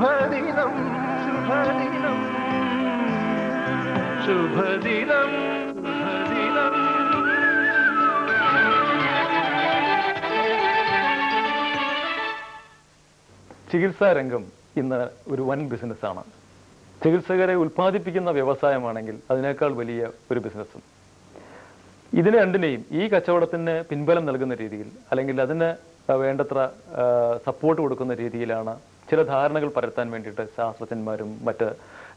ശുഭദിനം ശുഭദിനം ശുഭദിനം ശുഭദിനം. ചികിത്സാ രംഗം ഇന്ന് ഒരു വൻ ബിസിനസ്സാണ്. ചികിത്സകരെ ഉൽപ്പാദിപ്പിക്കുന്ന വ്യവസായമാണെങ്കിൽ അതിനേക്കാൾ വലിയ ഒരു ബിസിനസ്സും. ഇതിനെ രണ്ടിനെയും ഈ കച്ചവടത്തിന് പിൻബലം നൽകുന്ന രീതിയിൽ അല്ലെങ്കിൽ അതിന് വേണ്ടത്ര സപ്പോർട്ട് കൊടുക്കുന്ന രീതിയിലാണ് ചില ധാരണകൾ പരത്താൻ വേണ്ടിയിട്ട് ശാസ്ത്രജ്ഞന്മാരും മറ്റ്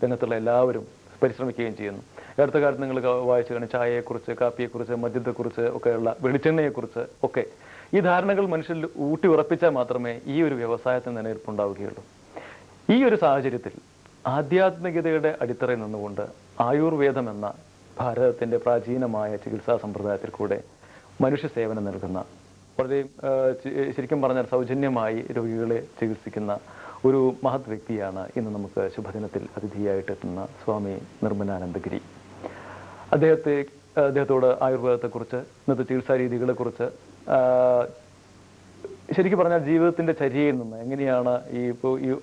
രംഗത്തുള്ള എല്ലാവരും പരിശ്രമിക്കുകയും ചെയ്യുന്നു. അടുത്ത കാലത്ത് നിങ്ങൾ വായിച്ചു കാണും ചായയെക്കുറിച്ച്, കാപ്പിയെക്കുറിച്ച്, മദ്യത്തെക്കുറിച്ച് ഒക്കെയുള്ള, വെളിച്ചെണ്ണയെക്കുറിച്ച് ഒക്കെ ഈ ധാരണകൾ മനുഷ്യരിൽ ഊട്ടി ഉറപ്പിച്ചാൽ മാത്രമേ ഈ ഒരു വ്യവസായത്തിന് നിലനിൽപ്പുണ്ടാവുകയുള്ളൂ. ഈ ഒരു സാഹചര്യത്തിൽ ആധ്യാത്മികതയുടെ അടിത്തറയിൽ നിന്നുകൊണ്ട് ആയുർവേദം എന്ന ഭാരതത്തിൻ്റെ പ്രാചീനമായ ചികിത്സാ സമ്പ്രദായത്തിൽ കൂടെ മനുഷ്യ സേവനം നൽകുന്ന, വളരെ ശരിക്കും പറഞ്ഞാൽ സൗജന്യമായി രോഗികളെ ചികിത്സിക്കുന്ന ഒരു മഹത് വ്യക്തിയാണ് ഇന്ന് നമുക്ക് ശുഭദിനത്തിൽ അതിഥിയായിട്ട് എത്തുന്ന സ്വാമി നിർമ്മലാനന്ദഗിരി. അദ്ദേഹത്തോട് ആയുർവേദത്തെക്കുറിച്ച്, ഇന്നത്തെ ചികിത്സാ രീതികളെക്കുറിച്ച്, ശരിക്കും പറഞ്ഞാൽ ജീവിതത്തിന്റെ ചര്യയിൽ നിന്ന് എങ്ങനെയാണ് ഈ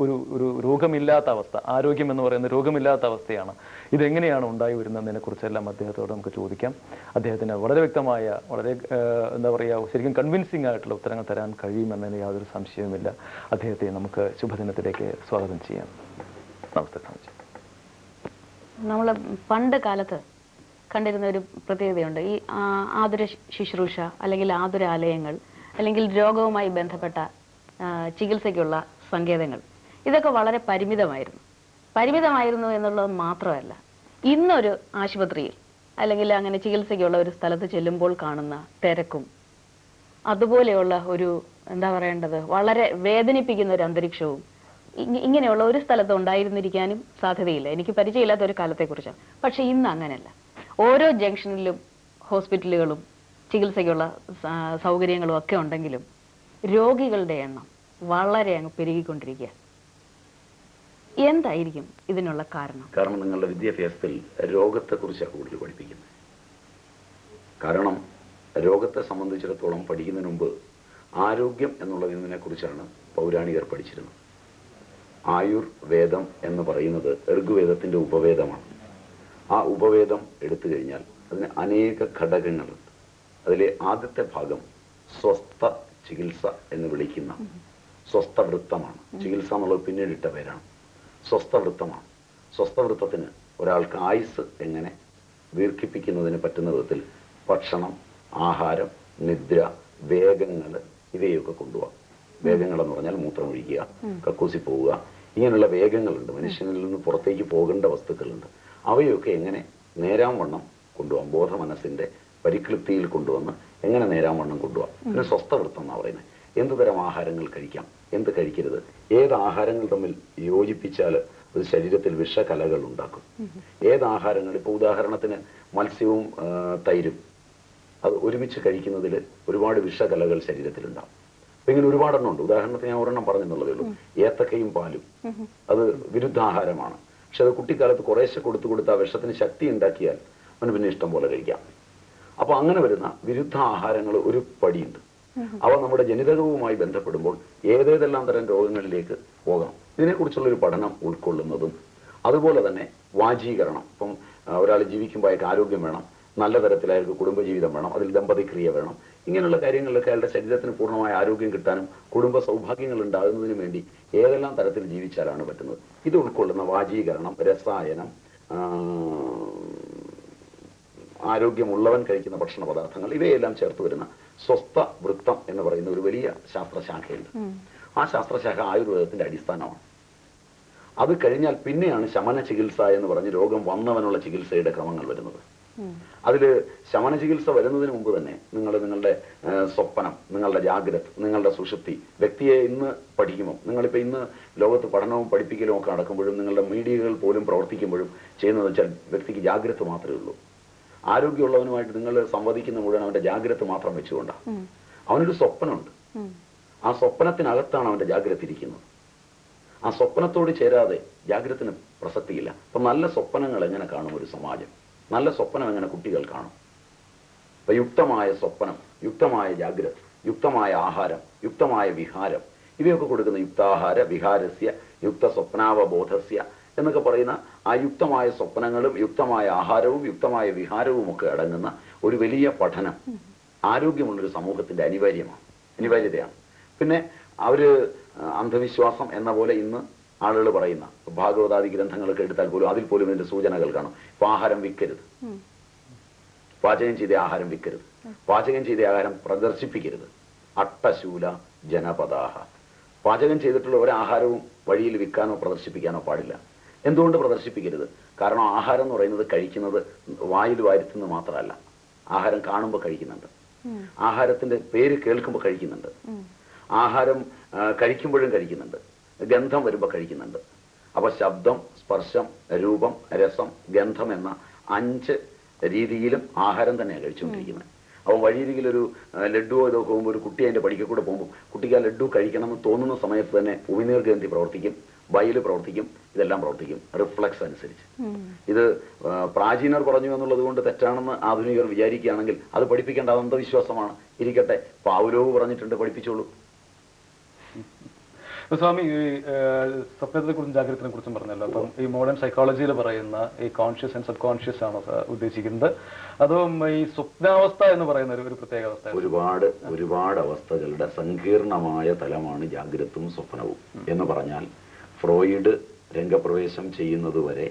ഒരു രോഗമില്ലാത്ത അവസ്ഥ, ആരോഗ്യം എന്ന് പറയുന്ന രോഗമില്ലാത്ത അവസ്ഥയാണ്, ഇതെങ്ങനെയാണ് ഉണ്ടായി വരുന്നതിനെ കുറിച്ചെല്ലാം അദ്ദേഹത്തോട് നമുക്ക് ചോദിക്കാം. അദ്ദേഹത്തിന് വളരെ വ്യക്തമായ, വളരെ എന്താ പറയുക, ശരിക്കും കൺവിൻസിംഗ് ആയിട്ടുള്ള ഉത്തരങ്ങൾ തരാൻ കഴിയുമെന്നതിന് യാതൊരു സംശയവുമില്ല. അദ്ദേഹത്തെ നമുക്ക് ശുഭദിനത്തിലേക്ക് സ്വാഗതം ചെയ്യാം. നമസ്തേ സ്വാമിജി. നമ്മൾ പണ്ട് കാലത്ത് കണ്ടിരുന്ന ഒരു പ്രത്യേകതയുണ്ട്. ഈ ആതുര ശുശ്രൂഷ അല്ലെങ്കിൽ ആതുരാലയങ്ങൾ അല്ലെങ്കിൽ രോഗവുമായി ബന്ധപ്പെട്ട ചികിത്സയ്ക്കുള്ള സങ്കേതങ്ങൾ, ഇതൊക്കെ വളരെ പരിമിതമായിരുന്നു എന്നുള്ളത് മാത്രമല്ല, ഇന്നൊരു ആശുപത്രിയിൽ അല്ലെങ്കിൽ അങ്ങനെ ചികിത്സയ്ക്കുള്ള ഒരു സ്ഥലത്ത് ചെല്ലുമ്പോൾ കാണുന്ന തിരക്കും അതുപോലെയുള്ള ഒരു എന്താ പറയേണ്ടത് വളരെ വേദനിപ്പിക്കുന്ന ഒരു അന്തരീക്ഷവും ഇങ്ങനെയുള്ള ഒരു സ്ഥലത്ത് ഉണ്ടായിരുന്നിരിക്കാനും സാധ്യതയില്ല. എനിക്ക് പരിചയമില്ലാത്ത ഒരു കാലത്തെക്കുറിച്ചാണ്. പക്ഷെ ഇന്ന് അങ്ങനെയല്ല. ഓരോ ജംഗ്ഷനിലും ഹോസ്പിറ്റലുകളും ചികിത്സയ്ക്കുള്ള സൗകര്യങ്ങളും ഒക്കെ ഉണ്ടെങ്കിലും രോഗികളുടെ എണ്ണം വളരെ അങ്ങ് പെരുകിക്കൊണ്ടിരിക്കുക. എന്തായിരിക്കും ഇതിനുള്ള കാരണം? കാരണം നിങ്ങളുടെ വിദ്യാഭ്യാസത്തിൽ രോഗത്തെക്കുറിച്ചാണ് കൂടുതൽ പഠിപ്പിക്കുന്നത്. കാരണം രോഗത്തെ സംബന്ധിച്ചിടത്തോളം പഠിക്കുന്നതിന് മുമ്പ് ആരോഗ്യം എന്നുള്ളതിനെ കുറിച്ചാണ് പൗരാണികർ പഠിച്ചിരുന്നത്. ആയുർവേദം എന്ന് പറയുന്നത് ഋഗ്വേദത്തിന്റെ ഉപവേദമാണ്. ആ ഉപവേദം എടുത്തു കഴിഞ്ഞാൽ അതിന് അനേക ഘടകങ്ങളുണ്ട്. അതിലെ ആദ്യത്തെ ഭാഗം സ്വസ്ഥ ചികിത്സ എന്ന് വിളിക്കുന്ന സ്വസ്ഥവൃത്തമാണ്. ചികിത്സ എന്നുള്ളത് പിന്നീടിട്ട പേരാണ്. സ്വസ്ഥവൃത്തമാണ്. സ്വസ്ഥവൃത്തത്തിന് ഒരാൾക്ക് ആയുസ് എങ്ങനെ ദീർഘിപ്പിക്കുന്നതിന് പറ്റുന്ന വിധത്തിൽ ഭക്ഷണം, ആഹാരം, നിദ്ര, വേഗങ്ങൾ ഇവയൊക്കെ കൊണ്ടുപോകാം. വേഗങ്ങളെന്ന് പറഞ്ഞാൽ മൂത്രമൊഴിക്കുക, കക്കൂസി പോവുക, ഇങ്ങനെയുള്ള വേഗങ്ങളുണ്ട്. മനുഷ്യനിൽ നിന്ന് പുറത്തേക്ക് പോകേണ്ട വസ്തുക്കളുണ്ട്. അവയൊക്കെ എങ്ങനെ നേരാംവണ്ണം കൊണ്ടുപോകാം, ബോധ മനസ്സിന്റെ പരിക്ലിപ്തിയിൽ കൊണ്ടുവന്ന് എങ്ങനെ നേരാംവണ്ണം കൊണ്ടുപോകാം. പിന്നെ സ്വസ്ഥവൃത്തം എന്നാണ് പറയുന്നത്. എന്തുതരം ആഹാരങ്ങൾ കഴിക്കാം, എന്ത് കഴിക്കരുത്, ഏത് ആഹാരങ്ങൾ തമ്മിൽ യോജിപ്പിച്ചാൽ അത് ശരീരത്തിൽ വിഷകലകൾ ഉണ്ടാക്കും, ഏത് ആഹാരങ്ങൾ, ഇപ്പോൾ ഉദാഹരണത്തിന് മത്സ്യവും തൈരും അത് ഒരുമിച്ച് കഴിക്കുന്നതിൽ ഒരുപാട് വിഷകലകൾ ശരീരത്തിലുണ്ടാവും. അപ്പൊ ഇങ്ങനെ ഒരുപാടെണ്ണം ഉണ്ട്. ഉദാഹരണത്തിന് ഞാൻ ഒരെണ്ണം പറഞ്ഞെന്നുള്ളതേ ഉള്ളൂ. ഏത്തക്കയും പാലും അത് വിരുദ്ധാഹാരമാണ്. പക്ഷെ അത് കുട്ടിക്കാലത്ത് കുറേശ്ശെ കൊടുത്ത് ആ വിഷത്തിന് ശക്തി ഉണ്ടാക്കിയാൽ അവന് പിന്നെ ഇഷ്ടം പോലെ കഴിക്കാം. അപ്പൊ അങ്ങനെ വരുന്ന വിരുദ്ധ ആഹാരങ്ങൾ ഒരു പടിയുണ്ട്. അവ നമ്മുടെ ജനിതകവുമായി ബന്ധപ്പെടുമ്പോൾ ഏതേതെല്ലാം തരം രോഗങ്ങളിലേക്ക് പോകാം, ഇതിനെക്കുറിച്ചുള്ളൊരു പഠനം ഉൾക്കൊള്ളുന്നതും, അതുപോലെ തന്നെ വാചീകരണം. ഇപ്പം ഒരാൾ ജീവിക്കുമ്പോൾ അയാൾക്ക് ആരോഗ്യം വേണം, നല്ല തരത്തിൽ അയാൾക്ക് കുടുംബജീവിതം വേണം, അതിൽ ദമ്പതിക്രിയ വേണം, ഇങ്ങനെയുള്ള കാര്യങ്ങളിലൊക്കെ അയാളുടെ ശരീരത്തിന് പൂർണ്ണമായ ആരോഗ്യം കിട്ടാനും കുടുംബ സൗഭാഗ്യങ്ങൾ ഉണ്ടാകുന്നതിനും വേണ്ടി ഏതെല്ലാം തരത്തിൽ ജീവിച്ചാലാണ് പറ്റുന്നത്. ഇത് ഉൾക്കൊള്ളുന്ന വാചീകരണം, രസായനം, ആരോഗ്യമുള്ളവൻ കഴിക്കുന്ന ഭക്ഷണ പദാർത്ഥങ്ങൾ, ഇവയെല്ലാം ചേർത്ത് വരുന്ന സ്വസ്ഥ വൃത്തം എന്ന് പറയുന്ന ഒരു വലിയ ശാസ്ത്രശാഖയുണ്ട്. ആ ശാസ്ത്രശാഖ ആയുർവേദത്തിന്റെ അടിസ്ഥാനമാണ്. അത് കഴിഞ്ഞാൽ പിന്നെയാണ് ശമന ചികിത്സ എന്ന് പറഞ്ഞ് രോഗം വന്നവനുള്ള ചികിത്സയുടെ ക്രമങ്ങൾ വരുന്നത്. അതിൽ ശമന ചികിത്സ വരുന്നതിന് മുമ്പ് തന്നെ നിങ്ങളുടെ സ്വപ്നം, നിങ്ങളുടെ ജാഗ്രത, നിങ്ങളുടെ സുഷുപ്തി, വ്യക്തിയെ ഇന്ന് പഠിക്കുമ്പോൾ, നിങ്ങളിപ്പോൾ ഇന്ന് ലോകത്ത് പഠനവും പഠിപ്പിക്കലും ഒക്കെ നടക്കുമ്പോഴും നിങ്ങളുടെ മീഡിയകൾ പോലും പ്രവർത്തിക്കുമ്പോഴും ചെയ്യുന്നത് വെച്ചാൽ വ്യക്തിക്ക് ജാഗ്രത മാത്രമേ ഉള്ളൂ. ആരോഗ്യമുള്ളവനുമായിട്ട് നിങ്ങൾ സംവദിക്കുന്ന മുഴുവൻ അവന്റെ ജാഗ്രത മാത്രം വെച്ചുകൊണ്ടാണ്. അവനൊരു സ്വപ്നമുണ്ട്. ആ സ്വപ്നത്തിനകത്താണ് അവന്റെ ജാഗ്രത ഇരിക്കുന്നത്. ആ സ്വപ്നത്തോട് ചേരാതെ ജാഗ്രതത്തിന് പ്രസക്തിയില്ല. അപ്പൊ നല്ല സ്വപ്നങ്ങൾ എങ്ങനെ കാണും ഒരു സമാജം? നല്ല സ്വപ്നം എങ്ങനെ കുട്ടികൾ കാണും? അപ്പൊ യുക്തമായ സ്വപ്നം, യുക്തമായ ജാഗ്രത, യുക്തമായ ആഹാരം, യുക്തമായ വിഹാരം, ഇവയൊക്കെ കൊടുക്കുന്ന യുക്താഹാര വിഹാരസ്യ യുക്ത സ്വപ്നാവബോധസ്യ എന്നൊക്കെ പറയുന്ന ആ യുക്തമായ സ്വപ്നങ്ങളും യുക്തമായ ആഹാരവും യുക്തമായ വിഹാരവും ഒക്കെ അടങ്ങുന്ന ഒരു വലിയ പഠനം ആരോഗ്യമുള്ളൊരു സമൂഹത്തിന്റെ അനിവാര്യതയാണ്. പിന്നെ അവര് അന്ധവിശ്വാസം എന്ന പോലെ ഇന്ന് ആളുകൾ പറയുന്ന ഭാഗവതാദി ഗ്രന്ഥങ്ങളൊക്കെ എടുത്താൽ പോലും അതിൽ പോലും ഇതിന്റെ സൂചനകൾ കാണും. ഇപ്പൊ ആഹാരം വിൽക്കരുത്, പാചകം ചെയ്ത ആഹാരം വിൽക്കരുത്, പാചകം ചെയ്ത ആഹാരം പ്രദർശിപ്പിക്കരുത്. അട്ടശൂല ജനപദാഹ, പാചകം ചെയ്തിട്ടുള്ള ഒരാഹാരവും വഴിയിൽ വിൽക്കാനോ പ്രദർശിപ്പിക്കാനോ പാടില്ല. എന്തുകൊണ്ട് പ്രദർശിപ്പിക്കരുത്? കാരണം ആഹാരം എന്ന് പറയുന്നത് കഴിക്കുന്നത് വായിൽ വാരുത്തുന്നത് മാത്രമല്ല, ആഹാരം കാണുമ്പോൾ കഴിക്കുന്നുണ്ട്, ആഹാരത്തിന്റെ പേര് കേൾക്കുമ്പോൾ കഴിക്കുന്നുണ്ട്, ആഹാരം കഴിക്കുമ്പോഴും കഴിക്കുന്നുണ്ട്, ഗന്ധം വരുമ്പോൾ കഴിക്കുന്നുണ്ട്. അപ്പൊ ശബ്ദം, സ്പർശം, രൂപം, രസം, ഗന്ധം എന്ന 5 രീതിയിലും ആഹാരം തന്നെയാണ് കഴിച്ചുകൊണ്ടിരിക്കുന്നത്. അപ്പോൾ വഴിയിരിക്കലൊരു ലഡുവോ ഇതൊക്കെ പോകുമ്പോൾ ഒരു കുട്ടി അതിന്റെ പടിക്ക കൂടെ പോകുമ്പോൾ കുട്ടിക്ക് ആ ലഡു കഴിക്കണമെന്ന് തോന്നുന്ന സമയത്ത് തന്നെ ഉമിനീർ ഗ്രന്ഥി പ്രവർത്തിക്കും, ബയല് പ്രവർത്തിക്കും, ഇതെല്ലാം പ്രവർത്തിക്കും റിഫ്ലക്സ് അനുസരിച്ച്. ഇത് പ്രാചീനർ പറഞ്ഞു എന്നുള്ളത് കൊണ്ട് തെറ്റാണെന്ന് ആധുനികർ വിചാരിക്കുകയാണെങ്കിൽ അത് പഠിപ്പിക്കേണ്ട അന്ധവിശ്വാസമാണ്. ഇരിക്കട്ടെ, പാവ്ലോവ് പറഞ്ഞിട്ടുണ്ട്, പഠിപ്പിച്ചോളൂ. സ്വാമി, ഈ സ്വപ്നത്തെ കുറിച്ചും ജാഗ്രതയെ കുറിച്ചും പറഞ്ഞല്ലോ. അപ്പം ഈ മോഡേൺ സൈക്കോളജിയിൽ പറയുന്ന ഈ കോൺഷ്യസ് ആൻഡ് സബ് കോൺഷ്യസ് ആണോ ഉദ്ദേശിക്കുന്നത്? അതും ഈ സ്വപ്നാവസ്ഥ എന്ന് പറയുന്ന ഒരു പ്രത്യേക അവസ്ഥ? ഒരുപാട് അവസ്ഥകളുടെ സങ്കീർണമായ തലമാണ് ജാഗ്രതവും സ്വപ്നവും എന്ന് പറഞ്ഞാൽ ഫ്രോയിഡ് രംഗപ്രവേശം ചെയ്യുന്നതുവരെ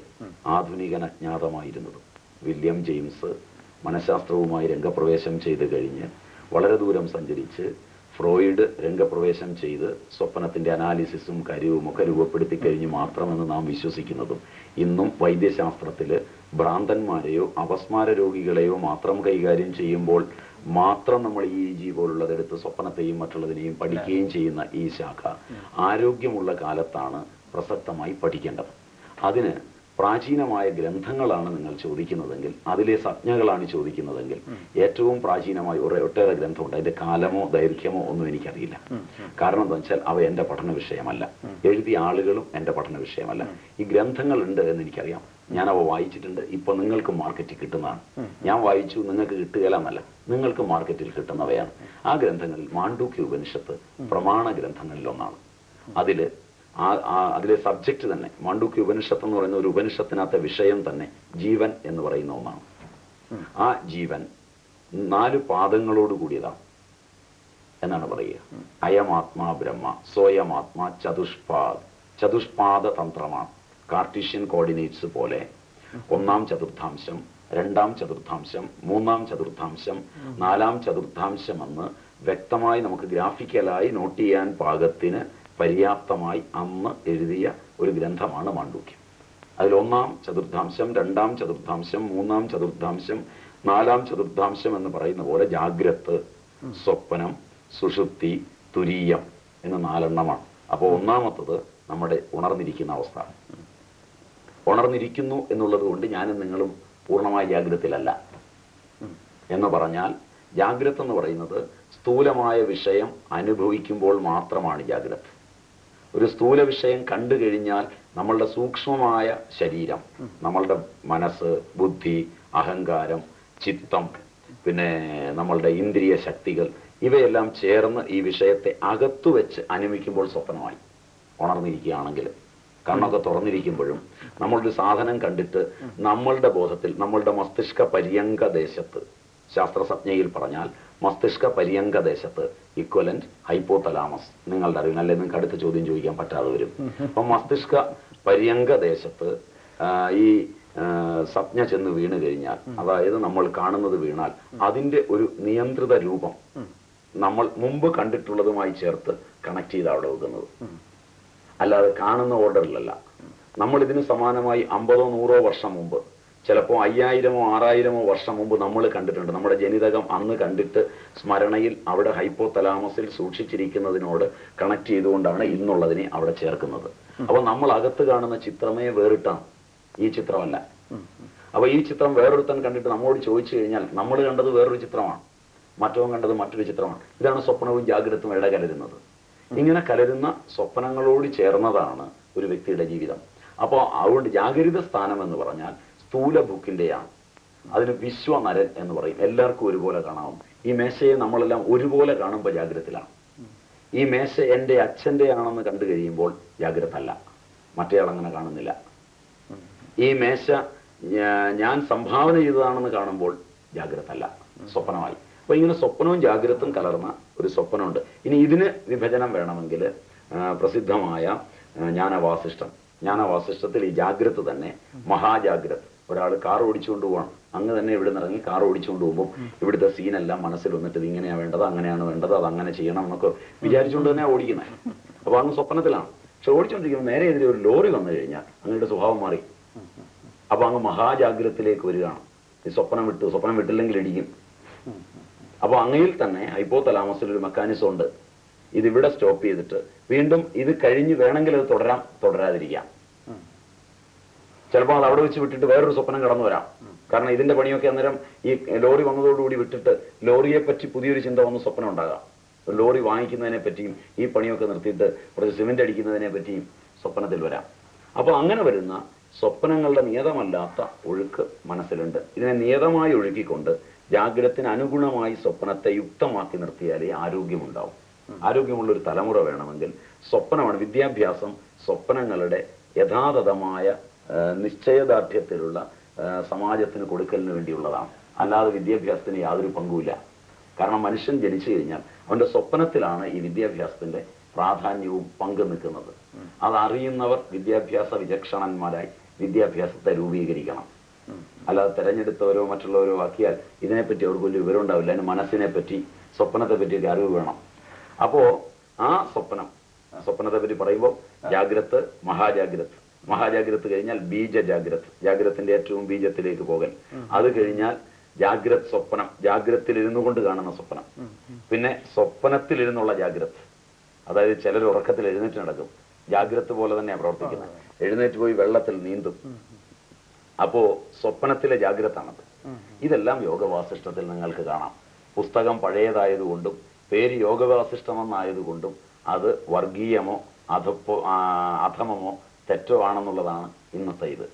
ആധുനികൻ അജ്ഞാതമായിരുന്നതും വില്യം ജെയിംസ് മനഃശാസ്ത്രവുമായി രംഗപ്രവേശം ചെയ്ത് കഴിഞ്ഞ് വളരെ ദൂരം സഞ്ചരിച്ച് ഫ്രോയിഡ് രംഗപ്രവേശം ചെയ്ത് സ്വപ്നത്തിന്റെ അനാലിസിസും കാര്യവും ഒക്കെ രൂപപ്പെടുത്തി കഴിഞ്ഞ് മാത്രമെന്ന് നാം വിശ്വസിക്കുന്നതും ഇന്നും വൈദ്യശാസ്ത്രത്തില് ഭ്രാന്തന്മാരെയോ അപസ്മാര രോഗികളെയോ മാത്രം കൈകാര്യം ചെയ്യുമ്പോൾ മാത്രം നമ്മൾ EEG പോലുള്ളതെടുത്ത് സ്വപ്നത്തെയും മറ്റുള്ളതിനെയും പഠിക്കുകയും ചെയ്യുന്ന ഈ ശാഖ ആരോഗ്യമുള്ള കാലത്താണ് പ്രസക്തമായി പഠിക്കേണ്ടത്. അതിന് പ്രാചീനമായ ഗ്രന്ഥങ്ങളാണ് നിങ്ങൾ ചോദിക്കുന്നതെങ്കിൽ, അതിലെ സംജ്ഞകളാണ് ചോദിക്കുന്നതെങ്കിൽ, ഏറ്റവും പ്രാചീനമായ ഒട്ടേറെ ഗ്രന്ഥമുണ്ട്. അതിന്റെ കാലമോ ദൈർഘ്യമോ ഒന്നും എനിക്കറിയില്ല. കാരണം എന്താ വെച്ചാൽ അവ എന്റെ പഠന വിഷയമല്ല, എഴുതിയ ആളുകളും എന്റെ പഠന വിഷയമല്ല. ഈ ഗ്രന്ഥങ്ങളുണ്ട് എന്ന് എനിക്കറിയാം, ഞാൻ അവ വായിച്ചിട്ടുണ്ട്. ഇപ്പൊ നിങ്ങൾക്ക് മാർക്കറ്റിൽ കിട്ടുന്നതാണ്. ഞാൻ വായിച്ചു, നിങ്ങൾക്ക് കിട്ടുകയില്ലെന്നല്ല, നിങ്ങൾക്ക് മാർക്കറ്റിൽ കിട്ടുന്നവയാണ്. ആ ഗ്രന്ഥങ്ങളിൽ മാണ്ഡൂക്യ ഉപനിഷത്ത് പ്രമാണ ഗ്രന്ഥങ്ങളിലൊന്നാണ്. അതിലെ സബ്ജക്റ്റ് തന്നെ മാണ്ഡൂക്യ ഉപനിഷത്ത് എന്ന് പറയുന്ന ഒരു ഉപനിഷത്തിനകത്തെ വിഷയം തന്നെ ജീവൻ എന്ന് പറയുന്ന ഒന്നാണ്. ആ ജീവൻ 4 പാദങ്ങളോട് കൂടിയതാണ് എന്നാണ് പറയുക. അയമാത്മാ ബ്രഹ്മ, സ്വയമാത്മാ ചതുഷ്പാദ തന്ത്രമാണ്. കാർട്ടീഷ്യൻ കോർഡിനേറ്റ്സ് പോലെ 1-ാം ചതുർത്ഥാംശം, 2-ാം ചതുർത്ഥാംശം, 3-ാം ചതുർത്ഥാംശം, 4-ാം ചതുർത്ഥാംശം എന്ന് വ്യക്തമായി നമുക്ക് ഗ്രാഫിക്കലായി നോട്ട് ചെയ്യാൻ പാകത്തിന് പര്യാപ്തമായി അന്ന് എഴുതിയ ഒരു ഗ്രന്ഥമാണ് മാണ്ഡൂക്യം. അതിൽ 1-ാം ചതുർത്ഥാംശം, 2-ാം ചതുർത്ഥാംശം, 3-ാം ചതുർത്ഥാംശം, 4-ാം ചതുർത്ഥാംശം എന്ന് പറയുന്ന പോലെ ജാഗ്രത്, സ്വപ്നം, സുഷുപ്തി, തുരീയം എന്ന് 4 എണ്ണമാണ്. അപ്പോൾ 1-ാമത്തത് നമ്മുടെ ഉണർന്നിരിക്കുന്ന അവസ്ഥ. ഉണർന്നിരിക്കുന്നു എന്നുള്ളത് കൊണ്ട് ഞാനും നിങ്ങളും പൂർണ്ണമായ ജാഗ്രതയിലല്ല എന്ന് പറഞ്ഞാൽ, ജാഗ്രത എന്ന് പറയുന്നത് സ്ഥൂലമായ വിഷയം അനുഭവിക്കുമ്പോൾ മാത്രമാണ് ജാഗ്രത. ഒരു സ്ഥൂല വിഷയം കണ്ടു കഴിഞ്ഞാൽ നമ്മളുടെ സൂക്ഷ്മമായ ശരീരം, നമ്മളുടെ മനസ്സ്, ബുദ്ധി, അഹങ്കാരം, ചിത്തം, പിന്നെ നമ്മളുടെ ഇന്ദ്രിയ ശക്തികൾ, ഇവയെല്ലാം ചേർന്ന് ഈ വിഷയത്തെ അകത്തു വെച്ച് അനുഭവിക്കുമ്പോൾ സ്വപ്നമായി. ഉണർന്നിരിക്കുകയാണെങ്കിൽ കണ്ണൊക്കെ തുറന്നിരിക്കുമ്പോഴും നമ്മളൊരു സാധനം കണ്ടിട്ട് നമ്മളുടെ ബോധത്തിൽ, നമ്മളുടെ മസ്തിഷ്ക പര്യങ്ക ദേശത്ത്, ശാസ്ത്രസംജ്ഞയിൽ പറഞ്ഞാൽ മസ്തിഷ്ക പര്യങ്ക ദേശത്ത് ഇക്വലന്റ് ഹൈപ്പോതലാമസ്, നിങ്ങളുടെ അറിവിന്, അല്ലെങ്കിൽ നിങ്ങൾക്ക് അടുത്ത ചോദ്യം ചോദിക്കാൻ പറ്റാതെ വരും. അപ്പൊ മസ്തിഷ്ക പര്യങ്ക ദേശത്ത് ഈ സംജ്ഞ ചെന്ന് വീണ് കഴിഞ്ഞാൽ, അതായത് നമ്മൾ കാണുന്നത് വീണാൽ അതിന്റെ ഒരു നിയന്ത്രിത രൂപം നമ്മൾ മുമ്പ് കണ്ടിട്ടുള്ളതുമായി ചേർത്ത് കണക്ട് ചെയ്ത് അവിടെ വെക്കുന്നത്, അല്ലാതെ കാണുന്ന ഓർഡറിലല്ല. നമ്മൾ ഇതിന് സമാനമായി 50 or 100 വർഷം മുമ്പ്, ചിലപ്പോൾ 5000 or 6000 വർഷം മുമ്പ് നമ്മൾ കണ്ടിട്ടുണ്ട്. നമ്മുടെ ജനിതകം അന്ന് കണ്ടിട്ട് സ്മരണയിൽ അവിടെ ഹൈപ്പോതലാമസിൽ സൂക്ഷിച്ചിരിക്കുന്നതിനോട് കണക്ട് ചെയ്തുകൊണ്ടാണ് ഇന്നുള്ളതിനെ അവിടെ ചേർക്കുന്നത്. അപ്പൊ നമ്മൾ അകത്ത് കാണുന്ന ചിത്രമേ വേറിട്ടാണ്, ഈ ചിത്രമല്ല. അപ്പൊ ഈ ചിത്രം വേറൊരുത്തൻ കണ്ടിട്ട് നമ്മോട് ചോദിച്ചു കഴിഞ്ഞാൽ നമ്മൾ കണ്ടത് വേറൊരു ചിത്രമാണ്, മറ്റവൻ കണ്ടത് മറ്റൊരു ചിത്രമാണ്. ഇതാണ് സ്വപ്നവും ജാഗ്രതയും ഇട കലരുന്നത്. ഇങ്ങനെ കലരുന്ന സ്വപ്നങ്ങളോട് ചേർന്നതാണ് ഒരു വ്യക്തിയുടെ ജീവിതം. അപ്പോൾ അതുകൊണ്ട് ജാഗ്രത സ്ഥാനം എന്ന് പറഞ്ഞാൽ സ്ഥൂല ബുക്കിന്റെയാണ്. അതിന് വിശ്വനരൻ എന്ന് പറയും. എല്ലാവർക്കും ഒരുപോലെ കാണാവും. ഈ മേശയെ നമ്മളെല്ലാം ഒരുപോലെ കാണുമ്പോൾ ജാഗ്രതയിലാണ്. ഈ മേശ എൻ്റെ അച്ഛൻ്റെ ആണെന്ന് കണ്ടു കഴിയുമ്പോൾ ജാഗ്രത അല്ല, മറ്റേയാൾ അങ്ങനെ കാണുന്നില്ല. ഈ മേശ ഞാൻ സംഭാവന ചെയ്തതാണെന്ന് കാണുമ്പോൾ ജാഗ്രത അല്ല, സ്വപ്നമായി. അപ്പൊ ഇങ്ങനെ സ്വപ്നവും ജാഗ്രതും കലർന്ന ഒരു സ്വപ്നമുണ്ട്. ഇനി ഇതിന് വിഭജനം വേണമെങ്കിൽ പ്രസിദ്ധമായ ജ്ഞാനവാസിഷ്ടത്തിൽ ഈ ജാഗ്രത തന്നെ മഹാജാഗ്രത്. ഒരാൾ കാർ ഓടിച്ചുകൊണ്ട് പോകണം, അങ്ങ് തന്നെ ഇവിടെ നിന്ന് ഇറങ്ങി കാർ ഓടിച്ചുകൊണ്ട് പോകുമ്പോൾ ഇവിടുത്തെ സീനെല്ലാം മനസ്സിൽ വന്നിട്ട് ഇത് ഇങ്ങനെയാണ് വേണ്ടത്, അങ്ങനെയാണ് വേണ്ടത്, അത് അങ്ങനെ ചെയ്യണം എന്നൊക്കെ വിചാരിച്ചുകൊണ്ട് തന്നെ ഓടിക്കുന്നത്. അപ്പൊ അങ്ങ് സ്വപ്നത്തിലാണ്. പക്ഷെ ഓടിച്ചുകൊണ്ടിരിക്കുമ്പോൾ നേരെ എതിരെ ഒരു ലോറി വന്നു കഴിഞ്ഞാൽ അങ്ങയുടെ സ്വഭാവം മാറി. അപ്പൊ അങ്ങ് മഹാജാഗ്രതത്തിലേക്ക് വരികയാണ്. ഈ സ്വപ്നം വിട്ടില്ലെങ്കിൽ ഇടിക്കും. അപ്പൊ അങ്ങയിൽ തന്നെ ഹൈപ്പോതലാമസിൽ ഒരു മെക്കാനിസം ഉണ്ട്. ഇതിവിടെ സ്റ്റോപ്പ് ചെയ്തിട്ട് വീണ്ടും ഇത് കഴിഞ്ഞ് വേണമെങ്കിൽ അത് തുടരാതിരിക്കാം. ചിലപ്പോൾ അത് അവിടെ വെച്ച് വിട്ടിട്ട് വേറൊരു സ്വപ്നം കടന്നു വരാം. കാരണം ഇതിന്റെ പണിയൊക്കെ അന്നേരം ഈ ലോറി വന്നതോടുകൂടി വിട്ടിട്ട് ലോറിയെ പറ്റി പുതിയൊരു ചിന്ത വന്ന് സ്വപ്നം ഉണ്ടാകാം. ലോറി വാങ്ങിക്കുന്നതിനെ പറ്റിയും ഈ പണിയൊക്കെ നിർത്തിയിട്ട് കുറച്ച് സിമെന്റ് അടിക്കുന്നതിനെ പറ്റിയും സ്വപ്നത്തിൽ വരാം. അപ്പൊ അങ്ങനെ വരുന്ന സ്വപ്നങ്ങളുടെ നിയതമല്ലാത്ത ഒഴുക്ക് മനസ്സിലുണ്ട്. ഇതിനെ നിയതമായി ഒഴുക്കിക്കൊണ്ട് ജാഗ്രതത്തിന് അനുഗുണമായി സ്വപ്നത്തെ യുക്തമാക്കി നിർത്തിയാലേ ആരോഗ്യമുണ്ടാവും. ആരോഗ്യമുള്ള ഒരു തലമുറ വേണമെങ്കിൽ സ്വപ്നമാണ്. വിദ്യാഭ്യാസം സ്വപ്നങ്ങളുടെ യഥാതഥമായ നിശ്ചയദാർഢ്യത്തിലുള്ള സമാജത്തിന് കൊടുക്കലിന് വേണ്ടിയുള്ളതാണ്. അല്ലാതെ വിദ്യാഭ്യാസത്തിന് യാതൊരു പങ്കുമില്ല. കാരണം മനുഷ്യൻ ജനിച്ചു കഴിഞ്ഞാൽ അവന്റെ സ്വപ്നത്തിലാണ് ഈ വിദ്യാഭ്യാസത്തിന്റെ പ്രാധാന്യവും പങ്കു നിൽക്കുന്നത്. അതറിയുന്നവർ വിദ്യാഭ്യാസ വിചക്ഷണന്മാരായി വിദ്യാഭ്യാസത്തെ രൂപീകരിക്കണം. അല്ലാതെ തെരഞ്ഞെടുത്തവരോ മറ്റുള്ളവരോ ആക്കിയാൽ ഇതിനെപ്പറ്റി അവർക്ക് വലിയ വിവരം ഉണ്ടാവില്ല. അതിന് മനസ്സിനെ പറ്റി സ്വപ്നത്തെ പറ്റിയൊക്കെ അറിവ് വേണം. അപ്പോ ആ സ്വപ്നത്തെ പറ്റി പറയുമ്പോൾ ജാഗ്രത്, മഹാജാഗ്രത് കഴിഞ്ഞാൽ ബീജജാഗ്രത്, ജാഗ്രത്തിന്റെ ഏറ്റവും ബീജത്തിലേക്ക് പോകൽ. അത് കഴിഞ്ഞാൽ ജാഗ്രത് സ്വപ്നം, ജാഗ്രത്തിൽ ഇരുന്നു കൊണ്ട് കാണുന്ന സ്വപ്നം. പിന്നെ സ്വപ്നത്തിലിരുന്നുള്ള ജാഗ്രത്, അതായത് ചിലർ ഉറക്കത്തിൽ എഴുന്നേറ്റ് നടക്കും. ജാഗ്രത് പോലെ തന്നെയാണ് പ്രവർത്തിക്കുന്നത്. എഴുന്നേറ്റ് പോയി വെള്ളത്തിൽ നീന്തും. അപ്പോ സ്വപ്നത്തിലെ ജാഗ്രതാണത്. ഇതെല്ലാം യോഗവാസിഷ്ടത്തിൽ നിങ്ങൾക്ക് കാണാം. പുസ്തകം പഴയതായതുകൊണ്ടും പേര് യോഗവാസിഷ്ടമെന്നായതുകൊണ്ടും അത് വർഗീയമോ അധമമോ തെറ്റോ ആണെന്നുള്ളതാണ് ഇന്നത്തെ ഇത്.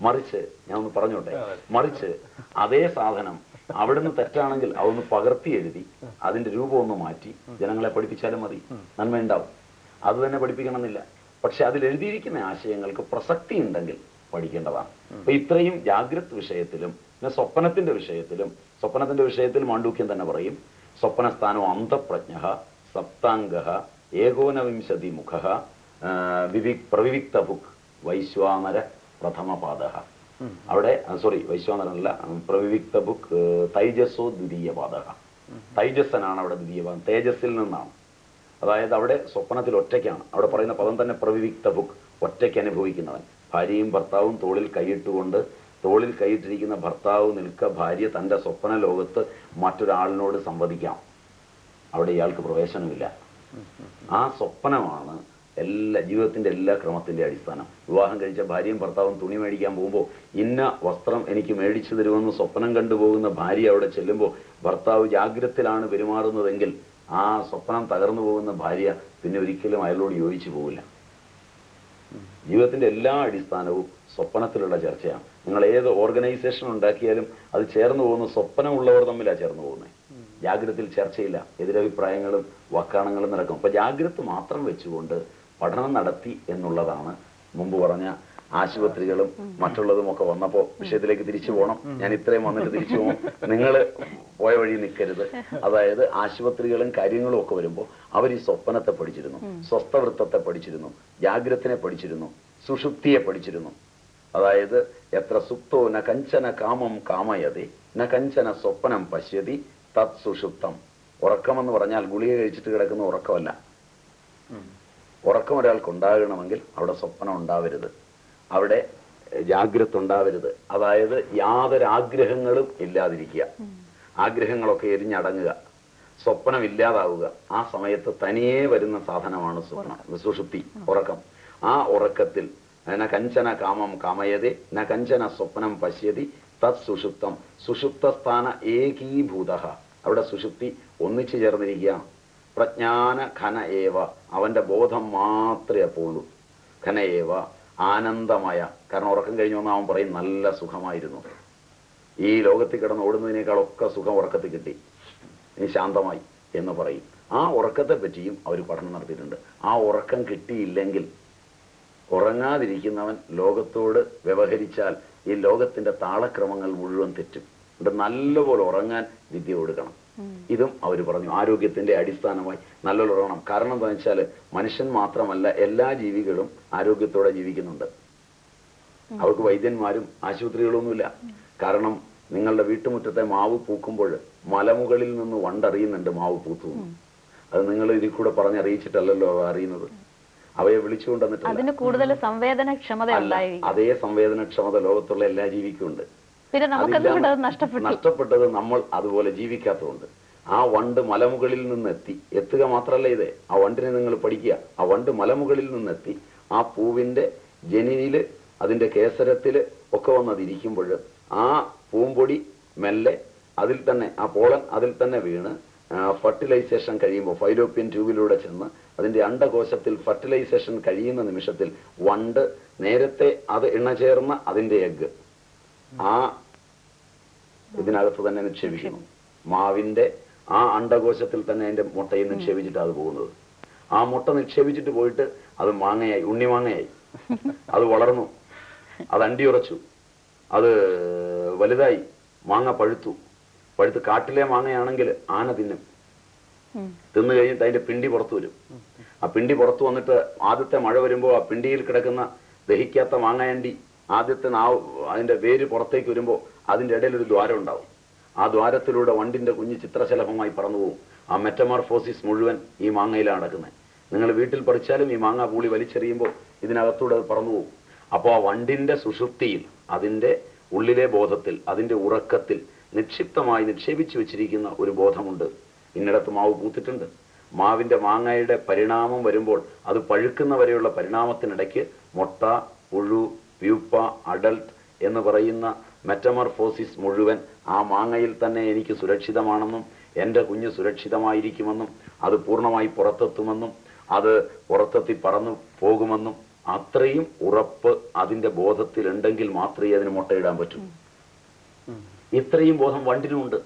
മറിച്ച് ഞാൻ ഒന്ന് പറഞ്ഞോട്ടെ, മറിച്ച് അതേ സാധനം അവിടുന്ന് തെറ്റാണെങ്കിൽ അതൊന്ന് പകർത്തി എഴുതി അതിന്റെ രൂപം ഒന്ന് മാറ്റി ജനങ്ങളെ പഠിപ്പിച്ചാലും മതി, നന്മയുണ്ടാവും. അത് തന്നെ പഠിപ്പിക്കണമെന്നില്ല. പക്ഷെ അതിൽ എഴുതിയിരിക്കുന്ന ആശയങ്ങൾക്ക് പ്രസക്തി ഉണ്ടെങ്കിൽ പഠിക്കേണ്ടതാണ്. അപ്പൊ ഇത്രയും ജാഗ്രത് വിഷയത്തിലും പിന്നെ സ്വപ്നത്തിന്റെ വിഷയത്തിൽ മാണ്ഡൂക്യം തന്നെ പറയും. സ്വപ്നസ്ഥാനോ അന്തഃപ്രജ്ഞ സപ്താംഗ ഏകോനവിംശതി മുഖ പ്രവിവിക്തഭുക് വൈശ്വാനര പ്രഥമപാദ. അവിടെ വൈശ്വാനരല്ല, പ്രവിവിക്തഭുക് തൈജസ്സോ ദ്വിതീയപാദ. തൈജസ്സനാണ് അവിടെ ദ്വിതീയപാദം, തേജസ്സിൽ നിന്നാണ്. അതായത് അവിടെ സ്വപ്നത്തിൽ ഒറ്റയ്ക്കാണ്. അവിടെ പറയുന്ന പദം തന്നെ പ്രവിവിക്തഭുക്, ഒറ്റയ്ക്ക് അനുഭവിക്കുന്നവൻ. ഭാര്യയും ഭർത്താവും തോളിൽ കൈയിട്ടിരിക്കുന്ന ഭർത്താവ് നിൽക്ക, ഭാര്യ തന്റെ സ്വപ്ന ലോകത്ത് മറ്റൊരാളിനോട് സംവദിക്കാം. അവിടെ ഇയാൾക്ക് പ്രവേശനമില്ല. ആ സ്വപ്നമാണ് ജീവിതത്തിന്റെ എല്ലാ ക്രമത്തിന്റെ അടിസ്ഥാനം. വിവാഹം കഴിച്ച ഭാര്യയും ഭർത്താവും തുണി മേടിക്കാൻ പോകുമ്പോൾ ഇന്ന വസ്ത്രം എനിക്ക് മേടിച്ചു തരുമെന്ന് സ്വപ്നം കണ്ടുപോകുന്ന ഭാര്യ അവിടെ ചെല്ലുമ്പോൾ ഭർത്താവ് ജാഗ്രതത്തിലാണ് പെരുമാറുന്നതെങ്കിൽ ആ സ്വപ്നം തകർന്നു പോകുന്ന ഭാര്യ പിന്നെ ഒരിക്കലും അയാളോട് യോജിച്ചു പോകില്ല. ജീവിതത്തിന്റെ എല്ലാ അടിസ്ഥാനവും സ്വപ്നത്തിലുള്ള ചർച്ചയാണ്. നിങ്ങൾ ഏത് ഓർഗനൈസേഷൻ ഉണ്ടാക്കിയാലും അത് ചേർന്ന് പോകുന്ന സ്വപ്നമുള്ളവർ തമ്മിലാണ് ചേർന്ന് പോകുന്നത്. ജാഗ്രതയിൽ ചർച്ചയില്ല, എതിരഭിപ്രായങ്ങളും വക്കാണങ്ങളും നടക്കും. അപ്പൊ ജാഗ്രത മാത്രം വെച്ചുകൊണ്ട് പഠനം നടത്തി എന്നുള്ളതാണ് മുമ്പ് പറഞ്ഞ ആശുപത്രികളും മറ്റുള്ളതും ഒക്കെ വന്നപ്പോ വിഷയത്തിലേക്ക് തിരിച്ചു പോകണം. ഞാൻ ഇത്രയും വന്നിട്ട് തിരിച്ചു പോകും, നിങ്ങൾ പോയ വഴി നിൽക്കരുത്. അതായത് ആശുപത്രികളും കാര്യങ്ങളും ഒക്കെ വരുമ്പോൾ അവർ ഈ സ്വപ്നത്തെ പഠിച്ചിരുന്നു, സ്വസ്ഥവൃത്തത്തെ പഠിച്ചിരുന്നു, ജാഗ്രതനെ പഠിച്ചിരുന്നു, സുഷുപ്തിയെ പഠിച്ചിരുന്നു. അതായത് എത്ര സുപ്തോ ന കഞ്ചന കാമം കാമയതി ന കഞ്ചന സ്വപ്നം പശ്യതി തത് സുഷുപ്തം. ഉറക്കമെന്ന് പറഞ്ഞാൽ ഗുളിക കഴിച്ചിട്ട് കിടക്കുന്ന ഉറക്കമല്ല. ഉറക്കം ഒരാൾക്ക് ഉണ്ടാകണമെങ്കിൽ അവിടെ സ്വപ്നം ഉണ്ടാവരുത്, അവിടെ ജാഗ്രത ഉണ്ടാവരുത്. അതായത് യാതൊരു ആഗ്രഹങ്ങളും ഇല്ലാതിരിക്കുക, ആഗ്രഹങ്ങളൊക്കെ എരിഞ്ഞടങ്ങുക, സ്വപ്നം ഇല്ലാതാവുക. ആ സമയത്ത് തനിയെ വരുന്ന സാധനമാണ് സുഷുപ്തി, ഉറക്കം. ആ ഉറക്കത്തിൽ ന കഞ്ചന കാമം കാമയതേ ന കഞ്ചന സ്വപ്നം പശ്യതി തത് സുഷുപ്തം. സുഷുപ്തസ്ഥാന ഏകീഭൂത. അവിടെ സുഷുപ്തി ഒന്നിച്ചു ചേർന്നിരിക്കുകയാണ്. പ്രജ്ഞാന ഘന ഏവ, അവന്റെ ബോധം മാത്രമേ അപ്പോഴുള്ളൂ. ഘന ഏവ ആനന്ദമയ. കാരണം ഉറക്കം കഴിഞ്ഞു വന്നാൽ അവൻ പറയും നല്ല സുഖമായിരുന്നു, ഈ ലോകത്തിൽ കിടന്ന് ഓടുന്നതിനേക്കാളൊക്കെ സുഖം ഉറക്കത്തിൽ കിട്ടി, ഇനി ശാന്തമായി എന്ന് പറയും. ആ ഉറക്കത്തെ പറ്റിയും അവർ പഠനം നടത്തിയിട്ടുണ്ട്. ആ ഉറക്കം കിട്ടിയില്ലെങ്കിൽ ഉറങ്ങാതിരിക്കുന്നവൻ ലോകത്തോട് വ്യവഹരിച്ചാൽ ഈ ലോകത്തിന്റെ താളക്രമങ്ങൾ മുഴുവൻ തെറ്റും. എന്നിട്ട് നല്ലപോലെ ഉറങ്ങാൻ വിദ്യ കൊടുക്കണം. ഇതും അവർ പറഞ്ഞു. ആരോഗ്യത്തിന്റെ അടിസ്ഥാനമായി നല്ലപോലെ ഉറങ്ങണം. കാരണം എന്താ വെച്ചാൽ മനുഷ്യൻ മാത്രമല്ല എല്ലാ ജീവികളും ആരോഗ്യത്തോടെ ജീവിക്കുന്നുണ്ട്. അവർക്ക് വൈദ്യന്മാരും ആശുപത്രികളൊന്നുമില്ല. കാരണം നിങ്ങളുടെ വീട്ടുമുറ്റത്തെ മാവ് പൂക്കുമ്പോൾ മലമുകളിൽ നിന്ന് വണ്ടറിയുന്നുണ്ട് മാവ് പൂത്തു. അത് നിങ്ങൾ ഇതിൽ കൂടെ പറഞ്ഞറിയിച്ചിട്ടല്ലല്ലോ അറിയുന്നത്. അവയെ വിളിച്ചുകൊണ്ട് അതിന് കൂടുതൽ സംവേദനക്ഷമത അതേ സംവേദനക്ഷമത ലോകത്തുള്ള എല്ലാ ജീവിക്കും ഉണ്ട്. പിന്നെ നഷ്ടപ്പെട്ടത് നമ്മൾ അതുപോലെ ജീവിക്കാത്തതുകൊണ്ട്. ആ വണ്ട് മലമുകളിൽ നിന്നെത്തി എത്തുക മാത്രമല്ല ഇത്, ആ വണ്ടിനെ നിങ്ങൾ പഠിക്കുക. ആ വണ്ട് മലമുകളിൽ നിന്നെത്തി ആ പൂവിന്റെ ജനിയില് അതിന്റെ കേസരത്തില് ഒക്കെ വന്നതിരിക്കുമ്പോൾ ആ പൂമ്പൊടി മെല്ലെ അതിൽ തന്നെ ആ പോളൻ അതിൽ തന്നെ വീണ് ഫർട്ടിലൈസേഷൻ കഴിയുമ്പോൾ ഫൈലോപ്പിയൻ ട്യൂബിലൂടെ ചെന്ന് അതിന്റെ അണ്ഡകോശത്തിൽ ഫർട്ടിലൈസേഷൻ കഴിയുന്ന നിമിഷത്തിൽ വണ്ട് നേരത്തെ അത് ഇണചേർന്ന അതിന്റെ എഗ്ഗ് ആ ഇതിനകത്ത് തന്നെ നിക്ഷേപിക്കുന്നു. മാവിന്റെ ആ അണ്ഡകോശത്തിൽ തന്നെ അതിന്റെ മുട്ടയിൽ നിക്ഷേപിച്ചിട്ട് അത് പോകുന്നത്. ആ മുട്ട നിക്ഷേപിച്ചിട്ട് പോയിട്ട് അത് മാങ്ങയായി, ഉണ്ണിമാങ്ങയായി. അത് വളർന്നു, അത് അണ്ടിയുറച്ചു, അത് വലുതായി, മാങ്ങ പഴുത്തു. കാട്ടിലെ മാങ്ങയാണെങ്കിൽ ആന തിന്നും. തിന്നു കഴിഞ്ഞിട്ട് അതിന്റെ പിണ്ടി പുറത്തു വരും. ആ പിണ്ടി പുറത്തു വന്നിട്ട് ആദ്യത്തെ മഴ വരുമ്പോൾ ആ പിണ്ടിയിൽ കിടക്കുന്ന ദഹിക്കാത്ത മാങ്ങയണ്ടി ആദ്യത്തെ അതിന്റെ വേര് പുറത്തേക്ക് വരുമ്പോൾ അതിന്റെ ഇടയിൽ ഒരു ദ്വാരം ഉണ്ടാവും. ആ ദ്വാരത്തിലൂടെ വണ്ടിന്റെ കുഞ്ഞ് ചിത്രശലഭമായി പറന്നു പോകും. ആ മെറ്റമോർഫോസിസ് മുഴുവൻ ഈ മാങ്ങയിലാണ് നടക്കുന്നത്. നിങ്ങൾ വീട്ടിൽ പറിച്ചാലും ഈ മാങ്ങ പൂളി വലിച്ചെറിയുമ്പോൾ ഇതിനകത്തൂടെ അത് പറന്നു പോകും. അപ്പോൾ ആ വണ്ടിന്റെ സുഷുപ്തിയിൽ, അതിന്റെ ഉള്ളിലെ ബോധത്തിൽ, അതിന്റെ ഉറക്കത്തിൽ നിക്ഷിപ്തമായി നിക്ഷേപിച്ചു വെച്ചിരിക്കുന്ന ഒരു ബോധമുണ്ട്. ഇന്നിടത്ത് മാവ് പൂത്തിട്ടുണ്ട്. മാവിന്റെ മാങ്ങയുടെ പരിണാമം വരുമ്പോൾ അത് പഴുക്കുന്ന വരെയുള്ള പരിണാമത്തിനിടയ്ക്ക് മുട്ട, പുഴു, പ്യൂപ്പ, അഡൽട്ട് എന്ന് പറയുന്ന മെറ്റമോർഫോസിസ് മുഴുവൻ ആ മാങ്ങയിൽ തന്നെ എനിക്ക് സുരക്ഷിതമാണെന്നും എൻ്റെ കുഞ്ഞ് സുരക്ഷിതമായിരിക്കുമെന്നും അത് പൂർണ്ണമായി പുറത്തെത്തുമെന്നും അത് പുറത്തെത്തി പറന്നു പോകുമെന്നും അത്രയും ഉറപ്പ് അതിന്റെ ബോധത്തിലുണ്ടെങ്കിൽ മാത്രമേ അതിന് മുട്ടയിടാൻ പറ്റൂ. ഇത്രയും ബോധം വണ്ടിനുമുണ്ട്.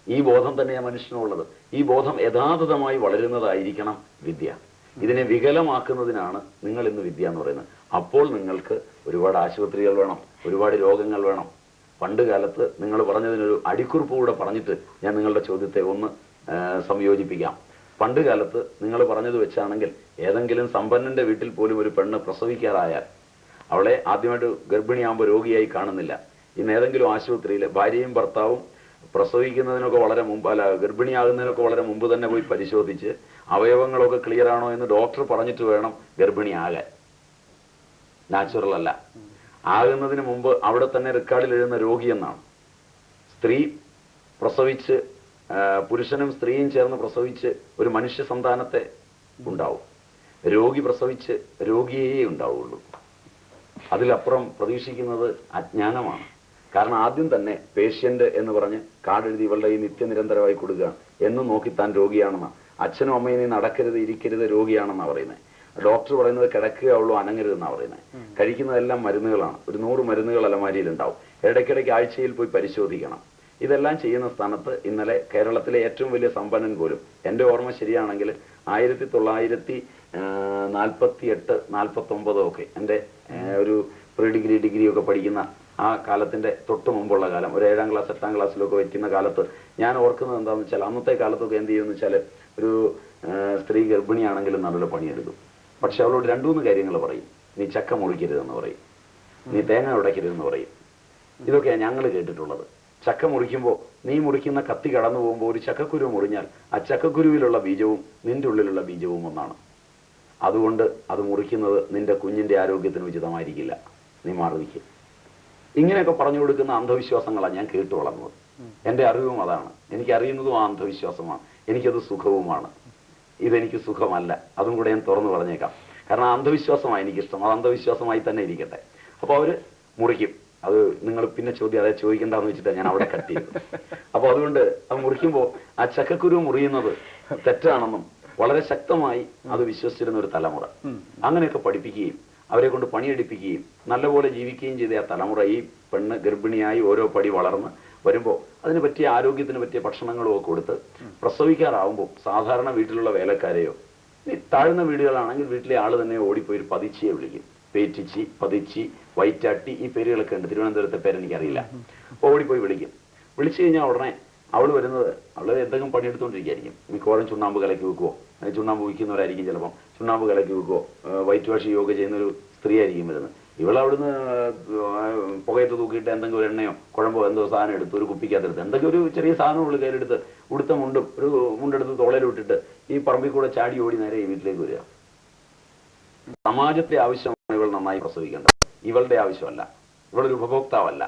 ഈ ബോധം തന്നെയാണ് മനുഷ്യനുള്ളത്. ഈ ബോധം യഥാർത്ഥമായി വളരുന്നതായിരിക്കണം വിദ്യ. ഇതിനെ വികലമാക്കുന്നതിനാണ് നിങ്ങൾ ഇന്ന് വിദ്യ എന്ന് പറയുന്നത്. അപ്പോൾ നിങ്ങൾക്ക് ഒരുപാട് ആശുപത്രികൾ വേണം, ഒരുപാട് രോഗങ്ങൾ വേണം. പണ്ട് കാലത്ത് നിങ്ങൾ പറഞ്ഞതിനൊരു അടിക്കുറിപ്പ് കൂടെ പറഞ്ഞിട്ട് ഞാൻ നിങ്ങളുടെ ചോദ്യത്തെ ഒന്ന് സംയോജിപ്പിക്കാം. പണ്ട് കാലത്ത് നിങ്ങൾ പറഞ്ഞത് വെച്ചാണെങ്കിൽ ഏതെങ്കിലും സമ്പന്നന്റെ വീട്ടിൽ പോലും ഒരു പെണ്ണ് പ്രസവിക്കാറായാൽ അവളെ ആദ്യമായിട്ട് ഗർഭിണിയാകുമ്പോൾ രോഗിയായി കാണുന്നില്ല. ഇന്ന് ഏതെങ്കിലും ആശുപത്രിയിൽ ഭാര്യയും ഭർത്താവും പ്രസവിക്കുന്നതിനൊക്കെ വളരെ മുമ്പ്, അല്ല ഗർഭിണിയാകുന്നതിനൊക്കെ വളരെ മുമ്പ് തന്നെ പോയി പരിശോധിച്ച് അവയവങ്ങളൊക്കെ ക്ലിയർ ആണോ എന്ന് ഡോക്ടർ പറഞ്ഞിട്ട് വേണം ഗർഭിണിയാകാൻ. നാച്ചുറൽ അല്ല. ആകുന്നതിന് മുമ്പ് അവിടെ തന്നെ റെക്കോർഡിൽ എഴുതുന്ന രോഗി എന്നാണ്. സ്ത്രീ പ്രസവിച്ച്, പുരുഷനും സ്ത്രീയും ചേർന്ന് പ്രസവിച്ച് ഒരു മനുഷ്യ സന്താനത്തെ ഉണ്ടാവും. രോഗി പ്രസവിച്ച് രോഗിയേ ഉണ്ടാവുള്ളൂ. അതിലപ്പുറം പ്രതീക്ഷിക്കുന്നത് അജ്ഞാനമാണ്. കാരണം ആദ്യം തന്നെ പേഷ്യന്റ് എന്ന് പറഞ്ഞ് കാർഡെഴുതി ഇവളുടെ ഈ നിത്യനിരന്തരമായി കൊടുക്കുക എന്നും നോക്കി താൻ രോഗിയാണെന്നാ. അച്ഛനും അമ്മയും നീ നടക്കരുത്, ഇരിക്കരുത്, രോഗിയാണെന്നാ പറയുന്നത്. ഡോക്ടർ പറയുന്നത് കിടക്കുകയുള്ളൂ, അനങ്ങരുതെന്നാ പറയുന്നത്. കഴിക്കുന്നതെല്ലാം മരുന്നുകളാണ്. ഒരു 100 മരുന്നുകൾ അലമാരിയിൽ ഉണ്ടാവും. ഇടയ്ക്കിടയ്ക്ക് ആഴ്ചയിൽ പോയി പരിശോധിക്കണം. ഇതെല്ലാം ചെയ്യുന്ന സ്ഥാനത്ത് ഇന്നലെ കേരളത്തിലെ ഏറ്റവും വലിയ സമ്പന്നൻ പോലും, എൻ്റെ ഓർമ്മ ശരിയാണെങ്കിൽ 1948, 49 ഒക്കെ എൻ്റെ ഒരു പ്രീ ഡിഗ്രി ഒക്കെ പഠിക്കുന്ന ആ കാലത്തിന്റെ തൊട്ട് മുമ്പുള്ള കാലം, ഒരു 7ാം ക്ലാസ് 8ാം ക്ലാസ്സിലൊക്കെ വയ്ക്കുന്ന കാലത്ത് ഞാൻ ഓർക്കുന്നത് എന്താണെന്ന് വെച്ചാൽ അന്നത്തെ കാലത്തൊക്കെ എന്ത് ചെയ്യുമെന്ന് വെച്ചാൽ ഒരു സ്ത്രീ ഗർഭിണിയാണെങ്കിലും നല്ല പണിയെടുക്കും. പക്ഷെ അവളോട് 2-3 കാര്യങ്ങൾ പറയും. നീ ചക്ക മുറിക്കരുതെന്ന് പറയും, നീ തേങ്ങ ഉടയ്ക്കരുതെന്ന് പറയും. ഇതൊക്കെയാണ് ഞങ്ങൾ കേട്ടിട്ടുള്ളത്. ചക്ക മുറിക്കുമ്പോൾ നീ മുറിക്കുന്ന കത്തി കടന്നു പോകുമ്പോൾ ഒരു ചക്കക്കുരു മുറിഞ്ഞാൽ ആ ചക്കക്കുരുവിലുള്ള ബീജവും നിന്റെ ഉള്ളിലുള്ള ബീജവും ഒന്നാണ്. അതുകൊണ്ട് അത് മുറിക്കുന്നത് നിന്റെ കുഞ്ഞിന്റെ ആരോഗ്യത്തിന് ഉചിതമായിരിക്കില്ല, നീ മാറി നിൽക്കും. ഇങ്ങനെയൊക്കെ പറഞ്ഞു കൊടുക്കുന്ന അന്ധവിശ്വാസങ്ങളാണ് ഞാൻ കേട്ടു വളർന്നത്. എൻ്റെ അറിവും അതാണ്. എനിക്കറിയുന്നതും ആ അന്ധവിശ്വാസമാണ്. എനിക്കത് സുഖവുമാണ്. ഇതെനിക്ക് സുഖമല്ല. അതും കൂടെ ഞാൻ തുറന്നു പറഞ്ഞേക്കാം. കാരണം അന്ധവിശ്വാസമാണ് എനിക്കിഷ്ടം. അത് അന്ധവിശ്വാസമായി തന്നെ ഇരിക്കട്ടെ. അപ്പോൾ അവര് മുറിക്കും. അത് നിങ്ങൾ പിന്നെ അതെ ചോദിക്കേണ്ടെന്ന് വെച്ചിട്ടാണ് ഞാൻ അവിടെ കട്ട് ചെയ്തത്. അപ്പൊ അതുകൊണ്ട് അത് മുറിക്കുമ്പോൾ ആ ചക്കക്കുരു മുറിയുന്നത് തെറ്റാണെന്നും വളരെ ശക്തമായി അത് വിശ്വസിച്ചിരുന്ന ഒരു തലമുറ അങ്ങനെയൊക്കെ പഠിപ്പിക്കുകയും അവരെ കൊണ്ട് പണിയെടുപ്പിക്കുകയും നല്ലപോലെ ജീവിക്കുകയും ചെയ്ത ആ തലമുറ ഈ പെണ്ണ് ഗർഭിണിയായി ഓരോ പടി വളർന്ന് വരുമ്പോൾ അതിന് പറ്റിയ ആരോഗ്യത്തിന് പറ്റിയ ഭക്ഷണങ്ങളും ഒക്കെ കൊടുത്ത് പ്രസവിക്കാറാവുമ്പോൾ സാധാരണ വീട്ടിലുള്ള വേലക്കാരെയോ ഈ താഴ്ന്ന വീടുകളാണെങ്കിൽ വീട്ടിലെ ആള് തന്നെ ഓടിപ്പോയി ഒരു പതിച്ചിയെ വിളിക്കും. പേറ്റിച്ചി, പതിച്ചി, വൈറ്റാട്ടി, ഈ പേരുകളൊക്കെ ഉണ്ട്. തിരുവനന്തപുരത്തെ പേരെനിക്കറിയില്ല. അപ്പോൾ ഓടിപ്പോയി വിളിക്കും. വിളിച്ചു കഴിഞ്ഞാൽ ഉടനെ അവൾ വരുന്നത്, അവള് എന്തെങ്കിലും പണിയെടുത്തുകൊണ്ടിരിക്കുകയായിരിക്കും. മിക്കവാറും ചുണ്ണാമ്പ് കലക്കി വെക്കുവോ, ചുണ്ണാമ്പ് വയ്ക്കുന്നവരായിരിക്കും, ചിലപ്പം ചുണ്ണാമ്പ് കലക്കി വെക്കുവോ, വൈറ്റ് വാഷ് യോഗ ചെയ്യുന്നൊരു സ്ത്രീ ആയിരിക്കും വരുന്നത്. ഇവളവിടുന്ന് പുകയത്ത് തൂക്കിയിട്ട് എന്തെങ്കിലും ഒരു എണ്ണയോ കുഴമ്പോ എന്തോ സാധനം എടുത്ത് ഒരു കുപ്പിക്കകത്തെടുത്ത് എന്തെങ്കിലും ഒരു ചെറിയ സാധനം ഉള്ളു കയ്യിലെടുത്ത് ഉടുത്ത മുണ്ടും ഒരു മുണ്ടെടുത്ത് തോളയിൽ വിട്ടിട്ട് ഈ പറമ്പിൽ കൂടെ ചാടി ഓടി നേരെ ഈ വീട്ടിലേക്ക് വരിക. സമാജത്തെ ആവശ്യമാണ് ഇവൾ നന്നായി പ്രസവിക്കേണ്ടത്, ഇവളുടെ ആവശ്യമല്ല. ഇവളൊരു ഉപഭോക്താവല്ല.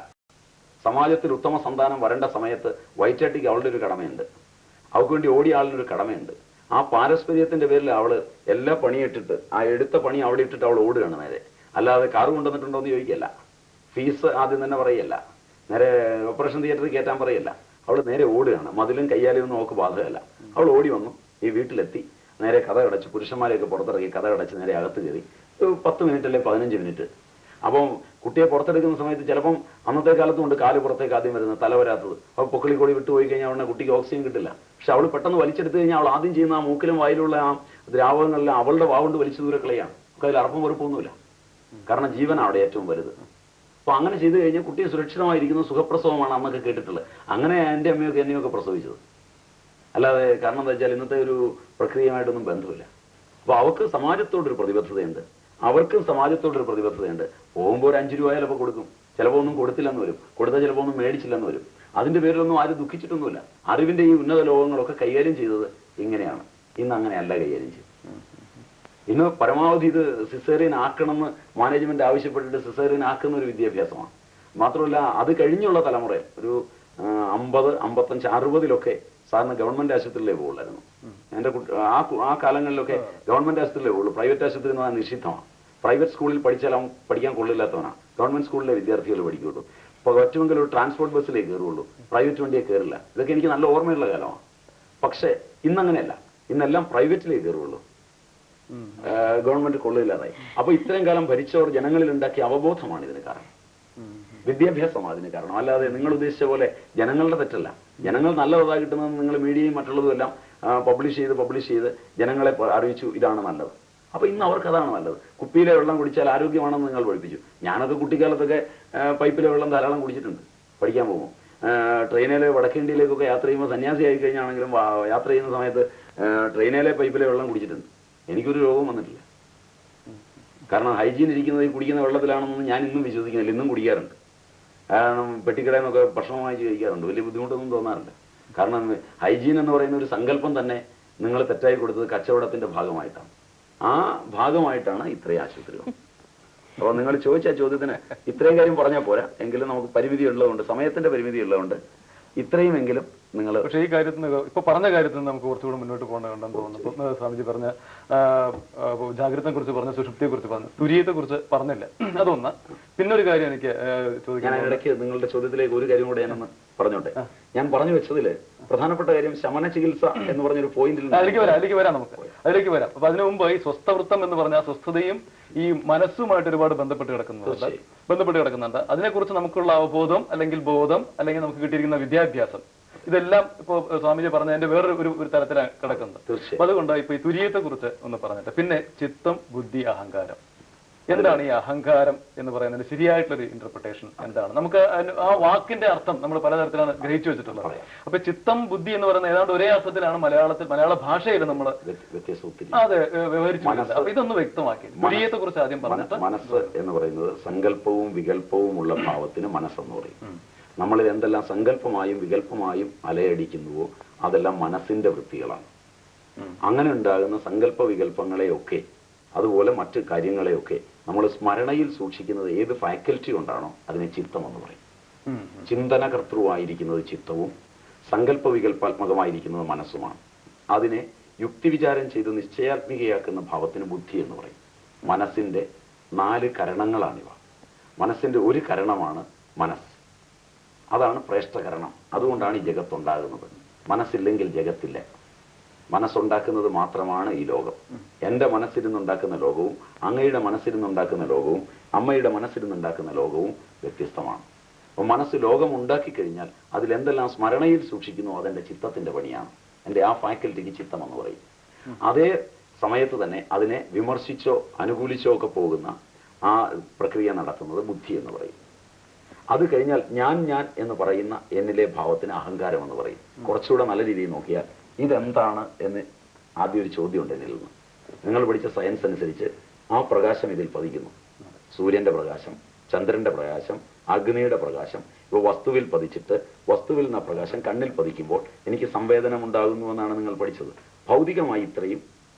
സമാജത്തിൽ ഉത്തമ സന്താനം വരേണ്ട സമയത്ത് വൈറ്റാട്ടിക്ക് അവളുടെ ഒരു കടമയുണ്ട്, അവൾക്ക് വേണ്ടി ഓടിയ ആളിനൊരു കടമയുണ്ട്. ആ പാരസ്പര്യത്തിന്റെ പേരിൽ അവള് എല്ലാ പണിയിട്ടിട്ട് ആ എടുത്ത പണി അവിടെ ഇട്ടിട്ട് അവൾ ഓടുകയാണ് നേരെ. അല്ലാതെ കാറ് കൊണ്ടുവന്നിട്ടുണ്ടോ എന്ന് ചോദിക്കല്ല, ഫീസ് ആദ്യം തന്നെ പറയല്ല, നേരെ ഓപ്പറേഷൻ തിയേറ്ററിൽ കയറ്റാൻ പറയല്ല. അവൾ നേരെ ഓടുകയാണ്. മതിലും കയ്യാലെയൊന്നും അവൾക്ക് ബാധകമല്ല. അവൾ ഓടി വന്നു, ഈ വീട്ടിലെത്തി, നേരെ കഥ അടച്ച് പുരുഷന്മാരെയൊക്കെ പുറത്തിറക്കി കഥ അടച്ച് നേരെ അകത്ത് കയറി. 10 മിനിറ്റ് അല്ലെ 15 മിനിറ്റ്. അപ്പം കുട്ടിയെ പുറത്തെടുക്കുന്ന സമയത്ത് ചിലപ്പം അന്നത്തെ കാലത്തും ഉണ്ട് കാല് പുറത്തേക്ക് ആദ്യം വരുന്നത്, തല വരാത്തത്. അപ്പോൾ പൊക്കിളിക്കോടി വിട്ടുപോയി കഴിഞ്ഞാൽ ഉടനെ കുട്ടിക്ക് ഓക്സിജൻ കിട്ടില്ല. പക്ഷെ അവൾ പെട്ടെന്ന് വലിച്ചെടുത്ത് കഴിഞ്ഞാൽ അവൾ ആദ്യം ചെയ്യുന്ന ആ മൂക്കിലും വായിലുള്ള ആ ദ്രാവകങ്ങളെല്ലാം അവളുടെ വാവുകൊണ്ട് വലിച്ചു ദൂരക്കളയാണ്. നമുക്ക് അതിൽ അറപ്പും വെറുപ്പൊന്നുമില്ല. കാരണം ജീവനാണ് അവിടെ ഏറ്റവും വലുത്. അപ്പൊ അങ്ങനെ ചെയ്തു കഴിഞ്ഞാൽ കുട്ടിയെ സുരക്ഷിതമായിരിക്കുന്ന സുഖപ്രസവമാണ് അന്നൊക്കെ കേട്ടിട്ടുള്ളത്. അങ്ങനെ എൻ്റെ അമ്മയൊക്കെ എന്നെയൊക്കെ പ്രസവിച്ചത്. അല്ലാതെ കാരണം എന്താ വെച്ചാൽ ഇന്നത്തെ ഒരു പ്രക്രിയയുമായിട്ടൊന്നും ബന്ധമില്ല. അപ്പൊ അവർക്ക് സമാജത്തോടൊരു പ്രതിബദ്ധതയുണ്ട്, അവർക്കും സമാജത്തോടൊരു പ്രതിബദ്ധതയുണ്ട്. പോകുമ്പോൾ ഒരു 5 രൂപ ചിലപ്പോൾ കൊടുക്കും, ചിലപ്പോൾ ഒന്നും കൊടുത്തില്ലെന്ന് വരും, കൊടുത്താൽ ചിലപ്പോൾ ഒന്നും മേടിച്ചില്ലെന്ന് വരും. അതിന്റെ പേരിലൊന്നും ആരും ദുഃഖിച്ചിട്ടൊന്നുമില്ല. അറിവിന്റെ ഈ ഉന്നത ലോകങ്ങളൊക്കെ കൈകാര്യം ചെയ്തത് ഇങ്ങനെയാണ്. ഇന്ന് അങ്ങനെയല്ല കൈകാര്യം ചെയ്തത്. ഇന്ന് പരമാവധി ഇത് സിസേറിയൻ ആക്കണമെന്ന് മാനേജ്മെന്റ് ആവശ്യപ്പെട്ടിട്ട് സിസേറിയൻ ആക്കുന്ന ഒരു വിദ്യാഭ്യാസമാണ്. മാത്രമല്ല അത് കഴിഞ്ഞുള്ള തലമുറയിൽ ഒരു 50, 55, 60 സാധാരണ ഗവൺമെന്റ് ആശുപത്രിയിലേ പോകുള്ളായിരുന്നു. എന്റെ ആ കാലങ്ങളിലൊക്കെ ഗവൺമെന്റ് ആശുപത്രിയിലേ പോകുള്ളൂ. പ്രൈവറ്റ് ആശുപത്രി എന്ന് പറഞ്ഞാൽ നിഷിദ്ധമാണ്. പ്രൈവറ്റ് സ്കൂളിൽ പഠിച്ചാൽ അവൻ പഠിക്കാൻ കൊള്ളില്ലാത്തവനാണ്. ഗവൺമെന്റ് സ്കൂളിലെ വിദ്യാർത്ഥികൾ പഠിക്കുള്ളൂ. ഇപ്പോൾ പറ്റുമെങ്കിൽ ഒരു ട്രാൻസ്പോർട്ട് ബസ്സിലേ കയറുള്ളൂ, പ്രൈവറ്റ് വണ്ടിയെ കയറില്ല. ഇതൊക്കെ എനിക്ക് നല്ല ഓർമ്മയുള്ള കാലമാണ്. പക്ഷേ ഇന്നങ്ങനെയല്ല, ഇന്നെല്ലാം പ്രൈവറ്റിലേ കയറുള്ളൂ, ഗവൺമെന്റ് കൊള്ളില്ലാതായി. അപ്പൊ ഇത്രയും കാലം ഭരിച്ചവർ ജനങ്ങളിൽ ഉണ്ടാക്കിയ അവബോധമാണ് ഇതിന് കാരണം, വിദ്യാഭ്യാസമാണ് അതിന് കാരണം. അല്ലാതെ നിങ്ങൾ ഉദ്ദേശിച്ച പോലെ ജനങ്ങളുടെ തെറ്റല്ല. ജനങ്ങൾ നല്ലതാ കിട്ടുന്നത് നിങ്ങൾ മീഡിയയും മറ്റുള്ളതും എല്ലാം പബ്ലിഷ് ചെയ്ത് ജനങ്ങളെ അറിയിച്ചു ഇതാണ് നല്ലത്. അപ്പൊ ഇന്ന് അവർക്ക് അതാണ് നല്ലത്. കുപ്പിയിലെ വെള്ളം കുടിച്ചാൽ ആരോഗ്യമാണെന്ന് നിങ്ങൾ പഠിപ്പിച്ചു. ഞാനൊക്കെ കുട്ടിക്കാലത്തൊക്കെ പൈപ്പിലെ വെള്ളം ധാരാളം കുടിച്ചിട്ടുണ്ട് പഠിക്കാൻ പോകുമ്പോൾ. ട്രെയിനിലെ വടക്കേന്ത്യയിലേക്കൊക്കെ യാത്ര ചെയ്യുമ്പോൾ സന്യാസി ആയി കഴിഞ്ഞാണെങ്കിലും യാത്ര ചെയ്യുന്ന സമയത്ത് ട്രെയിനിലെ പൈപ്പിലെ വെള്ളം കുടിച്ചിട്ടുണ്ട്. എനിക്കൊരു രോഗം വന്നിട്ടില്ല. കാരണം ഹൈജീൻ ഇരിക്കുന്നത് ഈ കുടിക്കുന്ന വെള്ളത്തിലാണെന്നൊന്നും ഞാൻ ഇന്നും വിശ്വസിക്കുന്നില്ല. ഇന്നും കുടിക്കാറുണ്ട്. കാരണം പെട്ടിക്കടയിൽ നിന്നൊക്കെ ഭക്ഷണം വാങ്ങിച്ച് കഴിക്കാറുണ്ട്. വലിയ ബുദ്ധിമുട്ടൊന്നും തോന്നാറില്ല. കാരണം ഹൈജീൻ എന്ന് പറയുന്ന ഒരു സങ്കല്പം തന്നെ നിങ്ങൾ തെറ്റായി കൊടുത്തത് കച്ചവടത്തിന്റെ ഭാഗമായിട്ടാണ്. ആ ഭാഗമായിട്ടാണ് ഇത്രയും ആശുപത്രികൾ. അപ്പോൾ നിങ്ങൾ ചോദിച്ച ചോദ്യത്തിന് ഇത്രയും കാര്യം പറഞ്ഞാൽ പോരാ, എങ്കിലും നമുക്ക് പരിമിതി ഉള്ളതുകൊണ്ട്, സമയത്തിന്റെ പരിമിതി ഉള്ളതുകൊണ്ട് ഇത്രയുമെങ്കിലും നിങ്ങൾ. പക്ഷേ ഈ കാര്യത്തിന് ഇപ്പൊ പറഞ്ഞ കാര്യത്തിൽ നമുക്ക് കുറച്ചുകൂടെ മുന്നോട്ട് പോകേണ്ടതുണ്ടെന്ന് തോന്നുന്നു. സ്വാമിജി പറഞ്ഞ ജാഗ്രതയെ കുറിച്ച് പറഞ്ഞ, സുഷുപ്തിയെ കുറിച്ച് പറഞ്ഞു, തുര്യത്തെ കുറിച്ച് പറഞ്ഞില്ല, അതൊന്ന്. പിന്നെ ഒരു കാര്യം എനിക്ക് ചോദിക്കാൻ, ഇടയ്ക്ക് നിങ്ങളുടെ ചോദ്യത്തിലേക്ക് ഒരു കാര്യം കൂടെ ഞാനൊന്ന് പറഞ്ഞോട്ടെ. ഞാൻ പറഞ്ഞു വെച്ചതില് പ്രധാനപ്പെട്ട കാര്യം ശമന ചികിത്സ എന്ന് പറഞ്ഞൊരു പോയിന്റിൽ അതിലേക്ക് വരാം അതിലേക്ക് വരാം. അപ്പൊ അതിനു മുമ്പ് ഈ സ്വസ്ഥവൃത്തം എന്ന് പറഞ്ഞ സ്വസ്ഥതയും ഈ മനസ്സുമായിട്ട് ഒരുപാട് ബന്ധപ്പെട്ട് കിടക്കുന്നുണ്ട്. അതിനെക്കുറിച്ച് നമുക്കുള്ള അവബോധം അല്ലെങ്കിൽ ബോധം അല്ലെങ്കിൽ നമുക്ക് കിട്ടിയിരിക്കുന്ന വിദ്യാഭ്യാസം, ഇതെല്ലാം ഇപ്പോ സ്വാമിജി പറഞ്ഞതിന്റെ വേറൊരു ഒരു തരത്തിലാണ് കിടക്കുന്നത്. അപ്പൊ അതുകൊണ്ട് ഇപ്പൊ ഈ തുര്യത്തെ കുറിച്ച് ഒന്ന് പറഞ്ഞിട്ട്, പിന്നെ ചിത്തം, ബുദ്ധി, അഹങ്കാരം. എന്താണ് ഈ അഹങ്കാരം എന്ന് പറയുന്നതിന് ശരിയായിട്ടുള്ളൊരു ഇന്റർപ്രിട്ടേഷൻ എന്താണ്? നമുക്ക് ആ വാക്കിന്റെ അർത്ഥം നമ്മൾ പലതരത്തിലാണ് ഗ്രഹിച്ചു വെച്ചിട്ടുള്ളത്. അപ്പൊ ചിത്തം, ബുദ്ധി എന്ന് പറയുന്നത് ഏതാണ്ട് ഒരേ അർത്ഥത്തിലാണ് മലയാള ഭാഷയിൽ നമ്മൾ അതെ വ്യവഹരിച്ചു. അപ്പൊ ഇതൊന്ന് വ്യക്തമാക്കി തുര്യത്തെ കുറിച്ച് ആദ്യം പറഞ്ഞിട്ട്. മനസ്സ് എന്ന് പറയുന്നത് സങ്കല്പവും വികല്പവും ഉള്ള ഭാവത്തിന് മനസ്സെന്ന് പറയും. നമ്മളിൽ എന്തെല്ലാം സങ്കല്പമായും വികല്പമായും അലയടിക്കുന്നുവോ അതെല്ലാം മനസ്സിന്റെ വൃത്തികളാണ്. അങ്ങനെ ഉണ്ടാകുന്ന സങ്കല്പ വികല്പങ്ങളെയൊക്കെ, അതുപോലെ മറ്റു കാര്യങ്ങളെയൊക്കെ നമ്മൾ സ്മരണയിൽ സൂക്ഷിക്കുന്നത് ഏത് ഫാക്കൽറ്റി കൊണ്ടാണോ അതിനെ ചിത്തം എന്ന് പറയും. ചിന്തനകർത്തൃവായിരിക്കുന്നത് ചിത്തവും സങ്കല്പ വികല്പാത്മകമായിരിക്കുന്നത് മനസ്സുമാണ്. അതിനെ യുക്തിവിചാരം ചെയ്ത് നിശ്ചയാത്മികയാക്കുന്ന ഭാവത്തിന് ബുദ്ധി എന്ന് പറയും. മനസ്സിന്റെ 4 കരണങ്ങളാണിവ. മനസ്സിന്റെ ഒരു കരണമാണ് മനസ്സ്. അതാണ് പ്രേഷ്ഠകരണം. അതുകൊണ്ടാണ് ഈ ജഗത്തുണ്ടാകുന്നത്. മനസ്സില്ലെങ്കിൽ ജഗത്തില്ല. മനസ്സുണ്ടാക്കുന്നത് മാത്രമാണ് ഈ ലോകം. എൻ്റെ മനസ്സിരുന്നുണ്ടാക്കുന്ന ലോകവും അങ്ങയുടെ മനസ്സിരുന്നുണ്ടാക്കുന്ന ലോകവും അമ്മയുടെ മനസ്സിരുന്നുണ്ടാക്കുന്ന ലോകവും വ്യത്യസ്തമാണ്. അപ്പോൾ മനസ്സ് ലോകം ഉണ്ടാക്കി കഴിഞ്ഞാൽ അതിലെന്തെല്ലാം സ്മരണയിൽ സൂക്ഷിക്കുന്നു അതെന്റെ ചിത്തത്തിന്റെ പണിയാണ്. എൻ്റെ ആ ഫാക്കൽറ്റിക്ക് ചിത്തം എന്ന് പറയും. അതേ സമയത്ത് തന്നെ അതിനെ വിമർശിച്ചോ അനുകൂലിച്ചോ ഒക്കെ പോകുന്ന ആ പ്രക്രിയ നടത്തുന്നത് ബുദ്ധി എന്ന് പറയും. അത് കഴിഞ്ഞാൽ ഞാൻ എന്ന് പറയുന്ന എന്നിലെ ഭാവത്തിന് അഹങ്കാരം എന്ന് പറയും. കുറച്ചുകൂടെ നല്ല രീതിയിൽ നോക്കിയാൽ ഇതെന്താണ് എന്ന് ആദ്യം ഒരു ചോദ്യമുണ്ട് എന്നിൽ നിന്ന്. നിങ്ങൾ പഠിച്ച സയൻസ് അനുസരിച്ച് ആ പ്രകാശം ഇതിൽ പതിക്കുന്നു. സൂര്യന്റെ പ്രകാശം, ചന്ദ്രന്റെ പ്രകാശം, അഗ്നിയുടെ പ്രകാശം ഇവ വസ്തുവിൽ പതിച്ചിട്ട് വസ്തുവിൽ നിന്ന് പ്രകാശം കണ്ണിൽ പതിക്കുമ്പോൾ എനിക്ക് സംവേദനം ഉണ്ടാകുന്നുവെന്നാണ് നിങ്ങൾ പഠിച്ചത്. ഭൗതികമായി ഇത്രയും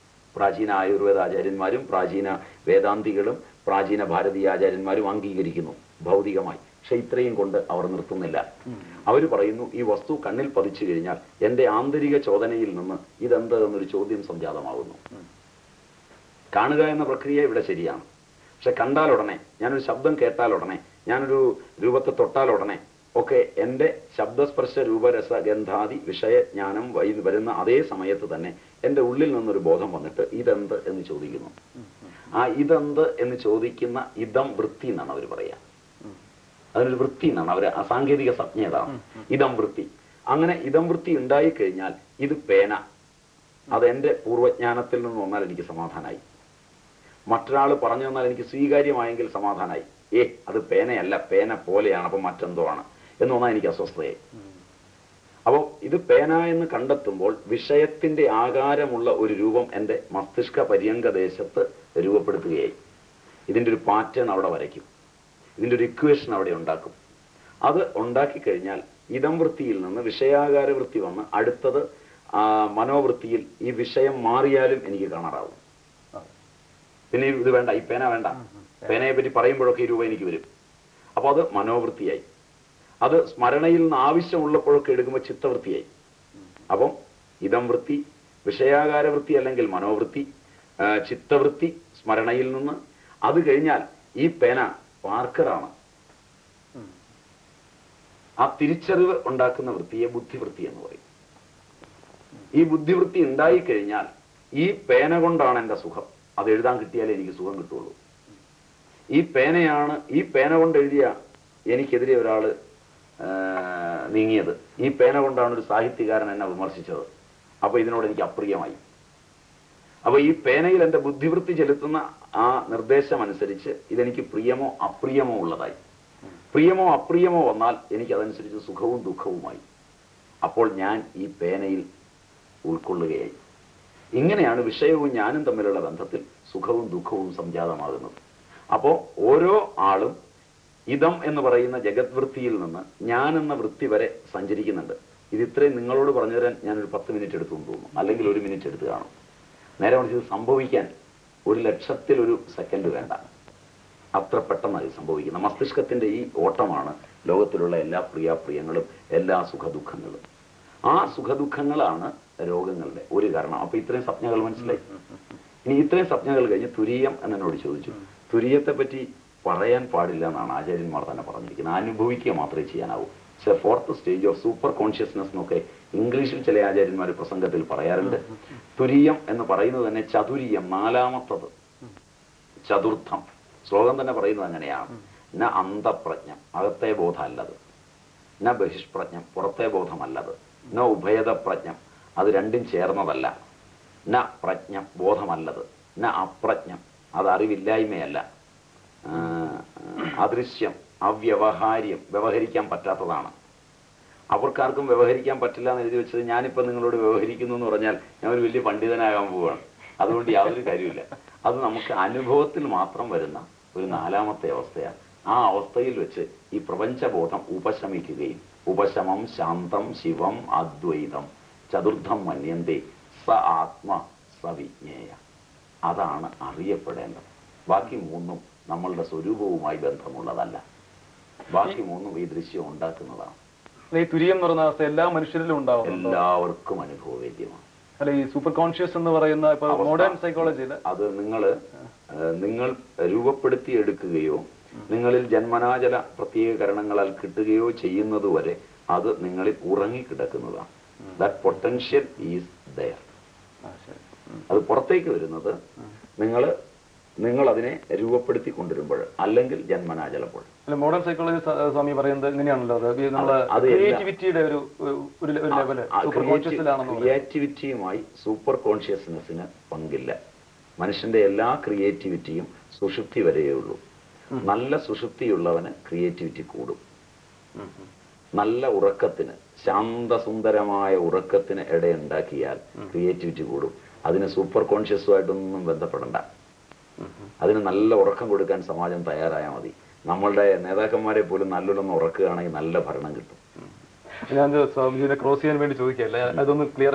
പ്രാചീന ആയുർവേദ ആചാര്യന്മാരും പ്രാചീന വേദാന്തികളും പ്രാചീന ഭാരതീയ ആചാര്യന്മാരും അംഗീകരിക്കുന്നു ഭൗതികമായി. പക്ഷെ ഇത്രയും കൊണ്ട് അവർ നിർത്തുന്നില്ല. അവർ പറയുന്നു ഈ വസ്തു കണ്ണിൽ പതിച്ചു കഴിഞ്ഞാൽ എന്റെ ആന്തരിക ചോദനയിൽ നിന്ന് ഇതെന്ത് എന്നൊരു ചോദ്യം സംജാതമാകുന്നു. കാണുക എന്ന പ്രക്രിയ ഇവിടെ ശരിയാണ്. പക്ഷെ കണ്ടാൽ ഉടനെ, ഞാനൊരു ശബ്ദം കേട്ടാൽ ഉടനെ, ഞാനൊരു രൂപത്തെ തൊട്ടാൽ ഉടനെ ഒക്കെ എൻ്റെ ശബ്ദസ്പർശ രൂപരസ ഗന്ധാദി വിഷയജ്ഞാനം വരുന്ന അതേ സമയത്ത് തന്നെ എൻ്റെ ഉള്ളിൽ നിന്നൊരു ബോധം വന്നിട്ട് ഇതെന്ത് എന്ന് ചോദിക്കുന്നു. ആ ഇതെന്ത് എന്ന് ചോദിക്കുന്ന ഇതം വൃത്തി എന്നാണ് അവർ പറയുക. അതിനൊരു വൃത്തി എന്നാണ് അവർ അസാങ്കേതിക സംജ്ഞേതാണ് ഇതം വൃത്തി. അങ്ങനെ ഇതം വൃത്തി ഉണ്ടായിക്കഴിഞ്ഞാൽ ഇത് പേന, അതെന്റെ പൂർവ്വജ്ഞാനത്തിൽ നിന്ന് വന്നാൽ എനിക്ക് സമാധാനമായി. മറ്റൊരാൾ പറഞ്ഞു തന്നാൽ എനിക്ക് സ്വീകാര്യമായെങ്കിൽ സമാധാനമായി. അത് പേനയല്ല, പേന പോലെയാണ്, അപ്പൊ മറ്റെന്തോ ആണ് എന്ന് വന്നാൽ എനിക്ക് അസ്വസ്ഥതയായി. അപ്പോൾ ഇത് പേന എന്ന് കണ്ടെത്തുമ്പോൾ വിഷയത്തിന്റെ ആകാരമുള്ള ഒരു രൂപം എൻ്റെ മസ്തിഷ്ക പര്യങ്കദേശത്ത് രൂപപ്പെടുത്തുകയായി. ഇതിൻ്റെ ഒരു പാറ്റേൺ അവിടെ വരയ്ക്കും, ഇതിൻ്റെ ഒരു ഇക്വേഷൻ അവിടെ ഉണ്ടാക്കും. അത് ഉണ്ടാക്കി കഴിഞ്ഞാൽ ഇതം വൃത്തിയിൽ നിന്ന് വിഷയാകാര വൃത്തി വന്ന് അടുത്തത് മനോവൃത്തിയിൽ ഈ വിഷയം മാറിയാലും എനിക്ക് കാണാറാവും. പിന്നെ ഇത് വേണ്ട, ഈ പേന വേണ്ട, പേനയെ പറ്റി പറയുമ്പോഴൊക്കെ ഈ രൂപം എനിക്ക് വരും. അപ്പൊ അത് മനോവൃത്തിയായി. അത് സ്മരണയിൽ നിന്ന് ആവശ്യമുള്ളപ്പോഴൊക്കെ എടുക്കുമ്പോൾ ചിത്തവൃത്തിയായി. അപ്പം ഇതം വൃത്തി, വിഷയാകാര വൃത്തി അല്ലെങ്കിൽ മനോവൃത്തി, ചിത്തവൃത്തി സ്മരണയിൽ നിന്ന്. അത് കഴിഞ്ഞാൽ ഈ പേന പാർക്കറാണ്. ആ തിരിച്ചറിവ് ഉണ്ടാക്കുന്ന വൃത്തിയെ ബുദ്ധിവൃത്തി എന്ന് പറയും. ഈ ബുദ്ധിവൃത്തി ഉണ്ടായിക്കഴിഞ്ഞാൽ ഈ പേന കൊണ്ടാണ് എൻ്റെ സുഖം, അത് എഴുതാൻ കിട്ടിയാലേ എനിക്ക് സുഖം കിട്ടുള്ളൂ. ഈ പേനയാണ്, ഈ പേന കൊണ്ട് എഴുതിയ എനിക്കെതിരെ ഒരാള് നീങ്ങിയത്, ഈ പേന കൊണ്ടാണ് ഒരു സാഹിത്യകാരൻ എന്നെ വിമർശിച്ചത്, അപ്പൊ ഇതിനോട് എനിക്ക് അപ്രിയമായി. അപ്പൊ ഈ പേനയിൽ എൻ്റെ ബുദ്ധിവൃത്തി ചെലുത്തുന്ന ആ നിർദ്ദേശം അനുസരിച്ച് ഇതെനിക്ക് പ്രിയമോ അപ്രിയമോ ഉള്ളതായി. പ്രിയമോ അപ്രിയമോ വന്നാൽ എനിക്ക് അതനുസരിച്ച് സുഖവും ദുഃഖവുമായി. അപ്പോൾ ഞാൻ ഈ പേനയിൽ ഉൾക്കൊള്ളുകയായി. ഇങ്ങനെയാണ് വിഷയവും ഞാനും തമ്മിലുള്ള ബന്ധത്തിൽ സുഖവും ദുഃഖവും സംജാതമാകുന്നത്. അപ്പോൾ ഓരോ ആളും ഇതം എന്ന് പറയുന്ന ജഗത് വൃത്തിയിൽ നിന്ന് ഞാൻ എന്ന വൃത്തി വരെ സഞ്ചരിക്കുന്നുണ്ട്. ഇത് ഇത്രയും നിങ്ങളോട് പറഞ്ഞു തരാൻ ഞാനൊരു 10 മിനിറ്റ് എടുത്തു എന്ന് തോന്നുന്നു, അല്ലെങ്കിൽ 1 മിനിറ്റ് എടുത്ത് കാണും. നേരെ മറിച്ച് ഇത് സംഭവിക്കാൻ 1,00,000 സെക്കൻഡ് വേണ്ട, അത്ര പെട്ടെന്നായി സംഭവിക്കുന്ന മസ്തിഷ്കത്തിന്റെ ഈ ഓട്ടമാണ് ലോകത്തിലുള്ള എല്ലാ പ്രിയാപ്രിയങ്ങളും എല്ലാ സുഖദുഃഖങ്ങളും. ആ സുഖദുഃഖങ്ങളാണ് രോഗങ്ങളുടെ ഒരു കാരണം. അപ്പൊ ഇത്രയും സംജ്ഞകൾ മനസ്സിലായി. ഇനി ഇത്രയും സംജ്ഞകൾ കഴിഞ്ഞ് തുരീയം എന്നോട് ചോദിച്ചു. തുരീയത്തെ പറ്റി പറയാൻ പാടില്ല എന്നാണ് ആചാര്യന്മാർ തന്നെ പറഞ്ഞിരിക്കുന്നത്. അനുഭവിക്കുക മാത്രമേ ചെയ്യാനാവൂ. പക്ഷെ 4th stage of super consciousness എന്നൊക്കെ ഇംഗ്ലീഷിൽ ചില ആചാര്യന്മാർ പ്രസംഗത്തിൽ പറയാറുണ്ട്. തുരീയം എന്ന് പറയുന്നത് തന്നെ ചതുരീയം, 4ാമത്തത്, ചതുർത്ഥം. ശ്ലോകം തന്നെ പറയുന്നത് അങ്ങനെയാണ്. ന അന്തപ്രജ്ഞം, അകത്തെ ബോധമല്ലത്. ന ബഹിഷ്പ്രജ്ഞം, പുറത്തെ ബോധമല്ലത്. ന ഉഭയത പ്രജ്ഞം, അത് രണ്ടും ചേർന്നതല്ല. ന പ്രജ്ഞം, ബോധമല്ലത്. ന അപ്രജ്ഞം, അത് അറിവില്ലായ്മയല്ല. അദൃശ്യം, അവ്യവഹാര്യം, വ്യവഹരിക്കാൻ പറ്റാത്തതാണ്. അവർക്കാർക്കും വ്യവഹരിക്കാൻ പറ്റില്ല എന്ന് എഴുതി വെച്ചത് ഞാനിപ്പോൾ നിങ്ങളോട് വ്യവഹരിക്കുന്നു എന്ന് പറഞ്ഞാൽ ഞാൻ ഒരു വലിയ പണ്ഡിതനാകാൻ പോവുകയാണ്. അതുകൊണ്ട് യാതൊരു കാര്യമില്ല. അത് നമുക്ക് അനുഭവത്തിൽ മാത്രം വരുന്ന ഒരു 4ാമത്തെ അവസ്ഥയാണ്. ആ അവസ്ഥയിൽ വെച്ച് ഈ പ്രപഞ്ചബോധം ഉപശമിക്കുകയും ഉപശമം ശാന്തം ശിവം അദ്വൈതം ചതുർത്ഥം മന്യന്തേ സ ആത്മ സവിജ്ഞേയ, അതാണ് അറിയപ്പെടേണ്ടത്. ബാക്കി 3ഉം നമ്മളുടെ സ്വരൂപവുമായി ബന്ധമുള്ളതല്ല. ബാക്കി 3ഉം ഈ ദൃശ്യം ഉണ്ടാക്കുന്നതാണ്. ഈ തുര്യം എന്ന് പറയുന്ന അവസ്ഥ എല്ലാ മനുഷ്യരിലും ഉണ്ടാവും, എല്ലാവർക്കും അനുഭവവേദ്യമാണ്. അല്ല, ഈ സൂപ്പർ കോൺഷ്യസ് എന്ന് പറയുന്ന ഇപ്പൊ മോഡേൺ സൈക്കോളജിയിൽ അത് നിങ്ങൾ രൂപപ്പെടുത്തി എടുക്കുകയോ നിങ്ങളിൽ ജന്മനാചല പ്രത്യേകരണങ്ങളാൽ കിട്ടുകയോ ചെയ്യുന്നതുവരെ അത് നിങ്ങളിൽ ഉറങ്ങിക്കിടക്കുന്നതാണ്. That potential is there. അത് പുറത്തേക്ക് വരുന്നത് നിങ്ങൾ നിങ്ങൾ അതിനെ രൂപപ്പെടുത്തി കൊണ്ടുവരുമ്പോൾ, അല്ലെങ്കിൽ ജന്മനാ ചിലപ്പോൾ. മോഡേൺ സൈക്കോളജി സ്വാമി പറയുന്നത് ഇങ്ങനെയാണല്ലോ, അത് ക്രിയേറ്റിവിറ്റിയുടെ ഒരു ലെവല് സൂപ്പർ കോൺഷ്യസിലാണെന്ന്. ക്രിയേറ്റിവിറ്റിയുമായി സൂപ്പർ കോൺഷ്യസ്നെസ്സിന് പങ്കില്ല. മനുഷ്യന്റെ എല്ലാ ക്രിയേറ്റിവിറ്റിയും സുഷുപ്തി വരെയേ ഉള്ളൂ. നല്ല സുഷുപ്തിയുള്ളവന് ക്രിയേറ്റിവിറ്റി കൂടും. നല്ല ഉറക്കത്തിന്, ശാന്തസുന്ദരമായ ഉറക്കത്തിന് ഇടയുണ്ടാക്കിയാൽ ക്രിയേറ്റിവിറ്റി കൂടും. അതിന് സൂപ്പർ കോൺഷ്യസുമായിട്ടൊന്നും ബന്ധപ്പെടണ്ട. അതിന് നല്ല ഉറക്കം കൊടുക്കാൻ സമാജം തയ്യാറായാൽ മതി. നമ്മളുടെ നേതാക്കന്മാരെ പോലും നല്ലൊന്ന് ഉറക്കുകയാണെങ്കിൽ നല്ല ഭരണം കിട്ടും. ഞാൻ സ്വാമിജിനെ ക്രോസ് ചെയ്യാൻ വേണ്ടി ചോദിക്കല്ലേ, അതൊന്ന് ക്ലിയർ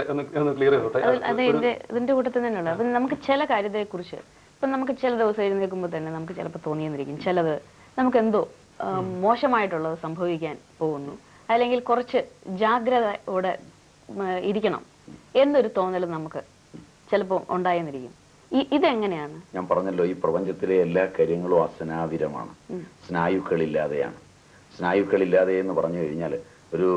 ചെയ്തോട്ടെ. അതെ, ഇതിന്റെ കൂട്ടത്തിൽ തന്നെയുള്ള അപ്പൊ നമുക്ക് ചില കാര്യത്തെ കുറിച്ച് ഇപ്പൊ നമുക്ക് ചില ദിവസം എഴുന്നേൽക്കുമ്പോൾ തന്നെ നമുക്ക് ചിലപ്പോൾ തോന്നിയെന്നിരിക്കും, ചിലത് നമുക്ക് എന്തോ മോശമായിട്ടുള്ളത് സംഭവിക്കാൻ പോകുന്നു, അല്ലെങ്കിൽ കുറച്ച് ജാഗ്രതയോടെ ഇരിക്കണം എന്നൊരു തോന്നൽ നമുക്ക് ചിലപ്പോൾ ഉണ്ടായെന്നിരിക്കും. ഇതെങ്ങനെയാണ്? ഞാൻ പറഞ്ഞല്ലോ, ഈ പ്രപഞ്ചത്തിലെ എല്ലാ കാര്യങ്ങളും അസ്നാവിരമാണ്, സ്നായുക്കളില്ലാതെയാണ്. സ്നായുക്കളില്ലാതെ എന്ന് പറഞ്ഞു കഴിഞ്ഞാൽ ഒരു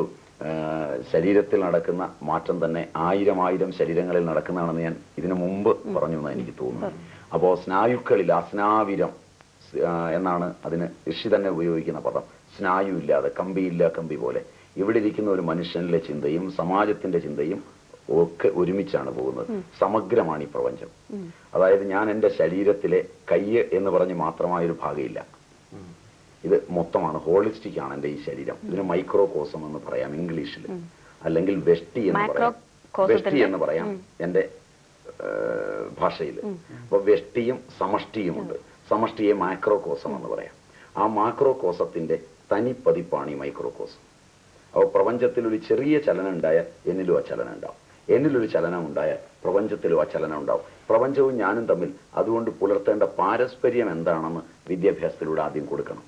ശരീരത്തിൽ നടക്കുന്ന മാറ്റം തന്നെ 1000 ശരീരങ്ങളിൽ നടക്കുന്നതാണെന്ന് ഞാൻ ഇതിനു മുമ്പ് പറഞ്ഞു എന്നാണ് എനിക്ക് തോന്നുന്നത്. അപ്പോൾ സ്നായുക്കളിൽ അസ്നാവിരം എന്നാണ് അതിന് ഋഷി തന്നെ ഉപയോഗിക്കുന്ന പദം. സ്നായു ഇല്ലാതെ, കമ്പിയില്ല കമ്പി പോലെ ഇവിടെ ഇരിക്കുന്ന ഒരു മനുഷ്യനിലെ ചിന്തയും സമാജത്തിന്റെ ചിന്തയും ഒക്കെ ഒരുമിച്ചാണ് പോകുന്നത്. സമഗ്രമാണ് ഈ പ്രപഞ്ചം. അതായത് ഞാൻ എൻ്റെ ശരീരത്തിലെ കയ്യ് എന്ന് പറഞ്ഞ് മാത്രമായൊരു ഭാഗമില്ല, ഇത് മൊത്തമാണ്, ഹോളിസ്റ്റിക് ആണ് എൻ്റെ ഈ ശരീരം. ഇതിന് മൈക്രോകോസം എന്ന് പറയാം ഇംഗ്ലീഷിൽ, അല്ലെങ്കിൽ വെഷ്ടി എന്ന് പറയാം എൻ്റെ ഭാഷയിൽ. അപ്പൊ വെഷ്ടിയും സമഷ്ടിയുമുണ്ട്. സമഷ്ടിയെ മാക്രോകോസം എന്ന് പറയാം. ആ മാക്രോകോസത്തിന്റെ തനി പതിപ്പാണ് ഈ മൈക്രോകോസം. അപ്പോൾ പ്രപഞ്ചത്തിൽ ഒരു ചെറിയ ചലനം ഉണ്ടായാൽ എന്നിലും ആ ചലനം ഉണ്ടാവും, എന്നിലൊരു ചലനം ഉണ്ടായാൽ പ്രപഞ്ചത്തിലും ആ ചലനം ഉണ്ടാവും. പ്രപഞ്ചവും ഞാനും തമ്മിൽ അതുകൊണ്ട് പുലർത്തേണ്ട പാരസ്പര്യം എന്താണെന്ന് വിദ്യാഭ്യാസത്തിലൂടെ ആദ്യം കൊടുക്കണം.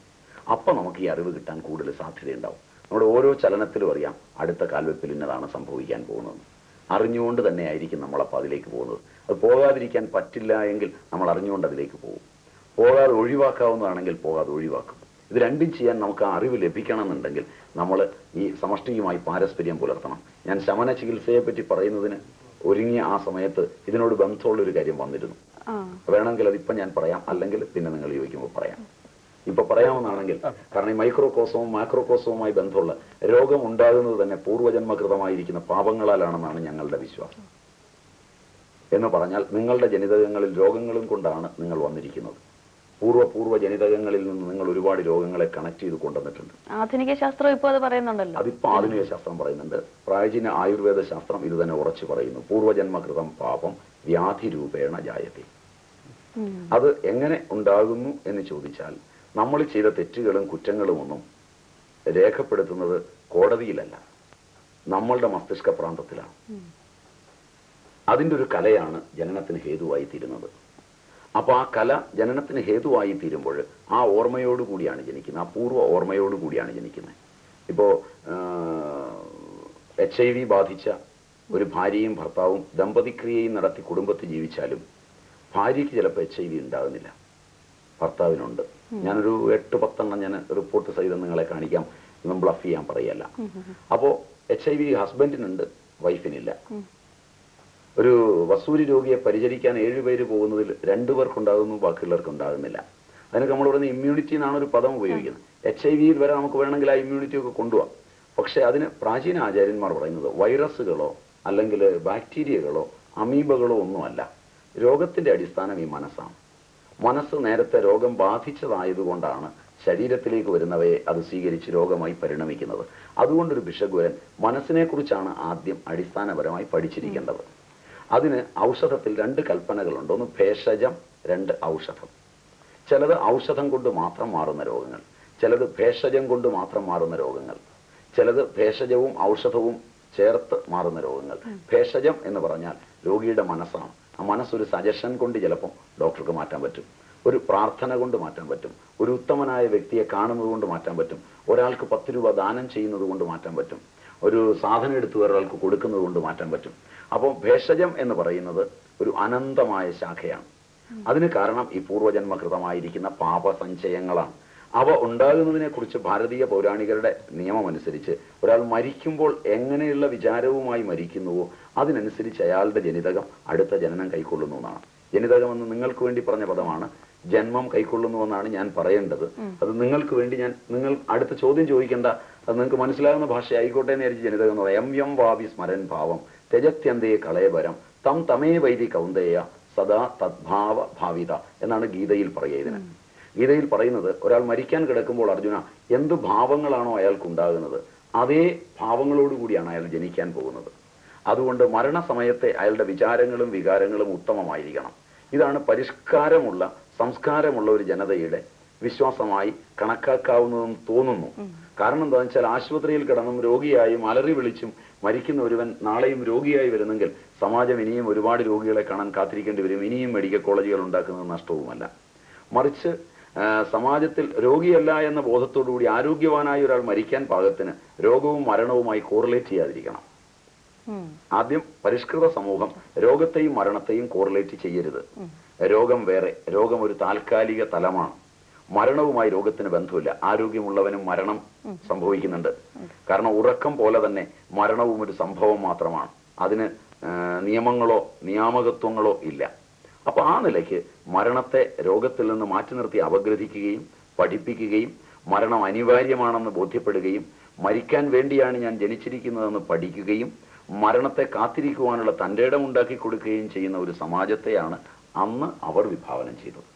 അപ്പം നമുക്ക് ഈ അറിവ് കിട്ടാൻ കൂടുതൽ സാധ്യതയുണ്ടാവും. നമ്മുടെ ഓരോ ചലനത്തിലും അറിയാം അടുത്ത കാൽവെപ്പിൽ ഇന്നതാണ് സംഭവിക്കാൻ പോകുന്നത്. അറിഞ്ഞുകൊണ്ട് തന്നെ ആയിരിക്കും നമ്മളപ്പോൾ അതിലേക്ക് പോകുന്നത്. അത് പോകാതിരിക്കാൻ പറ്റില്ല എങ്കിൽ നമ്മൾ അറിഞ്ഞുകൊണ്ട് അതിലേക്ക് പോകും. പോകാതെ ഒഴിവാക്കാവുന്നതാണെങ്കിൽ പോകാതെ ഒഴിവാക്കും. ഇത് രണ്ടും ചെയ്യാൻ നമുക്ക് ആ അറിവ് ലഭിക്കണമെന്നുണ്ടെങ്കിൽ നമ്മൾ ഈ സമഷ്ടിയുമായി പാരസ്പര്യം പുലർത്തണം. ഞാൻ ശമന ചികിത്സയെ പറ്റി പറയുന്നതിന് ഒരുങ്ങിയ ആ സമയത്ത് ഇതിനോട് ബന്ധമുള്ളൊരു കാര്യം വന്നിരുന്നു. വേണമെങ്കിൽ അതിപ്പം ഞാൻ പറയാം, അല്ലെങ്കിൽ പിന്നെ നിങ്ങൾ ചോദിക്കുമ്പോൾ പറയാം. ഇപ്പൊ പറയാവുന്നതാണെങ്കിൽ, കാരണം ഈ മൈക്രോകോസവും മാക്രോകോസവുമായി ബന്ധമുള്ള രോഗം ഉണ്ടാകുന്നത് തന്നെ പൂർവ്വജന്മകൃതമായിരിക്കുന്ന പാപങ്ങളാലാണെന്നാണ് ഞങ്ങളുടെ വിശ്വാസം. എന്ന് പറഞ്ഞാൽ നിങ്ങളുടെ ജനിതകങ്ങളിൽ രോഗങ്ങളും കൊണ്ടാണ് നിങ്ങൾ വന്നിരിക്കുന്നത്. പൂർവ്വ ജനിതകങ്ങളിൽ നിന്ന് നിങ്ങൾ ഒരുപാട് രോഗങ്ങളെ കണക്ട് ചെയ്ത് കൊണ്ടുവന്നിട്ടുണ്ട്. ആധുനിക ശാസ്ത്രം ഇപ്പോൾ അത് പറയുന്നുണ്ടല്ലോ. അതിപ്പോ ആധുനിക ശാസ്ത്രം പറയുന്നുണ്ട്. പ്രാചീന ആയുർവേദ ശാസ്ത്രം ഇത് തന്നെ ഉറച്ചു പറയുന്നു. പൂർവ്വജന്മകൃതം പാപം വ്യാധി രൂപേണ ജായത്തെ. അത് എങ്ങനെ ഉണ്ടാകുന്നു എന്ന് ചോദിച്ചാൽ, നമ്മൾ ചെയ്ത തെറ്റുകളും കുറ്റങ്ങളും ഒന്നും രേഖപ്പെടുത്തുന്നത് കോടതിയിലല്ല, നമ്മളുടെ മസ്തിഷ്ക പ്രാന്തത്തിലാണ്. അതിൻ്റെ ഒരു കലയാണ് ജനനത്തിന് ഹേതുവായി തീരുന്നത്. അപ്പൊ ആ കല ജനനത്തിന് ഹേതുവായി തീരുമ്പോൾ ആ ഓർമ്മയോടുകൂടിയാണ് ജനിക്കുന്നത്, ആ പൂർവ്വ ഓർമ്മയോടുകൂടിയാണ് ജനിക്കുന്നത്. ഇപ്പോ HIV ബാധിച്ച ഒരു ഭാര്യയും ഭർത്താവും ദമ്പതിക്രിയയും നടത്തി കുടുംബത്തിൽ ജീവിച്ചാലും ഭാര്യയ്ക്ക് ചിലപ്പോൾ HIV ഉണ്ടാകുന്നില്ല, ഭർത്താവിനുണ്ട്. ഞാനൊരു 8-10 ഞാൻ റിപ്പോർട്ട് സഹിതം നിങ്ങളെ കാണിക്കാം, ഇതൊന്നും ബ്ലഫ് ചെയ്യാൻ പറയല്ല. അപ്പോ HIV ഹസ്ബൻഡിനുണ്ട്, വൈഫിനില്ല. ഒരു വസൂരി രോഗിയെ പരിചരിക്കാൻ 7 പേര് പോകുന്നതിൽ 2 പേർക്കുണ്ടാകുന്നു, ബാക്കിയുള്ളവർക്ക് ഉണ്ടാകുന്നില്ല. അതിനൊക്കെ നമ്മൾ പറയുന്ന ഇമ്മ്യൂണിറ്റി എന്നാണ് ഒരു പദം ഉപയോഗിക്കുന്നത്. HIV വരെ നമുക്ക് വേണമെങ്കിൽ ആ ഇമ്മ്യൂണിറ്റി ഒക്കെ കൊണ്ടുപോകാം. പക്ഷെ അതിന് പ്രാചീന ആചാര്യന്മാർ പറയുന്നത് വൈറസുകളോ അല്ലെങ്കിൽ ബാക്ടീരിയകളോ അമീബകളോ ഒന്നുമല്ല. രോഗത്തിന്റെ അടിസ്ഥാനം ഈ മനസ്സാണ്. മനസ്സ് നേരത്തെ രോഗം ബാധിച്ചതായതുകൊണ്ടാണ് ശരീരത്തിലേക്ക് വരുന്നവയെ അത് സ്വീകരിച്ച് രോഗമായി പരിണമിക്കുന്നത്. അതുകൊണ്ടൊരു ഭിഷഗ്വരൻ മനസ്സിനെ കുറിച്ചാണ് ആദ്യം അടിസ്ഥാനപരമായി പഠിച്ചിരിക്കേണ്ടത്. അതിന് ഔഷധത്തിൽ 2 കൽപ്പനകളുണ്ട്. ഒന്ന് ഭേഷജം, 2 ഔഷധം. ചിലത് ഔഷധം കൊണ്ട് മാത്രം മാറുന്ന രോഗങ്ങൾ, ചിലത് ഭേഷജം കൊണ്ട് മാത്രം മാറുന്ന രോഗങ്ങൾ, ചിലത് ഭേഷജവും ഔഷധവും ചേർത്ത് മാറുന്ന രോഗങ്ങൾ. ഭേഷജം എന്ന് പറഞ്ഞാൽ രോഗിയുടെ മനസ്സാണ്. ആ മനസ്സൊരു സജഷൻ കൊണ്ട് ചിലപ്പോൾ ഡോക്ടർക്ക് മാറ്റാൻ പറ്റും, ഒരു പ്രാർത്ഥന കൊണ്ട് മാറ്റാൻ പറ്റും, ഒരു ഉത്തമനായ വ്യക്തിയെ കാണുന്നത് കൊണ്ട് മാറ്റാൻ പറ്റും, ഒരാൾക്ക് 10 രൂപ ദാനം ചെയ്യുന്നത് കൊണ്ട് മാറ്റാൻ പറ്റും, ഒരു സാധനം എടുത്തു ഒരാൾക്ക് കൊടുക്കുന്നത് കൊണ്ട് മാറ്റാൻ പറ്റും. അപ്പോൾ ഭേഷജം എന്ന് പറയുന്നത് ഒരു അനന്തമായ ശാഖയാണ്. അതിന് കാരണം ഈ പൂർവ്വജന്മകൃതമായിരിക്കുന്ന പാപസഞ്ചയങ്ങളാണ്. അവ ഉണ്ടാകുന്നതിനെ കുറിച്ച് ഭാരതീയ പൗരാണികരുടെ നിയമം അനുസരിച്ച് ഒരാൾ മരിക്കുമ്പോൾ എങ്ങനെയുള്ള വിചാരവുമായി മരിക്കുന്നുവോ അതിനനുസരിച്ച് അയാളുടെ ജനിതകം അടുത്ത ജനനം കൈക്കൊള്ളുന്നു എന്നാണ്. ജനിതകം എന്ന് നിങ്ങൾക്ക് വേണ്ടി പറഞ്ഞ പദമാണ്. ജന്മം കൈക്കൊള്ളുന്നുവെന്നാണ് ഞാൻ പറയേണ്ടത്. അത് നിങ്ങൾക്ക് വേണ്ടി നിങ്ങൾ അടുത്ത ചോദ്യം ചോദിക്കേണ്ട, അത് നിങ്ങൾക്ക് മനസ്സിലാകുന്ന ഭാഷ ആയിക്കോട്ടെ എന്ന് വിചാരിച്ച് ജനിതകം എന്ന് പറയാം. എം വാവി സ്മരൻ ഭാവം തെജത്യന്തേ കളയപരം തം തമേ വൈദി കൗന്ദേയ സദാ തദ്ഭാവ ഭാവിത എന്നാണ് ഗീതയിൽ പറയുക. ഇതിന് ഗീതയിൽ പറയുന്നത്, ഒരാൾ മരിക്കാൻ കിടക്കുമ്പോൾ അർജുന എന്ത് ഭാവങ്ങളാണോ അയാൾക്കുണ്ടാകുന്നത് അതേ ഭാവങ്ങളോടുകൂടിയാണ് അയാൾ ജനിക്കാൻ പോകുന്നത്. അതുകൊണ്ട് മരണസമയത്തെ അയാളുടെ വിചാരങ്ങളും വികാരങ്ങളും ഉത്തമമായിരിക്കണം. ഇതാണ് പരിഷ്കാരമുള്ള സംസ്കാരമുള്ള ഒരു ജനതയുടെ വിശ്വാസമായി കണക്കാക്കാവുന്നതെന്ന് തോന്നുന്നു. കാരണം എന്താണെന്ന് വെച്ചാൽ ആശുപത്രിയിൽ കിടന്നും രോഗിയായും അലറി വിളിച്ചും മരിക്കുന്ന ഒരുവൻ നാളെയും രോഗിയായി വരുന്നെങ്കിൽ സമാജം ഇനിയും ഒരുപാട് രോഗികളെ കാണാൻ കാത്തിരിക്കേണ്ടി വരും. ഇനിയും മെഡിക്കൽ കോളേജുകൾ ഉണ്ടാക്കുന്നത് നഷ്ടവുമല്ല. മറിച്ച് സമാജത്തിൽ രോഗിയല്ല എന്ന ബോധത്തോടുകൂടി ആരോഗ്യവാനായ ഒരാൾ മരിക്കാൻ പാകത്തിന് രോഗവും മരണവുമായി കോറിലേറ്റ് ചെയ്യാതിരിക്കണം. ആദ്യം പരിഷ്കൃത സമൂഹം രോഗത്തെയും മരണത്തെയും കോറിലേറ്റ് ചെയ്യരുത്. രോഗം വേറെ, രോഗം ഒരു താൽക്കാലിക തലമാണ്. മരണവുമായി രോഗത്തിന് ബന്ധമില്ല. ആരോഗ്യമുള്ളവനും മരണം സംഭവിക്കുന്നുണ്ട്. കാരണം ഉറക്കം പോലെ തന്നെ മരണവും ഒരു സംഭവം മാത്രമാണ്. അതിന് നിയമങ്ങളോ നിയാമകത്വങ്ങളോ ഇല്ല. അപ്പൊ ആ നിലയ്ക്ക് മരണത്തെ രോഗത്തിൽ നിന്ന് മാറ്റി നിർത്തി അപഗ്രഥിക്കുകയും പഠിപ്പിക്കുകയും മരണം അനിവാര്യമാണെന്ന് ബോധ്യപ്പെടുകയും മരിക്കാൻ വേണ്ടിയാണ് ഞാൻ ജനിച്ചിരിക്കുന്നതെന്ന് പഠിക്കുകയും മരണത്തെ കാത്തിരിക്കുവാനുള്ള തന്റെ ഇടം ഉണ്ടാക്കി കൊടുക്കുകയും ചെയ്യുന്ന ഒരു സമാജത്തെയാണ് അന്ന് അവർ വിഭാവനം ചെയ്തത്.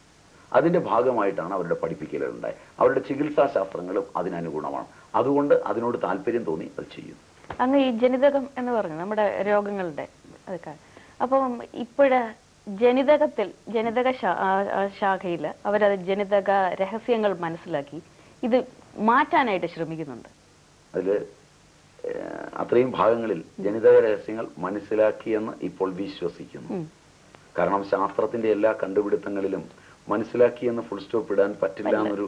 അതിന്റെ ഭാഗമായിട്ടാണ് അവരുടെ പഠിപ്പിക്കലുണ്ടായത്. അവരുടെ ചികിത്സാ ശാസ്ത്രങ്ങളും അതിനനുഗുണമാണ്. അതുകൊണ്ട് അതിനോട് താല്പര്യം തോന്നി അത് ചെയ്യും. അങ്ങ് ഈ ജനിതകം എന്ന് പറഞ്ഞു നമ്മുടെ രോഗങ്ങളുടെ അതൊക്കെ, അപ്പം ഇപ്പോഴ ജനിതകത്തിൽ ജനിതക ശാഖയിൽ അവരത് ജനിതക രഹസ്യങ്ങൾ മനസ്സിലാക്കി ഇത് മാറ്റാനായിട്ട് ശ്രമിക്കുന്നുണ്ട്. അതില് അത്രയും ഭാഗങ്ങളിൽ ജനിതക രഹസ്യങ്ങൾ മനസ്സിലാക്കിയെന്ന് ഇപ്പോൾ വിശ്വസിക്കുന്നു. കാരണം ശാസ്ത്രത്തിന്റെ എല്ലാ കണ്ടുപിടുത്തങ്ങളിലും മനസ്സിലാക്കിയെന്ന് ഫുൾ സ്റ്റോപ്പ് ഇടാൻ പറ്റില്ല എന്നൊരു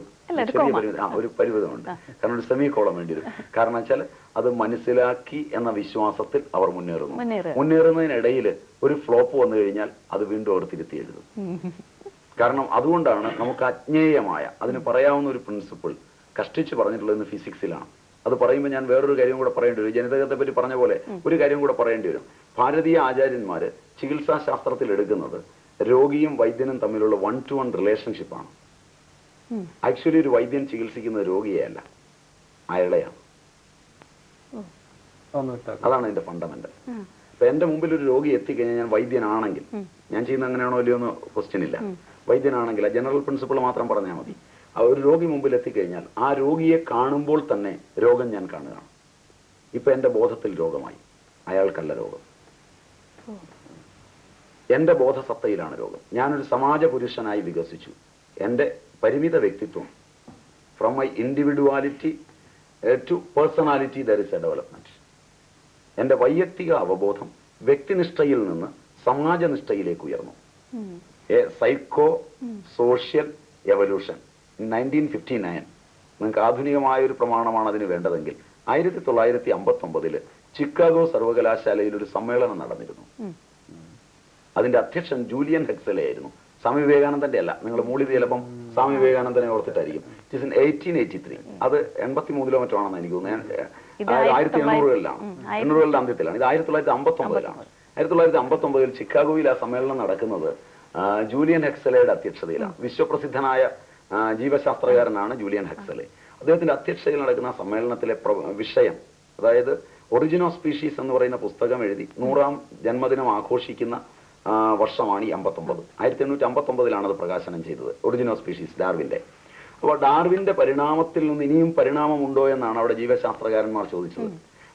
ഒരു പരിമിതമുണ്ട്. കാരണം ഒരു സെമി കോളം വേണ്ടി വരും. കാരണം വെച്ചാൽ അത് മനസ്സിലാക്കി എന്ന വിശ്വാസത്തിൽ അവർ മുന്നേറുന്നതിനിടയിൽ ഒരു ഫ്ലോപ്പ് വന്നു കഴിഞ്ഞാൽ അത് വീണ്ടും അവർ തിരുത്തി എഴുതും. കാരണം അതുകൊണ്ടാണ് നമുക്ക് അജ്ഞേയമായ അതിന് പറയാവുന്ന ഒരു പ്രിൻസിപ്പിൾ കഷ്ടിച്ച് പറഞ്ഞിട്ടുള്ളത് ഫിസിക്സിലാണ്. അത് പറയുമ്പോൾ ഞാൻ വേറൊരു കാര്യം കൂടെ പറയേണ്ടി വരും. ജനിതകത്തെ പറ്റി പറഞ്ഞ പോലെ ഒരു കാര്യം കൂടെ പറയേണ്ടി വരും. ഭാരതീയ ആചാര്യന്മാര് ചികിത്സാ ശാസ്ത്രത്തിൽ എടുക്കുന്നത് രോഗിയും വൈദ്യനും തമ്മിലുള്ള 1-to-1 റിലേഷൻഷിപ്പാണ്. ആക്ച്വലി ഒരു വൈദ്യൻ ചികിത്സിക്കുന്നത് രോഗിയെയല്ല, അയാളെയാണ്. അതാണ് അതിന്റെ ഫണ്ടമെന്റൽ. ഇപ്പൊ എന്റെ മുമ്പിൽ ഒരു രോഗി എത്തിക്കഴിഞ്ഞാൽ ഞാൻ വൈദ്യനാണെങ്കിൽ, ഞാൻ ചെയ്യുന്ന അങ്ങനെയാണോ അല്ലയോ എന്ന് ക്വസ്റ്റ്യൻ ഇല്ല. വൈദ്യനാണെങ്കിൽ ജനറൽ പ്രിൻസിപ്പിൾ മാത്രം പറഞ്ഞാൽ മതി. ഒരു രോഗി മുമ്പിൽ എത്തിക്കഴിഞ്ഞാൽ ആ രോഗിയെ കാണുമ്പോൾ തന്നെ രോഗം ഞാൻ കാണുകയാണ്. ഇപ്പൊ എന്റെ ബോധത്തിൽ രോഗമായി, അയാൾക്കല്ല രോഗം. എന്റെ ബോധസത്തയിലാണ് രോഗം. ഞാനൊരു സമാജ പുരുഷനായി വികസിച്ചു. എന്റെ പരിമിത വ്യക്തിത്വം from my individuality to personality there is a development. എന്റെ വൈയക്തിക അവബോധം വ്യക്തിനിഷ്ഠയിൽ നിന്ന് സമാജനിഷ്ഠയിലേക്ക് ഉയർന്നു. A psycho social evolution 1959. നിങ്ങൾക്ക് ആധുനികമായ ഒരു പ്രമാണമാണ് അതിന് വേണ്ടതെങ്കിൽ 1959 ചിക്കാഗോ സർവകലാശാലയിൽ ഒരു സമ്മേളനം നടന്നിരുന്നു. അതിന്റെ അധ്യക്ഷൻ ജൂലിയൻ ഹെക്സലെ ആയിരുന്നു. സ്വാമി വിവേകാനന്ദന്റെ അല്ല. നിങ്ങൾ മൂളി ചിലപ്പം സ്വാമി വിവേകാനന്ദനെ ഓർത്തിട്ടായിരിക്കും. It is in 1883. അത് 83 മറ്റോ ആണെന്ന് എനിക്ക് തോന്നുന്നു. 1800-കളിലാണ്, 800-കളുടെ അന്ത്യത്തിലാണ്. ഇത് 1959-ലാണ്. 1959 ചിക്കാഗോയിൽ ആ സമ്മേളനം നടക്കുന്നത് ജൂലിയൻ ഹെക്സലയുടെ അധ്യക്ഷതയിലാണ്. വിശ്വപ്രസിദ്ധനായ ജീവശാസ്ത്രകാരനാണ് ജൂലിയൻ ഹെക്സലെ. അദ്ദേഹത്തിന്റെ അധ്യക്ഷതയിൽ നടക്കുന്ന സമ്മേളനത്തിലെ വിഷയം, അതായത് ഒറിജിൻ ഓഫ് സ്പീഷീസ് എന്ന് പറയുന്ന പുസ്തകം എഴുതി 100ാം ജന്മദിനം ആഘോഷിക്കുന്ന വർഷമാണ് ഈ 59. 1859-ലാണ് അത് പ്രകാശനം ചെയ്തത്, ഒറിജിൻ ഓഫ് സ്പീഷീസ്, ഡാർവിന്റെ. അപ്പോൾ ഡാർവിന്റെ പരിണാമത്തിൽ നിന്ന് ഇനിയും പരിണാമമുണ്ടോ എന്നാണ് അവിടെ ജീവശാസ്ത്രകാരന്മാർ ചോദിച്ചത്.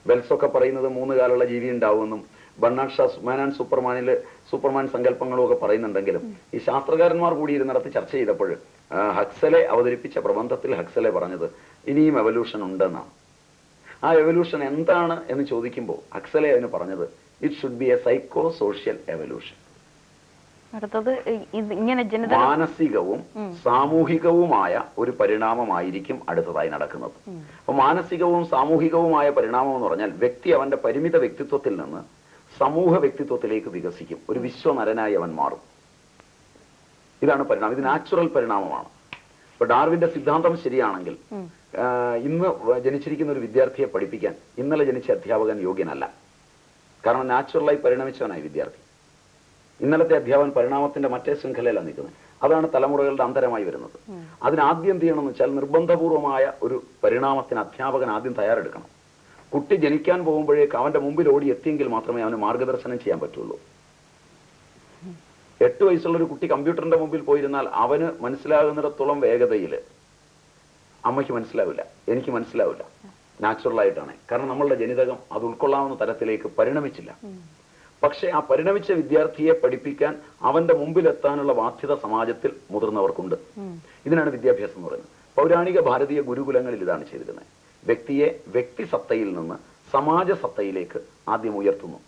ബെൽസൊക്കെ പറയുന്നത് 3 കാലുള്ള ജീവി ഉണ്ടാവുമെന്നും ബർണാഡ് ഷാ മാൻ ആൻഡ് സൂപ്പർമാനിൽ സൂപ്പർമാൻ സങ്കല്പങ്ങളും ഒക്കെ പറയുന്നുണ്ടെങ്കിലും ഈ ശാസ്ത്രകാരന്മാർ കൂടി ഇരുന്നിടത്ത് ചർച്ച ചെയ്തപ്പോൾ ഹക്സലെ അവതരിപ്പിച്ച പ്രബന്ധത്തിൽ ഹക്സലെ പറഞ്ഞത് ഇനിയും എവല്യൂഷൻ ഉണ്ടെന്നാണ്. ആ എവല്യൂഷൻ എന്താണ് എന്ന് ചോദിക്കുമ്പോൾ ഹക്സലെ അതിന് പറഞ്ഞത് it should be A psycho social evolution. മാനസികവും സാമൂഹികവുമായ ഒരു പരിണാമമായിരിക്കും അടുത്തതായി നടക്കുന്നത്. അപ്പൊ മാനസികവും സാമൂഹികവുമായ പരിണാമം എന്ന് പറഞ്ഞാൽ വ്യക്തി അവന്റെ പരിമിത വ്യക്തിത്വത്തിൽ നിന്ന് സമൂഹ വ്യക്തിത്വത്തിലേക്ക് വികസിക്കും. ഒരു വിശ്വനരനായി അവൻ മാറും. ഇതാണ് പരിണാമം. ഇത് നാച്ചുറൽ പരിണാമമാണ്. ഇപ്പൊ ഡാർവിന്റെ സിദ്ധാന്തം ശരിയാണെങ്കിൽ ഇന്ന് ജനിച്ചിരിക്കുന്ന ഒരു വിദ്യാർത്ഥിയെ പഠിപ്പിക്കാൻ ഇന്നലെ ജനിച്ച അധ്യാപകൻ യോഗ്യനല്ല. കാരണം നാച്ചുറലായി പരിണമിച്ചവനായി വിദ്യാർത്ഥി. ഇന്നലത്തെ അധ്യാപകൻ പരിണാമത്തിന്റെ മറ്റേ ശൃംഖലയിലാണ് നിൽക്കുന്നത്. അതാണ് തലമുറകളുടെ അന്തരമായി വരുന്നത്. അതിനാദ്യം എന്ത് ചെയ്യണമെന്ന് വെച്ചാൽ നിർബന്ധപൂർവമായ ഒരു പരിണാമത്തിന് അധ്യാപകൻ ആദ്യം തയ്യാറെടുക്കണം. കുട്ടി ജനിക്കാൻ പോകുമ്പോഴേക്ക് അവന്റെ മുമ്പിൽ ഓടി എത്തിയെങ്കിൽ മാത്രമേ അവന് മാർഗദർശനം ചെയ്യാൻ പറ്റുള്ളൂ. 8 വയസ്സുള്ള ഒരു കുട്ടി കമ്പ്യൂട്ടറിന്റെ മുമ്പിൽ പോയിരുന്നാൽ അവന് മനസ്സിലാകുന്നിടത്തോളം വേഗതയിൽ അമ്മയ്ക്ക് മനസ്സിലാവില്ല, എനിക്ക് മനസ്സിലാവില്ല. നാച്ചുറലായിട്ടാണ്. കാരണം നമ്മളുടെ ജനിതകം അത് ഉൾക്കൊള്ളാവുന്ന തരത്തിലേക്ക് പരിണമിച്ചില്ല. പക്ഷെ ആ പരിണമിച്ച വിദ്യാർത്ഥിയെ പഠിപ്പിക്കാൻ അവന്റെ മുമ്പിലെത്താനുള്ള ബാധ്യത സമാജത്തിൽ മുതിർന്നവർക്കുണ്ട്. ഇതിനാണ് വിദ്യാഭ്യാസം എന്ന് പറയുന്നത്. പൗരാണിക ഭാരതീയ ഗുരുകുലങ്ങളിൽ ഇതാണ് ചെയ്തിരുന്നത്. വ്യക്തിയെ വ്യക്തിസത്തയിൽ നിന്ന് സമാജസത്തയിലേക്ക് ആദ്യം ഉയർത്തുന്നു.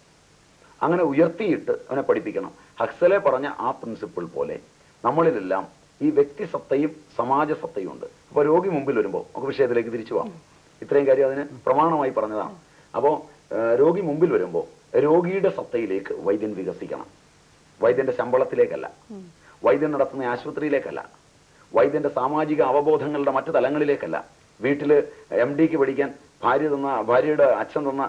അങ്ങനെ ഉയർത്തിയിട്ട് അവനെ പഠിപ്പിക്കണം. ഹക്സലെ പറഞ്ഞ ആ പ്രിൻസിപ്പിൾ പോലെ നമ്മളിലെല്ലാം ഈ വ്യക്തിസത്തയും സമാജസത്തയും ഉണ്ട്. അപ്പൊ രോഗി മുമ്പിൽ വരുമ്പോൾ നമുക്ക് വിഷയത്തിലേക്ക് തിരിച്ചു പോകാം. ഇത്രയും കാര്യം അതിന് പ്രമാണമായി പറഞ്ഞതാണ്. അപ്പോ രോഗി മുമ്പിൽ വരുമ്പോൾ രോഗിയുടെ സത്തയിലേക്ക് വൈദ്യൻ വികസിക്കണം. വൈദ്യന്റെ ശമ്പളത്തിലേക്കല്ല, വൈദ്യൻ നടത്തുന്ന ആശുപത്രിയിലേക്കല്ല, വൈദ്യന്റെ സാമാജിക അവബോധങ്ങളുടെ മറ്റു തലങ്ങളിലേക്കല്ല, വീട്ടില് MDക്ക് പഠിക്കാൻ ഭാര്യയുടെ അച്ഛൻ തന്ന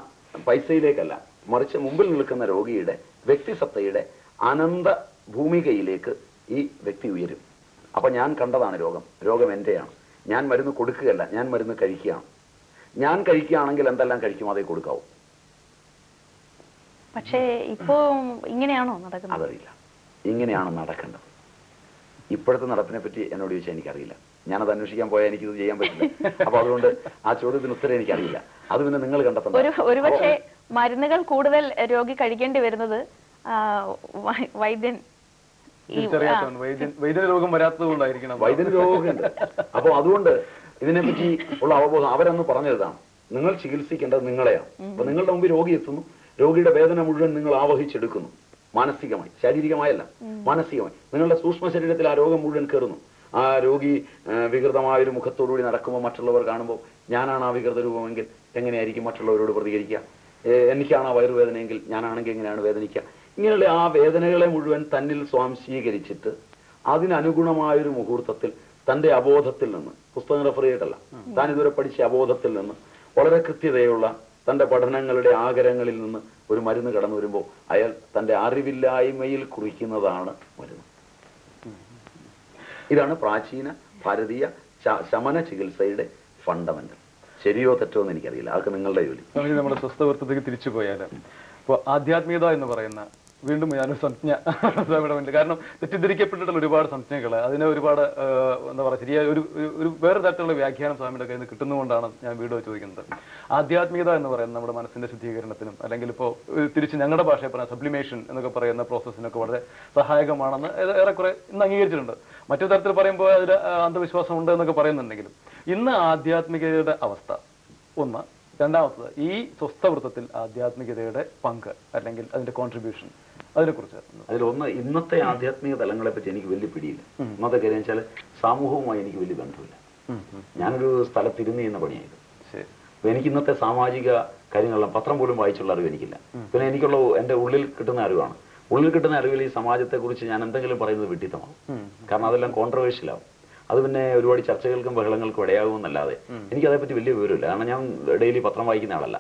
പൈസയിലേക്കല്ല, മറിച്ച് മുമ്പിൽ നിൽക്കുന്ന രോഗിയുടെ വ്യക്തിസത്തയുടെ അനന്ത ഭൂമികയിലേക്ക് ഈ വ്യക്തി ഉയരും. അപ്പൊ ഞാൻ കണ്ടതാണ് രോഗം എന്റെയാണ്. ഞാൻ മരുന്ന് കൊടുക്കുകയല്ല, ഞാൻ മരുന്ന് കഴിക്കുകയാണ്. ഞാൻ കഴിക്കുകയാണെങ്കിൽ എന്തെല്ലാം കഴിക്കും അതേ കൊടുക്കാവൂ. പക്ഷേ ഇപ്പോ ഇങ്ങനെയാണോ നടക്കുന്നത്? അതറിയില്ല. ഇങ്ങനെയാണോ നടക്കേണ്ടത്? ഇപ്പോഴത്തെ നടപ്പിനെ പറ്റി എന്നോട് ചോദിച്ചാൽ എനിക്കറിയില്ല. ഞാനത് അന്വേഷിക്കാൻ പോയാൽ എനിക്കിത് ചെയ്യാൻ പറ്റില്ല. അപ്പൊ അതുകൊണ്ട് ആ ചോദ്യത്തിന് ഉത്തരം എനിക്കറിയില്ല. അത് പിന്നെ നിങ്ങൾ കണ്ടെത്തണം. ഒരുപക്ഷെ മരുന്നുകൾ കൂടുതൽ രോഗി കഴിക്കേണ്ടി വരുന്നത് വൈദ്യന് രോഗം വരാത്തത് കൊണ്ടായിരിക്കണം. വൈദ്യന് രോഗമുണ്ട്. അപ്പൊ അതുകൊണ്ട് ഇതിനെപ്പറ്റി ഉള്ള അവബോധം അവരന്ന് പറഞ്ഞതാണ്. നിങ്ങൾ ചികിത്സിക്കേണ്ടത് നിങ്ങളെയാണ്. അപ്പൊ നിങ്ങളുടെ മുമ്പിൽ രോഗി എത്തുന്നു, രോഗിയുടെ വേദന മുഴുവൻ നിങ്ങൾ ആവഹിച്ചെടുക്കുന്നു. മാനസികമായി, ശാരീരികമായല്ല, മാനസികമായി നിങ്ങളുടെ സൂക്ഷ്മ ശരീരത്തിൽ ആ രോഗം മുഴുവൻ കയറുന്നു. ആ രോഗി വികൃതമായൊരു മുഖത്തോടുകൂടി നടക്കുമ്പോൾ മറ്റുള്ളവർ കാണുമ്പോൾ ഞാനാണ് ആ വികൃത രൂപമെങ്കിൽ എങ്ങനെയായിരിക്കും മറ്റുള്ളവരോട് പ്രതികരിക്കുക? എനിക്കാണ് ആ വയറുവേദനയെങ്കിൽ ഞാനാണെങ്കിൽ എങ്ങനെയാണ് വേദനിക്കുക? ഇങ്ങനെയുള്ള ആ വേദനകളെ മുഴുവൻ തന്നിൽ സ്വാംശീകരിച്ചിട്ട് അതിനനുഗുണമായൊരു മുഹൂർത്തത്തിൽ തന്റെ അബോധത്തിൽ നിന്ന്, പുസ്തകം റെഫർ ചെയ്തിട്ടല്ല, താൻ ഇതുവരെ പഠിച്ച അബോധത്തിൽ നിന്ന് വളരെ കൃത്യതയുള്ള തന്റെ പഠനങ്ങളുടെ ആകരങ്ങളിൽ നിന്ന് ഒരു മരുന്ന് കടന്നു വരുമ്പോൾ അയാൾ തന്റെ അറിവില്ലായ്മയിൽ കുറിക്കുന്നതാണ് മരുന്ന്. ഇതാണ് പ്രാചീന ഭാരതീയ ശമന ചികിത്സയുടെ ഫണ്ടമെന്റൽ. ശരിയോ തെറ്റോ എന്ന് എനിക്കറിയില്ല, അതൊക്കെ നിങ്ങളുടെ ജോലി. നമ്മുടെ സ്വസ്ഥവൃത്തത്തിലേക്ക് തിരിച്ചു പോയാൽ ഇപ്പോൾ ആധ്യാത്മികത എന്ന് പറയുന്ന വീണ്ടും ഞാനൊരു സംജ്ഞ ഇടപെടുന്നുണ്ട്. കാരണം തെറ്റിദ്ധരിക്കപ്പെട്ടിട്ടുള്ള ഒരുപാട് സംജ്ഞകൾ, അതിനെ ഒരുപാട് എന്താ പറയുക, ശരിയായ ഒരു വേറെ തരത്തിലുള്ള വ്യാഖ്യാനം സ്വാമിയുടെ കയ്യിൽ നിന്ന് കിട്ടുന്നതുകൊണ്ടാണ് ഞാൻ വീഡിയോ ചോദിക്കുന്നത്. ആധ്യാത്മികത എന്ന് പറയുന്നത് നമ്മുടെ മനസ്സിന്റെ ശുദ്ധീകരണത്തിനും അല്ലെങ്കിൽ ഇപ്പോൾ തിരിച്ച് ഞങ്ങളുടെ ഭാഷയിൽ പറഞ്ഞ സബ്ലിമേഷൻ എന്നൊക്കെ പറയുന്ന പ്രോസസ്സിനൊക്കെ വളരെ സഹായകമാണെന്ന് ഏറെക്കുറെ ഇന്ന് അംഗീകരിച്ചിട്ടുണ്ട്. മറ്റൊരു തരത്തിൽ പറയുമ്പോൾ അതിൽ അന്ധവിശ്വാസം ഉണ്ട് എന്നൊക്കെ പറയുന്നുണ്ടെങ്കിലും ഇന്ന് ആധ്യാത്മികതയുടെ അവസ്ഥ ഒന്ന്. രണ്ടാമത്തത് ഈ സ്വസ്ഥവൃത്തത്തിൽ ആധ്യാത്മികതയുടെ പങ്ക് അല്ലെങ്കിൽ അതിന്റെ കോൺട്രിബ്യൂഷൻ, അതിനെക്കുറിച്ച്. അതിലൊന്ന്, ഇന്നത്തെ ആധ്യാത്മിക തലങ്ങളെ പറ്റി എനിക്ക് വലിയ പിടിയില്ല. ഒന്നാമത്തെ കാര്യം വെച്ചാൽ സമൂഹവുമായി എനിക്ക് വലിയ ബന്ധമില്ല. ഞാനൊരു സ്ഥലത്തിരുന്ന് ചെയ്യുന്ന പണിയായത്. അപ്പൊ എനിക്ക് ഇന്നത്തെ സാമാജിക കാര്യങ്ങളെല്ലാം പത്രം പോലും വായിച്ചുള്ള അറിവ് എനിക്കില്ല. പിന്നെ എനിക്കുള്ള എന്റെ ഉള്ളിൽ കിട്ടുന്ന അറിവാണ്. ഉള്ളിൽ കിട്ടുന്ന അറിവിൽ ഈ സമാജത്തെ കുറിച്ച് ഞാൻ എന്തെങ്കിലും പറയുന്നത് വിഡിത്തമാവും. കാരണം അതെല്ലാം കോൺട്രവേഴ്ഷ്യലാവും. അത് പിന്നെ ഒരുപാട് ചർച്ചകൾക്കും ബഹളങ്ങൾക്കും ഇടയാകുമെന്നല്ലാതെ എനിക്ക് അതേപ്പറ്റി വലിയ വിവരമില്ല. കാരണം ഞാൻ ഡെയിലി പത്രം വായിക്കുന്ന ആളല്ല.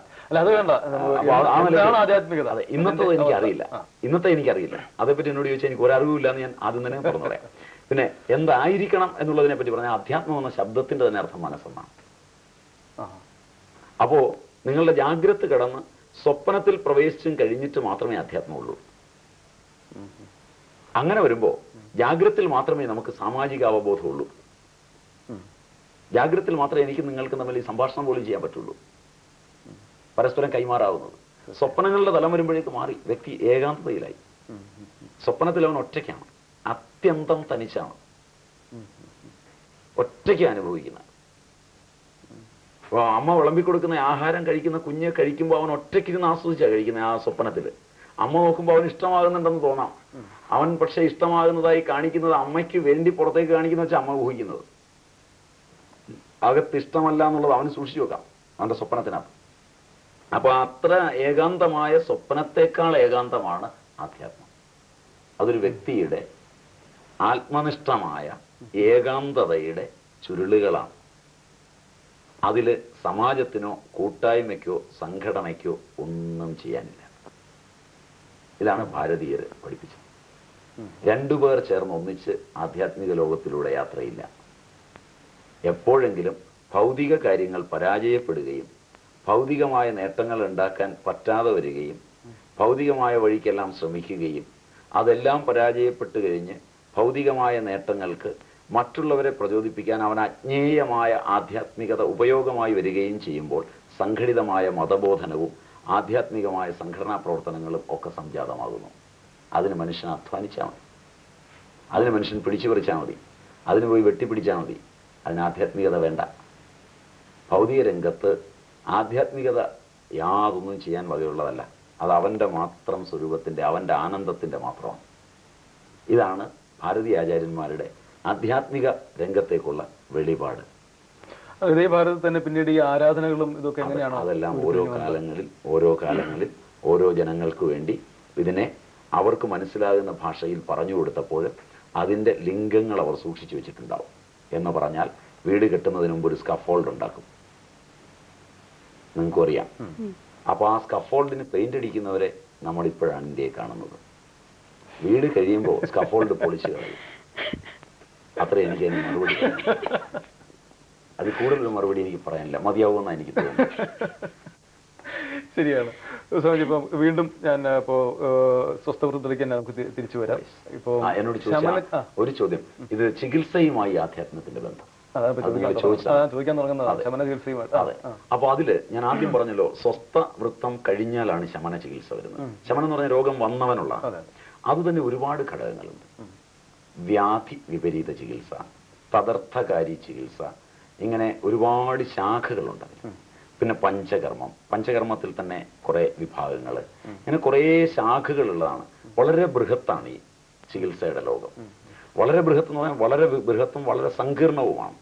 അതെ, ഇന്നത്തെ എനിക്കറിയില്ല. അതേപ്പറ്റി എന്നോട് ചോദിച്ചാൽ എനിക്ക് ഒരറിവില്ല എന്ന് ഞാൻ ആദ്യം തന്നെ തുറന്നു പറയാം. പിന്നെ എന്തായിരിക്കണം എന്നുള്ളതിനെ പറ്റി പറഞ്ഞാൽ അധ്യാത്മം എന്ന ശബ്ദത്തിന്റെ തന്നെ അർത്ഥം മനസ്സെന്നാണ്. അപ്പോ നിങ്ങളുടെ ജാഗ്രത കടന്ന് സ്വപ്നത്തിൽ പ്രവേശിച്ചും കഴിഞ്ഞിട്ട് മാത്രമേ അധ്യാത്മമുള്ളൂ. അങ്ങനെ വരുമ്പോ ജാഗ്രതയിൽ മാത്രമേ നമുക്ക് സാമാജിക അവബോധമുള്ളൂ. ജാഗ്രതയിൽ മാത്രമേ എനിക്ക് നിങ്ങൾക്ക് തമ്മിൽ ഈ സംഭാഷണം പോലും ചെയ്യാൻ പറ്റുള്ളൂ, പരസ്പരം കൈമാറാവുന്നത്. സ്വപ്നങ്ങളുടെ തലം വരുമ്പോഴേക്ക് മാറി വ്യക്തി ഏകാന്തതയിലായി. സ്വപ്നത്തിൽ അവൻ ഒറ്റയ്ക്കാണ്, അത്യന്തം തനിച്ചാണ്, ഒറ്റയ്ക്ക് അനുഭവിക്കുന്ന. അമ്മ വിളമ്പിക്കൊടുക്കുന്ന ആഹാരം കഴിക്കുന്ന കുഞ്ഞ് കഴിക്കുമ്പോൾ അവൻ ഒറ്റയ്ക്കിരുന്ന് ആസ്വദിച്ചാണ് കഴിക്കുന്നത്. ആ സ്വപ്നത്തിൽ അമ്മ നോക്കുമ്പോൾ അവൻ ഇഷ്ടമാകുന്നുണ്ടെന്ന് തോന്നാം. അവൻ പക്ഷെ ഇഷ്ടമാകുന്നതായി കാണിക്കുന്നത് അമ്മയ്ക്ക് വേണ്ടി പുറത്തേക്ക് കാണിക്കുന്ന വെച്ചാൽ അമ്മ ഊഹിക്കുന്നത്. അകത്ത് ഇഷ്ടമല്ല എന്നുള്ളത് അവന് സൂക്ഷിച്ചു വെക്കാം അവന്റെ സ്വപ്നത്തിനകത്ത്. അപ്പൊ അത്ര ഏകാന്തമായ സ്വപ്നത്തെക്കാൾ ഏകാന്തമാണ് ആധ്യാത്മം. അതൊരു വ്യക്തിയുടെ ആത്മനിഷ്ഠമായ ഏകാന്തതയുടെ ചുരുളുകളാണ്. അതില് സമാജത്തിനോ കൂട്ടായ്മയ്ക്കോ സംഘടനയ്ക്കോ ഒന്നും ചെയ്യാനില്ല. ഇതാണ് ഭാരതീയർ പഠിപ്പിച്ചത്. രണ്ടുപേർ ചേർന്ന് ഒന്നിച്ച് ആധ്യാത്മിക ലോകത്തിലൂടെ യാത്രയില്ല. എപ്പോഴെങ്കിലും ഭൗതിക കാര്യങ്ങൾ പരാജയപ്പെടുകയും ഭൗതികമായ നേട്ടങ്ങൾ ഉണ്ടാക്കാൻ പറ്റാതെ വരികയും ഭൗതികമായ വഴിക്കെല്ലാം ശ്രമിക്കുകയും അതെല്ലാം പരാജയപ്പെട്ട് കഴിഞ്ഞ് ഭൗതികമായ നേട്ടങ്ങൾക്ക് മറ്റുള്ളവരെ പ്രചോദിപ്പിക്കാൻ അവൻ അജ്ഞേയമായ ആധ്യാത്മികത ഉപയോഗമായി വരികയും ചെയ്യുമ്പോൾ സംഘടിതമായ മതബോധനവും ആധ്യാത്മികമായ സംഘടനാ പ്രവർത്തനങ്ങളും ഒക്കെ സംജാതമാകുന്നു. അതിന് മനുഷ്യൻ അധ്വാനിച്ചാൽ മതി, അതിന് മനുഷ്യൻ പിടിച്ചു പറിച്ചാൽ മതി, അതിന് പോയി വെട്ടിപ്പിടിച്ചാൽ മതി. അതിന് ആധ്യാത്മികത വേണ്ട. ഭൗതിക രംഗത്ത് ആധ്യാത്മികത യാതൊന്നും ചെയ്യാൻ വകയുള്ളതല്ല. അത് അവൻ്റെ മാത്രം സ്വരൂപത്തിൻ്റെ, അവൻ്റെ ആനന്ദത്തിൻ്റെ മാത്രമാണ്. ഇതാണ് ഭാരതീയ ആചാര്യന്മാരുടെ ആധ്യാത്മിക രംഗത്തേക്കുള്ള വെളിപാട്. ഇതേ ഭാരതത്തിൽ തന്നെ പിന്നീട് ഈ ആരാധനകളും ഇതൊക്കെ എങ്ങനെയാണ്? അതെല്ലാം ഓരോ കാലങ്ങളിൽ ഓരോ ജനങ്ങൾക്ക് വേണ്ടി ഇതിനെ അവർക്ക് മനസ്സിലാകുന്ന ഭാഷയിൽ പറഞ്ഞു കൊടുത്തപ്പോൾ അതിൻ്റെ ലിംഗങ്ങൾ അവർ സൂക്ഷിച്ചു വെച്ചിട്ടുണ്ടാവും. എന്ന് പറഞ്ഞാൽ വീട് കെട്ടുന്നതിന് മുമ്പ് ഒരു സ്കഫോൾഡ് ഉണ്ടാക്കും, നിങ്ങൾക്കും അറിയാം. അപ്പോൾ ആ സ്കഫോൾഡിന് പെയിന്റ് അടിക്കുന്നവരെ നമ്മളിപ്പോഴാണ് ഇന്ത്യയെ കാണുന്നത്. വീട് കഴിയുമ്പോൾ സ്കഫോൾഡ് പൊളിച്ചു കളയും. അത്ര എനിക്ക് അതിന് മറുപടി, അത് കൂടുതൽ മറുപടി എനിക്ക് പറയാനില്ല, മതിയാവുമെന്നാണ് എനിക്ക് തോന്നുന്നത്. ശരിയാണ് സ്വാമിജി. ഇപ്പം വീണ്ടും ഞാൻ ഇപ്പോ സ്വസ്ഥവൃത്തിലേക്ക് തന്നെ നമുക്ക് തിരിച്ചു വരാം. ഇപ്പോ എന്നോട് ഒരു ചോദ്യം, ഇത് ചികിത്സയുമായി ആധ്യാത്മത്തിന്റെ ബന്ധം ചോദിക്കാൻ തുടങ്ങുന്നതാണ്, ശമന ചികിത്സയുമായിട്ട്. അതെ. അപ്പൊ അതില് ഞാൻ ആദ്യം പറഞ്ഞല്ലോ, സ്വസ്ഥ വൃത്തം കഴിഞ്ഞാലാണ് ശമന ചികിത്സ വരുന്നത്. ശമനം എന്ന് പറഞ്ഞ രോഗം വന്നവനുള്ള അത് തന്നെ ഒരുപാട് ഘടകങ്ങളുണ്ട്. വ്യാധി വിപരീത ചികിത്സ, തദർത്ഥകാരി ചികിത്സ, ഇങ്ങനെ ഒരുപാട് ശാഖകളുണ്ട്. പിന്നെ പഞ്ചകർമ്മം, പഞ്ചകർമ്മത്തിൽ തന്നെ കുറെ വിഭാഗങ്ങൾ, ഇങ്ങനെ കുറെ ശാഖകളുള്ളതാണ്. വളരെ ബൃഹത്താണ് ഈ ചികിത്സയുടെ ലോകം. വളരെ ബൃഹത്ത് എന്ന് പറഞ്ഞാൽ വളരെ ബൃഹത്തും വളരെ സങ്കീർണവുമാണ്,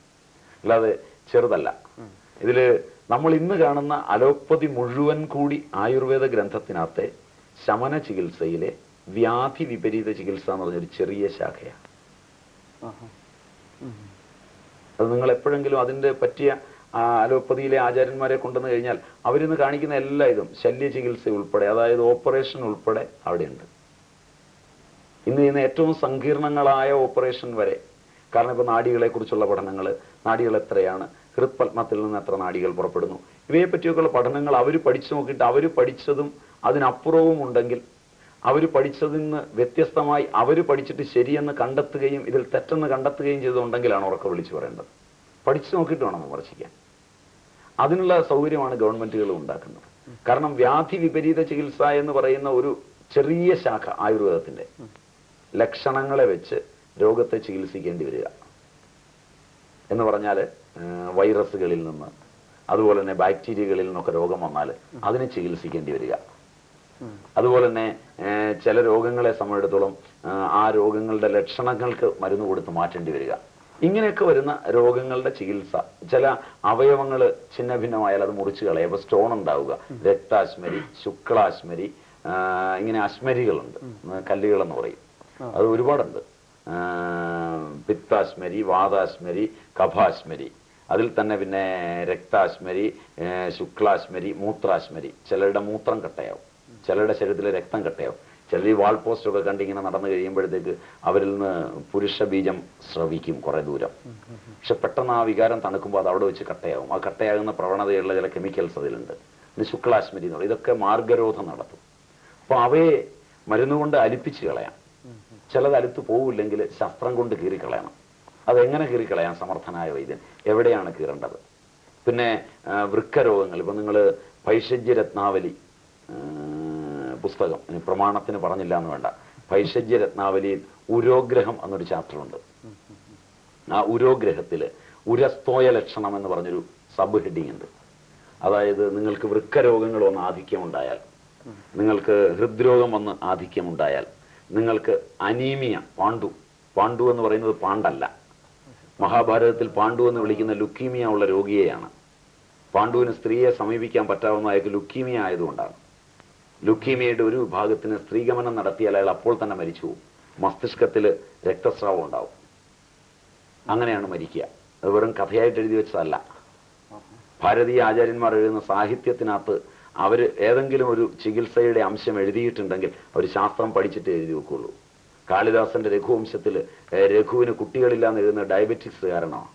അല്ലാതെ ചെറുതല്ല. ഇതില് നമ്മൾ ഇന്ന് കാണുന്ന അലോപ്പതി മുഴുവൻ കൂടി ആയുർവേദ ഗ്രന്ഥത്തിനകത്തെ ശമന ചികിത്സയിലെ വ്യാധി വിപരീത ചികിത്സ എന്ന് പറഞ്ഞൊരു ചെറിയ ശാഖയാണ്. അത് നിങ്ങൾ എപ്പോഴെങ്കിലും അതിന്റെ പറ്റിയ അലോപ്പതിയിലെ ആചാര്യന്മാരെ കൊണ്ടുവന്നു കഴിഞ്ഞാൽ അവരിന്ന് കാണിക്കുന്ന എല്ലാ ഇതും ശല്യ ചികിത്സ ഉൾപ്പെടെ, അതായത് ഓപ്പറേഷൻ ഉൾപ്പെടെ അവിടെയുണ്ട്. ഇന്ന് ചെയ്യുന്ന ഏറ്റവും സങ്കീർണങ്ങളായ ഓപ്പറേഷൻ വരെ. കാരണം ഇപ്പൊ നാഡികളെ കുറിച്ചുള്ള പഠനങ്ങൾ, നാഡികൾ എത്രയാണ്, ഹൃത്പത്മത്തിൽ നിന്ന് എത്ര നാഡികൾ പുറപ്പെടുന്നു, ഇവയെ പറ്റിയൊക്കെയുള്ള പഠനങ്ങൾ അവർ പഠിച്ചു നോക്കിയിട്ട് അവർ പഠിച്ചതും അതിനപ്പുറവും ഉണ്ടെങ്കിൽ അവർ പഠിച്ചതിൽ നിന്ന് വ്യത്യസ്തമായി അവർ പഠിച്ചിട്ട് ശരിയെന്ന് കണ്ടെത്തുകയും ഇതിൽ തെറ്റെന്ന് കണ്ടെത്തുകയും ചെയ്തുണ്ടെങ്കിലാണ് ഉറക്കെ വിളിച്ചു പറയേണ്ടത്. പഠിച്ചു നോക്കിയിട്ട് വേണം വിമർശിക്കാൻ. അതിനുള്ള സൗകര്യമാണ് ഗവൺമെന്റുകൾ ഉണ്ടാക്കുന്നത്. കാരണം വ്യാധി വിപരീത ചികിത്സ എന്ന് പറയുന്ന ഒരു ചെറിയ ശാഖ ആയുർവേദത്തിന്റെ ലക്ഷണങ്ങളെ വെച്ച് രോഗത്തെ ചികിത്സിക്കേണ്ടി വരിക എന്ന് പറഞ്ഞാൽ, വൈറസുകളിൽ നിന്ന് അതുപോലെ തന്നെ ബാക്ടീരിയകളിൽ നിന്നൊക്കെ രോഗം വന്നാൽ അതിനെ ചികിത്സിക്കേണ്ടി വരിക. അതുപോലെ തന്നെ ചില രോഗങ്ങളെ സംബന്ധിച്ചിടത്തോളം ആ രോഗങ്ങളുടെ ലക്ഷണങ്ങൾക്ക് മരുന്ന് കൊടുത്ത് മാറ്റേണ്ടി വരിക. ഇങ്ങനെയൊക്കെ വരുന്ന രോഗങ്ങളുടെ ചികിത്സ, ചില അവയവങ്ങൾ ഛിന്ന ഭിന്നമായാൽ അത് മുറിച്ചു കളയുക. അപ്പൊ സ്റ്റോൺ ഉണ്ടാവുക, രക്താശ്മരി, ശുക്ലാശ്മരി, ഇങ്ങനെ അശ്മരികളുണ്ട്, കല്ലുകളെന്ന് പറയും, അത് ഒരുപാടുണ്ട്. പിത്താശ്മരി, വാതാശ്മരി, കഫാശ്മരി, അതിൽ തന്നെ പിന്നെ രക്താശ്മരി, ശുക്ലാശ്മരി, മൂത്രാശ്മരി. ചിലരുടെ മൂത്രം കട്ടയാവും, ചിലരുടെ ശരീരത്തിലെ രക്തം കട്ടയാവും. ചിലർ ഈ വാൾ പോസ്റ്റൊക്കെ കണ്ടിങ്ങനെ നടന്നു കഴിയുമ്പോഴത്തേക്ക് അവരിൽ നിന്ന് പുരുഷ ബീജം സ്രവിക്കും കുറെ ദൂരം. പക്ഷെ പെട്ടെന്ന് ആ വികാരം തണുക്കുമ്പോൾ അത് അവിടെ വെച്ച് കട്ടയാവും. ആ കട്ടയാകുന്ന പ്രവണതയുള്ള ചില കെമിക്കൽസ് അതിലുണ്ട്. ഇത് ശുക്ലാശ്മരി എന്ന് പറയും. ഇതൊക്കെ മാർഗരോധം നടത്തും. അപ്പൊ അവയെ മരുന്നുകൊണ്ട് അലിപ്പിച്ച് കളയാം. ചിലത് അലുത്ത് പോവില്ലെങ്കിൽ ശസ്ത്രം കൊണ്ട് കീറിക്കളയണം. അതെങ്ങനെ കീറിക്കളയാം സമർത്ഥനായ വൈദ്യൻ? എവിടെയാണ് കീറേണ്ടത്? പിന്നെ വൃക്കരോഗങ്ങൾ, ഇപ്പൊ നിങ്ങൾ ഭൈഷജ്യ രത്നാവലി പുസ്തകം, പ്രമാണത്തിന് പറഞ്ഞില്ല എന്ന് വേണ്ട, ഭൈഷജ്യ രത്നാവലിയിൽ ഉരോഗ്രഹം എന്നൊരു ചാപ്റ്റർ ഉണ്ട്. ആ ഉരോഗ്രഹത്തില് ഉരസ്തോയ ലക്ഷണം എന്ന് പറഞ്ഞൊരു സബ് ഹെഡിങ് ഉണ്ട്. അതായത് നിങ്ങൾക്ക് വൃക്കരോഗങ്ങൾ വന്ന് ആധിക്യമുണ്ടായാൽ, നിങ്ങൾക്ക് ഹൃദ്രോഗം വന്ന് ആധിക്യമുണ്ടായാൽ, നിങ്ങൾക്ക് അനീമിയ, പാണ്ഡു എന്ന് പറയുന്നത് പാണ്ടല്ല, മഹാഭാരതത്തിൽ പാണ്ഡു എന്ന് വിളിക്കുന്ന ലുക്കീമിയ ഉള്ള രോഗിയെയാണ്. പാണ്ഡുവിന് സ്ത്രീയെ സമീപിക്കാൻ പറ്റാവുന്ന അയാൾക്ക് ലുക്കീമിയ ആയതുകൊണ്ടാണ്. ലുക്കീമിയയുടെ ഒരു വിഭാഗത്തിന് സ്ത്രീഗമനം നടത്തിയാൽ അയാൾ അപ്പോൾ തന്നെ മരിച്ചു പോകും. മസ്തിഷ്കത്തിൽ രക്തസ്രാവം ഉണ്ടാവും. അങ്ങനെയാണ് മരിക്കുക. അത് വെറും കഥയായിട്ട് എഴുതി വെച്ചതല്ല. ഭാരതീയ ആചാര്യന്മാർ എഴുതുന്ന സാഹിത്യത്തിനകത്ത് അവർ ഏതെങ്കിലും ഒരു ചികിത്സയുടെ അംശം എഴുതിയിട്ടുണ്ടെങ്കിൽ അവർ ശാസ്ത്രം പഠിച്ചിട്ട് എഴുതി വെക്കുള്ളൂ. കാളിദാസന്റെ രഘുവംശത്തിൽ രഘുവിന് കുട്ടികളില്ലാന്ന് എഴുതുന്ന ഡയബറ്റിക്സ് കാരണമാണ്.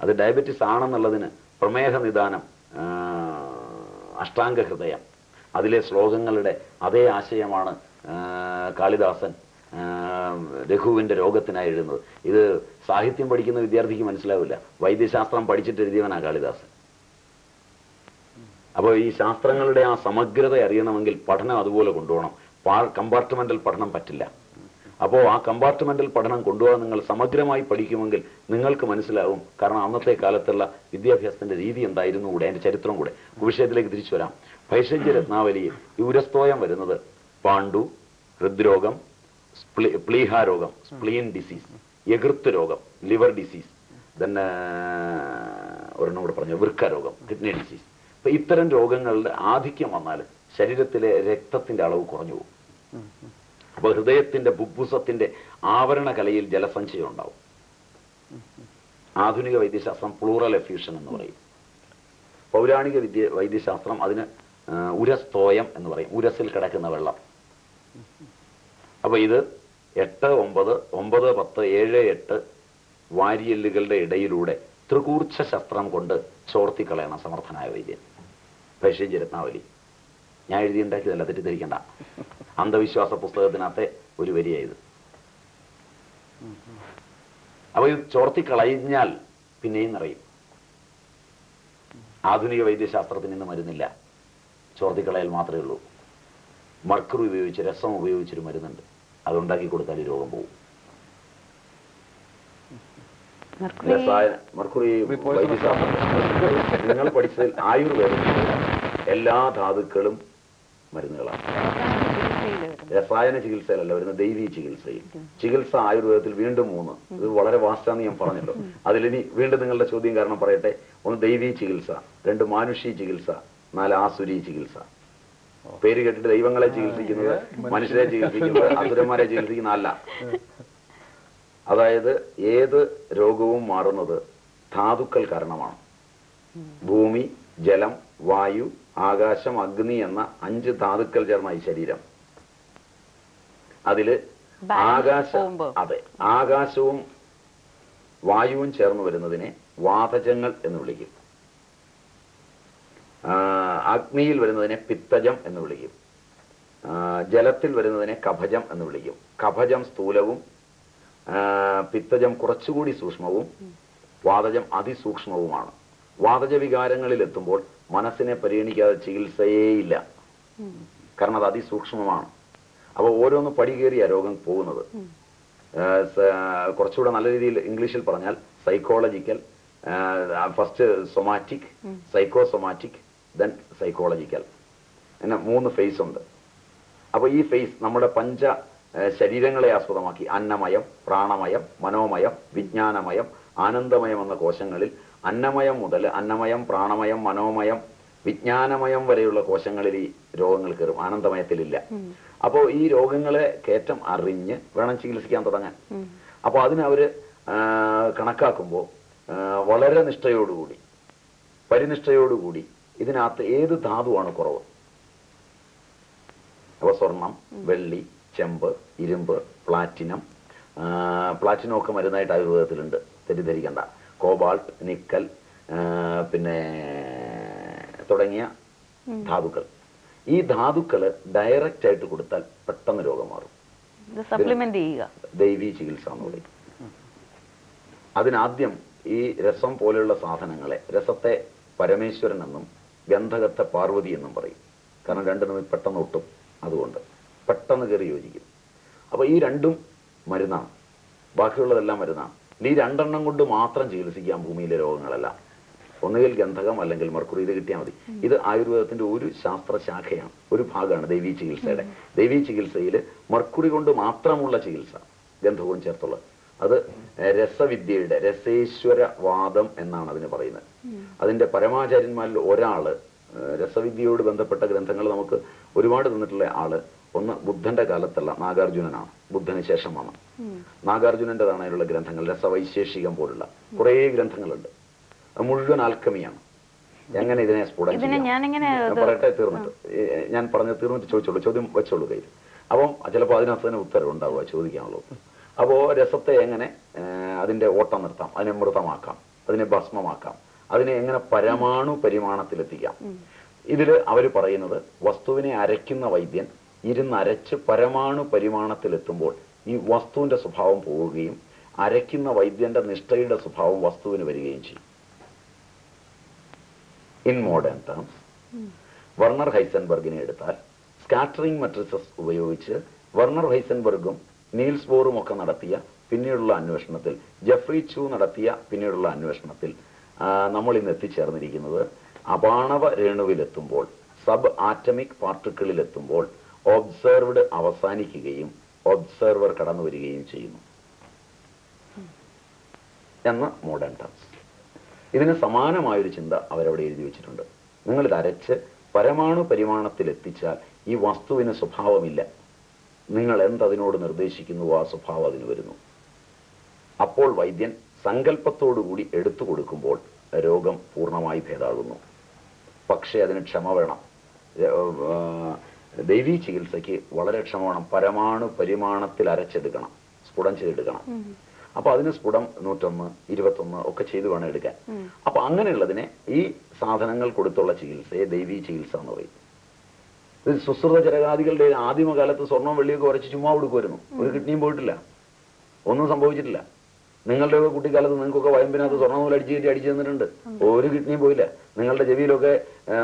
അത് ഡയബറ്റിസ് ആണെന്നുള്ളതിന് പ്രമേഹ നിദാനം, അഷ്ടാംഗ ഹൃദയം, അതിലെ ശ്ലോകങ്ങളുടെ അതേ ആശയമാണ് കാളിദാസൻ രഘുവിന്റെ രോഗത്തിനായി എഴുതുന്നത്. ഇത് സാഹിത്യം പഠിക്കുന്ന വിദ്യാർത്ഥിക്ക് മനസ്സിലാവില്ല. വൈദ്യശാസ്ത്രം പഠിച്ചിട്ട് എഴുതിയവനാണ് കാളിദാസൻ. അപ്പോൾ ഈ ശാസ്ത്രങ്ങളുടെ ആ സമഗ്രത അറിയണമെങ്കിൽ പഠനം അതുപോലെ കൊണ്ടുപോകണം. കമ്പാർട്ട്മെന്റൽ പഠനം പറ്റില്ല. അപ്പോൾ ആ കമ്പാർട്ട്മെന്റൽ പഠനം കൊണ്ടുപോകാൻ നിങ്ങൾ സമഗ്രമായി പഠിക്കുമെങ്കിൽ നിങ്ങൾക്ക് മനസ്സിലാവും. കാരണം അന്നത്തെ കാലത്തുള്ള വിദ്യാഭ്യാസത്തിന്റെ രീതി എന്തായിരുന്നു കൂടെ, അതിന്റെ ചരിത്രം കൂടെ. വിഷയത്തിലേക്ക് തിരിച്ചു വരാം. ഭൈഷജ്യ രത്നാവലിയിൽ ഈ ഉരസ്തോയം വരുന്നത് പാണ്ഡു, ഹൃദ്രോഗം, പ്ലീഹാരോഗം, സ്പ്ലീൻ ഡിസീസ്, യകൃത്ത് രോഗം, ലിവർ ഡിസീസ്, തന്നെ ഒരെണ്ണം കൂടെ പറഞ്ഞു വൃക്ക രോഗം, കിഡ്നി ഡിസീസ്. അപ്പൊ ഇത്തരം രോഗങ്ങളുടെ ആധിക്യം വന്നാൽ ശരീരത്തിലെ രക്തത്തിന്റെ അളവ് കുറഞ്ഞു പോകും. അപ്പൊ ഹൃദയത്തിന്റെ ബുബ്ബുസത്തിന്റെ ആവരണ കലയിൽ ജലസഞ്ചയം ഉണ്ടാവും. ആധുനിക വൈദ്യശാസ്ത്രം പ്ലൂറൽ എഫ്യൂഷൻ എന്ന് പറയും. പൗരാണിക വൈദ്യശാസ്ത്രം അതിന് ഉരസ്തോയം എന്ന് പറയും, ഉരസിൽ കിടക്കുന്ന വെള്ളം. അപ്പൊ ഇത് 8, 9, 9, 10, 7, 8 വാരിയെല്ലുകളുടെ ഇടയിലൂടെ ത്രികൂർച്ഛ ശസ്ത്രം കൊണ്ട് ചോർത്തിക്കളയണം സമർത്ഥനായ വൈദ്യൻ. ഭൈഷജ്യ രത്നാവലി ഞാൻ എഴുതിയുണ്ടാക്കിയതല്ല, തെറ്റിദ്ധരിക്കണ്ട. അന്ധവിശ്വാസ പുസ്തകത്തിനകത്തെ ഒരു വരിയായത്. അപ്പൊ ഇത് ചോർത്തിക്കളഞ്ഞാൽ പിന്നെയും നിറയും. ആധുനിക വൈദ്യശാസ്ത്രത്തിന് ഇന്ന് മരുന്നില്ല, ചോർത്തിക്കളയൽ മാത്രമേ ഉള്ളൂ. മർക്കുറി ഉപയോഗിച്ച്, രസം ഉപയോഗിച്ചൊരു മരുന്നുണ്ട്, അതുണ്ടാക്കി കൊടുത്താൽ ഈ രോഗം പോകും. മർക്കുറി വൈദ്യശാസ്ത്രം നിങ്ങൾ പഠിച്ചതിൽ ആയുർവേദത്തിൽ എല്ലാ ധാതുക്കളും മരുന്നുകളാണ്. രസായന ചികിത്സയിലല്ല വരുന്നത്, ദൈവീ ചികിത്സയിൽ. ചികിത്സ ആയുർവേദത്തിൽ വീണ്ടും 3. ഇത് വളരെ വാസ്റ്റാന്ന് ഞാൻ പറഞ്ഞല്ലോ. അതിലിനി വീണ്ടും നിങ്ങളുടെ ചോദ്യം കാരണം പറയട്ടെ. 1 ദൈവീ ചികിത്സ, 2 മാനുഷി ചികിത്സ, 4 ആസുരി ചികിത്സ. പേര് കേട്ടിട്ട് ദൈവങ്ങളെ ചികിത്സിക്കുന്നത്, മനുഷ്യരെ ചികിത്സിക്കുന്നത്, അസുരന്മാരെ ചികിത്സിക്കുന്ന അല്ല. അതായത് ഏത് രോഗവും മാറുന്നത് ധാതുക്കൾ കാരണമാണ്. ഭൂമി, ജലം, വായു, ആകാശം, അഗ്നി എന്ന 5 ധാതുക്കൾ ചേർന്ന ഈ ശരീരം. അതില് ആകാശവും വായുവും ചേർന്ന് വരുന്നതിനെ വാതജങ്ങൾ എന്ന് വിളിക്കും. അഗ്നിയിൽ വരുന്നതിനെ പിത്തജം എന്ന് വിളിക്കും. ജലത്തിൽ വരുന്നതിനെ കഫജം എന്ന് വിളിക്കും. കഫജം സ്ഥൂലവും, പിത്തജം കുറച്ചുകൂടി സൂക്ഷ്മവും, വാതജം അതിസൂക്ഷ്മവുമാണ്. വാതജ വികാരങ്ങളിൽ എത്തുമ്പോൾ മനസ്സിനെ പരിഗണിക്കാതെ ചികിത്സയേയില്ല. കാരണം അത് അതിസൂക്ഷ്മമാണ്. അപ്പൊ ഓരോന്ന് പടി കയറിയ രോഗം പോകുന്നത്. കുറച്ചുകൂടെ നല്ല രീതിയിൽ ഇംഗ്ലീഷിൽ പറഞ്ഞാൽ psychological, first somatic, psychosomatic, then psychological എന്ന 3 ഫേസ് ഉണ്ട്. അപ്പൊ ഈ ഫേസ് നമ്മുടെ പഞ്ച ശരീരങ്ങളെ ആസ്പദമാക്കി അന്നമയം, പ്രാണമയം, മനോമയം, വിജ്ഞാനമയം, ആനന്ദമയം എന്ന കോശങ്ങളിൽ അന്നമയം മുതൽ അന്നമയം, പ്രാണമയം, മനോമയം, വിജ്ഞാനമയം വരെയുള്ള കോശങ്ങളിൽ ഈ രോഗങ്ങൾ കയറും. ആനന്ദമയത്തിലില്ല. അപ്പോൾ ഈ രോഗങ്ങളെ കയറ്റം അറിഞ്ഞ് വേണം ചികിത്സിക്കാൻ തുടങ്ങാൻ. അപ്പോൾ അതിനവര് കണക്കാക്കുമ്പോൾ വളരെ നിഷ്ഠയോടുകൂടി, പരിനിഷ്ഠയോടുകൂടി ഇതിനകത്ത് ഏത് ധാതുവാണ് കുറവ്. അപ്പൊ സ്വർണം, വെള്ളി, ചെമ്പ്, ഇരുമ്പ്, പ്ലാറ്റിനം ഒക്കെ മരുന്നായിട്ട് ആയുർവേദത്തിലുണ്ട്, തെറ്റിദ്ധരിക്കണ്ട. കോബാൾട്ട്, നിക്കൽ, പിന്നെ തുടങ്ങിയ ധാതുക്കൾ. ഈ ധാതുക്കള് ഡയറക്റ്റ് ആയിട്ട് കൊടുത്താൽ പെട്ടെന്ന് രോഗം മാറും. ദൈവീ ചികിത്സ എന്ന് പറയും. അതിനാദ്യം ഈ രസം പോലെയുള്ള സാധനങ്ങളെ, രസത്തെ പരമേശ്വരൻ എന്നും ഗന്ധകത്തെ പാർവതി എന്നും പറയും. കാരണം രണ്ടും തമ്മിൽ പെട്ടെന്ന് ഒട്ടും, അതുകൊണ്ട് പെട്ടെന്ന് കയറി യോജിക്കും. അപ്പൊ ഈ രണ്ടും മരുന്നാണ്, ബാക്കിയുള്ളതെല്ലാം മരുന്നാണ്. ഈ 2 എണ്ണം കൊണ്ട് മാത്രം ചികിത്സിക്കാം ഭൂമിയിലെ രോഗങ്ങളെല്ലാം. ഒന്നുകിൽ ഗന്ധകം അല്ലെങ്കിൽ മർക്കുറി, ഇത് കിട്ടിയാൽ മതി. ഇത് ആയുർവേദത്തിന്റെ ഒരു ശാസ്ത്രശാഖയാണ്, ഒരു ഭാഗമാണ് ദൈവീ ചികിത്സയുടെ. ദൈവീ ചികിത്സയിൽ മർക്കുറി കൊണ്ട് മാത്രമുള്ള ചികിത്സ, ഗന്ധകവും ചേർത്തുള്ളത്, അത് രസവിദ്യയുടെ രസേശ്വരവാദം എന്നാണ് അതിന് പറയുന്നത്. അതിന്റെ പരമാചാര്യന്മാരിൽ ഒരാള്, രസവിദ്യയോട് ബന്ധപ്പെട്ട ഗ്രന്ഥങ്ങൾ നമുക്ക് ഒരുപാട് തന്നിട്ടുള്ള ആള്, ഒന്ന് ബുദ്ധന്റെ കാലത്തുള്ള നാഗാർജുനനാണ്. ബുദ്ധന് ശേഷമാണ് നാഗാർജുനന്റേതാണ് അതിലുള്ള ഗ്രന്ഥങ്ങൾ. രസവൈശേഷികം പോലുള്ള കുറെ ഗ്രന്ഥങ്ങളുണ്ട്. മുഴുവൻ ആൽക്കമിയാണ്. എങ്ങനെ ഇതിനെ സ്ഫുടം പറയട്ടെ, തീർന്നിട്ട് ഞാൻ പറഞ്ഞ് തീർന്നിട്ട് ചോദിച്ചോളൂ, ചോദ്യം വെച്ചോളൂ കയ്യിൽ. അപ്പം ചിലപ്പോൾ അതിനകത്ത് തന്നെ ഉത്തരം ഉണ്ടാവുക ചോദിക്കാനുള്ളത്. അപ്പോൾ രസത്തെ എങ്ങനെ അതിന്റെ ഓട്ടം നിർത്താം, അതിനെ മൃതമാക്കാം, അതിനെ ഭസ്മമാക്കാം, അതിനെ എങ്ങനെ പരമാണു പരിമാണത്തിലെത്തിക്കാം. ഇതിൽ അവർ പറയുന്നത് വസ്തുവിനെ അരയ്ക്കുന്ന വൈദ്യൻ ഇരുന്നരച്ച് പരമാണു പരിമാണത്തിലെത്തുമ്പോൾ ഈ വസ്തുവിന്റെ സ്വഭാവം പോവുകയും അരയ്ക്കുന്ന വൈദ്യന്റെ നിഷ്ഠയുടെ സ്വഭാവം വസ്തുവിന് വരികയും ചെയ്യും. ഇൻ മോഡേൺ ടേംസ് വെർണർ ഹൈസൻബർഗിനെ എടുത്താൽ സ്കാറ്ററിംഗ് മെട്രിസസ് ഉപയോഗിച്ച് വെർണർ ഹൈസൻബർഗും നീൽസ് ബോറും ഒക്കെ നടത്തിയ പിന്നീടുള്ള അന്വേഷണത്തിൽ, ജെഫ്രി ചൂ നടത്തിയ പിന്നീടുള്ള അന്വേഷണത്തിൽ നമ്മൾ ഇന്ന് എത്തിച്ചേർന്നിരിക്കുന്നത് അപാണവ രേണുവിലെത്തുമ്പോൾ, സബ് ആറ്റമിക് പാർട്ടിക്കിളിലെത്തുമ്പോൾ ഒബ്സർവ്ഡ് അവസാനിക്കുകയും ഒബ്സർവർ കടന്നു വരികയും ചെയ്യുന്നു എന്ന് മോഡേൺ ടേംസ്. ഇതിന് സമാനമായൊരു ചിന്ത അവരവിടെ എഴുതി വെച്ചിട്ടുണ്ട്. നിങ്ങളിത് അരച്ച് പരമാണു പരിമാണത്തിൽ എത്തിച്ചാൽ ഈ വസ്തുവിന് സ്വഭാവമില്ല, നിങ്ങൾ എന്തതിനോട് നിർദ്ദേശിക്കുന്നുവോ ആ സ്വഭാവം അതിന് വരുന്നു. അപ്പോൾ വൈദ്യൻ സങ്കല്പത്തോടുകൂടി എടുത്തു കൊടുക്കുമ്പോൾ രോഗം പൂർണ്ണമായി ഭേദാകുന്നു. പക്ഷേ അതിന് ക്ഷമ വേണം. ദൈവീ ചികിത്സയ്ക്ക് വളരെ ക്ഷമ വേണം. പരമാണു പരിമാണത്തിൽ അരച്ചെടുക്കണം, സ്ഫുടം ചെയ്തെടുക്കണം. അപ്പൊ അതിന് സ്ഫുടം 101, 21 ഒക്കെ ചെയ്ത് വേണം എടുക്കാൻ. അപ്പൊ അങ്ങനെയുള്ളതിനെ ഈ സാധനങ്ങൾ കൊടുത്തുള്ള ചികിത്സയെ ദൈവീ ചികിത്സ എന്ന് പറയും. ഇത് സുശ്രുത ചരകാദികളുടെ ആദിമകാലത്ത് സ്വർണ്ണം വെള്ളിയൊക്കെ ഉരച്ച് ചുമ്മാ കൊടുക്കുമായിരുന്നു. ഒരു കിഡ്നിയും പോയിട്ടില്ല, ഒന്നും സംഭവിച്ചിട്ടില്ല. നിങ്ങളുടെയൊക്കെ കുട്ടിക്കാലത്ത് നിങ്ങൾക്കൊക്കെ വയമ്പിനകത്ത് സ്വർണ്ണ നൂല് അടിച്ചു തന്നിട്ടുണ്ട്, ഒരു കിഡ്നിയും പോയില്ല. നിങ്ങളുടെ ചെവിയിലൊക്കെ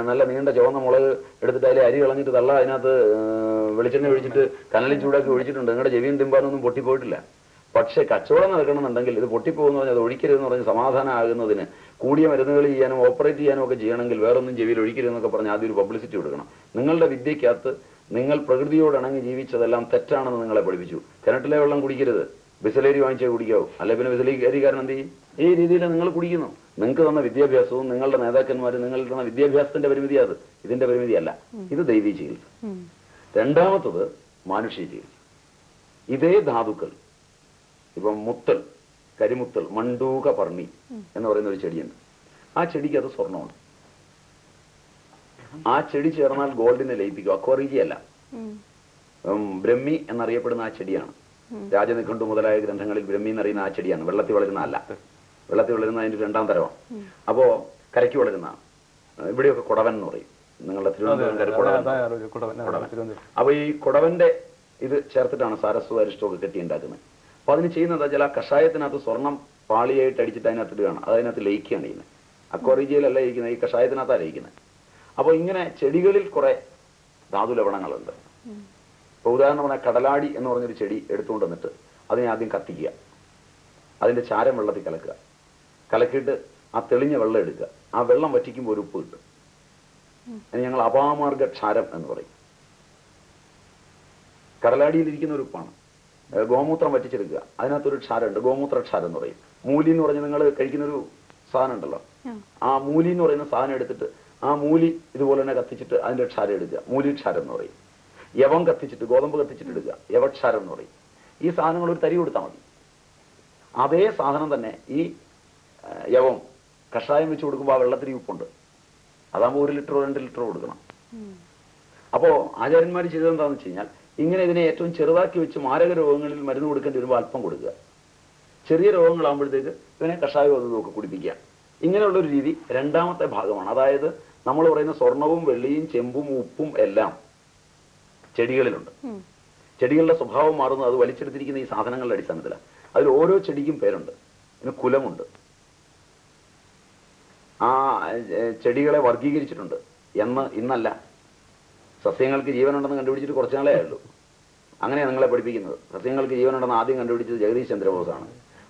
നല്ല നീണ്ട ചുവന്ന മുളക് എടുത്തിട്ട് അതിലെ അരി കളഞ്ഞിട്ട് തള്ള അതിനകത്ത് വെളിച്ചെണ്ണ ഒഴിച്ചിട്ട് കനലിൽ ചൂടാക്കി ഒഴിച്ചിട്ടുണ്ട്. നിങ്ങളുടെ ചെവിയും തിമ്പാനൊന്നും പൊട്ടിപ്പോയിട്ടില്ല. പക്ഷെ കച്ചവടം നടക്കണമെന്നുണ്ടെങ്കിൽ ഇത് പൊട്ടിപ്പോകുന്ന പറഞ്ഞാൽ അത് ഒഴിക്കരുതെന്ന് പറഞ്ഞ് സമാധാനം ആകുന്നതിന് കൂടിയ മരുന്നുകൾ ചെയ്യാനും ഓപ്പറേറ്റ് ചെയ്യാനും ഒക്കെ ചെയ്യണമെങ്കിൽ വേറൊന്നും ചെവിയിൽ ഒഴിക്കരുതെന്നൊക്കെ പറഞ്ഞ് ആദ്യം ഒരു പബ്ലിസിറ്റി കൊടുക്കണം. നിങ്ങളുടെ വിദ്യക്കകത്ത് നിങ്ങൾ പ്രകൃതിയോടിണങ്ങി ജീവിച്ചതെല്ലാം തെറ്റാണെന്ന് നിങ്ങളെ പഠിപ്പിച്ചു. കിണറ്റിലെ വെള്ളം കുടിക്കരുത്, ബിസലേരി വാങ്ങിച്ചേ കുടിക്കാവൂ. അല്ലെ പിന്നെ ബിസലേരിക്കാരൻ എന്ത് ചെയ്യും? ഈ രീതിയിൽ നിങ്ങൾ കുടിക്കുന്നു. നിങ്ങൾക്ക് തന്ന വിദ്യാഭ്യാസവും നിങ്ങളുടെ നേതാക്കന്മാരും നിങ്ങൾക്ക് തന്ന വിദ്യാഭ്യാസത്തിന്റെ പരിമിതി, അത് ഇതിന്റെ പരിമിതിയല്ല. ഇത് ദൈവീ ചികിത്സ. രണ്ടാമത്തത് മാനുഷിക ചികിത്സ. ഇതേ ധാതുക്കൾ, ഇപ്പം മുത്തൽ, കരിമുത്തൽ, മണ്ടൂക പർണി എന്ന് പറയുന്ന ഒരു ചെടിയുണ്ട്. ആ ചെടിക്ക് അത് സ്വർണ്ണമുണ്ട്. ആ ചെടി ചേർന്നാൽ ഗോൾഡിനെ ലയിപ്പിക്കും. അക്വറിജിയല്ല, ബ്രഹ്മി എന്നറിയപ്പെടുന്ന ആ ചെടിയാണ്. രാജനിഘണ്ടു മുതലായ ഗ്രന്ഥങ്ങളിൽ ബ്രഹ്മി എന്നറിയുന്ന ആ ചെടിയാണ്. വെള്ളത്തിൽ വളരുന്ന അല്ല, വെള്ളത്തിൽ വളരുന്ന അതിന്റെ 2ാം തരമാണ്. അപ്പോ കരയ്ക്ക് വളരുന്ന, ഇവിടെയൊക്കെ കൊടവൻ എന്ന് പറയും. നിങ്ങളുടെ തിരുവനന്തപുരം കൊടവൻ. അപ്പൊ ഈ കൊടവന്റെ ഇത് ചേർത്തിട്ടാണ് സാരസ്വ അരിഷ്ടമൊക്കെ കെട്ടിയുണ്ടാക്കുന്നത്. അപ്പൊ അതിന് ചെയ്യുന്നത് ചില കഷായത്തിനകത്ത് സ്വർണം പാളിയായിട്ട് അടിച്ചിട്ട് അതിനകത്ത് ഇടുകയാണ്. അത് അതിനകത്ത് ലയിക്കുകയാണ് ചെയ്യുന്നത്. അക്വറിജിയിലല്ല ഇരിക്കുന്നത്, ഈ കഷായത്തിനകത്താണ് ലയിക്കുന്നത്. അപ്പൊ ഇങ്ങനെ ചെടികളിൽ കുറെ ധാതു ലവണങ്ങളുണ്ട്. ഇപ്പൊ ഉദാഹരണം പറഞ്ഞാൽ കടലാടി എന്ന് പറഞ്ഞൊരു ചെടി എടുത്തുകൊണ്ട് വന്നിട്ട് അതിനെ ആദ്യം കത്തിക്കുക, അതിന്റെ ചാരം വെള്ളത്തിൽ കലക്കുക, കലക്കിയിട്ട് ആ തെളിഞ്ഞ വെള്ളം എടുക്കുക. ആ വെള്ളം വറ്റിക്കുമ്പോൾ ഒരു ഉപ്പ് കിട്ടും. അതിന് ഞങ്ങൾ അപാമാർഗ ക്ഷാരം എന്ന് പറയും. കടലാടിയിലിരിക്കുന്ന ഒരു ഉപ്പാണ്. ഗോമൂത്രം വറ്റിച്ചെടുക്കുക, അതിനകത്തൊരു ക്ഷാരമുണ്ട്, ഗോമൂത്ര ക്ഷാരം എന്ന് പറയും. മൂലി എന്ന് പറഞ്ഞാൽ നിങ്ങൾ കഴിക്കുന്നൊരു സാധനം ഉണ്ടല്ലോ, ആ മൂലി എന്ന് പറയുന്ന സാധനം എടുത്തിട്ട് ആ മൂലി ഇതുപോലെ തന്നെ കത്തിച്ചിട്ട് അതിന്റെ ക്ഷാരം എടുക്കുക, മൂലി ക്ഷാരം എന്ന് പറയും. യവം കത്തിച്ചിട്ട്, ഗോതമ്പ് കത്തിച്ചിട്ട് എടുക്കുക, യവക്ഷാരം എന്ന് പറയും. ഈ സാധനങ്ങൾ ഒരു തരി കൊടുത്താൽ മതി. അതേ സാധനം തന്നെ ഈ യവം കഷായം വെച്ച് കൊടുക്കുമ്പോൾ ആ വെള്ളത്തിൽ ഉപ്പുണ്ട്. അതാകുമ്പോൾ 1 ലിറ്ററോ 2 ലിറ്ററോ കൊടുക്കണം. അപ്പോ ആചാര്യന്മാർ ചെയ്തതെന്താണെന്ന് വെച്ച് കഴിഞ്ഞാൽ ഇങ്ങനെ ഇതിനെ ഏറ്റവും ചെറുതാക്കി വെച്ച് മാരക രോഗങ്ങളിൽ മരുന്ന് കൊടുക്കേണ്ടി വരുമ്പോൾ അല്പം കൊടുക്കുക. ചെറിയ രോഗങ്ങളാകുമ്പോഴത്തേക്ക് ഇതിനെ കഷായം അതുമൊക്കെ കുടിപ്പിക്കുക. ഇങ്ങനെയുള്ളൊരു രീതി 2ാമത്തെ ഭാഗമാണ്. അതായത് നമ്മൾ പറയുന്ന സ്വർണവും വെള്ളിയും ചെമ്പും ഉപ്പും എല്ലാം ചെടികളിലുണ്ട്. ചെടികളുടെ സ്വഭാവം മാറുന്നത് അത് വലിച്ചെടുത്തിരിക്കുന്ന ഈ സാധനങ്ങളുടെ അടിസ്ഥാനത്തിലാണ്. അതിൽ ഓരോ ചെടിക്കും പേരുണ്ട്, ഇതിന് കുലമുണ്ട്. ആ ചെടികളെ വർഗീകരിച്ചിട്ടുണ്ട്. ഇന്നല്ല, സസ്യങ്ങൾക്ക് ജീവനുണ്ടെന്ന് കണ്ടുപിടിച്ചിട്ട് കുറച്ചു നാളേ ആയുള്ളൂ. അങ്ങനെയാണ് നിങ്ങളെ പഠിപ്പിക്കുന്നത്. സസ്യങ്ങൾക്ക് ജീവനുണ്ടെന്ന് ആദ്യം കണ്ടുപിടിച്ചത് ജഗദീഷ് ചന്ദ്രബോസാണ്.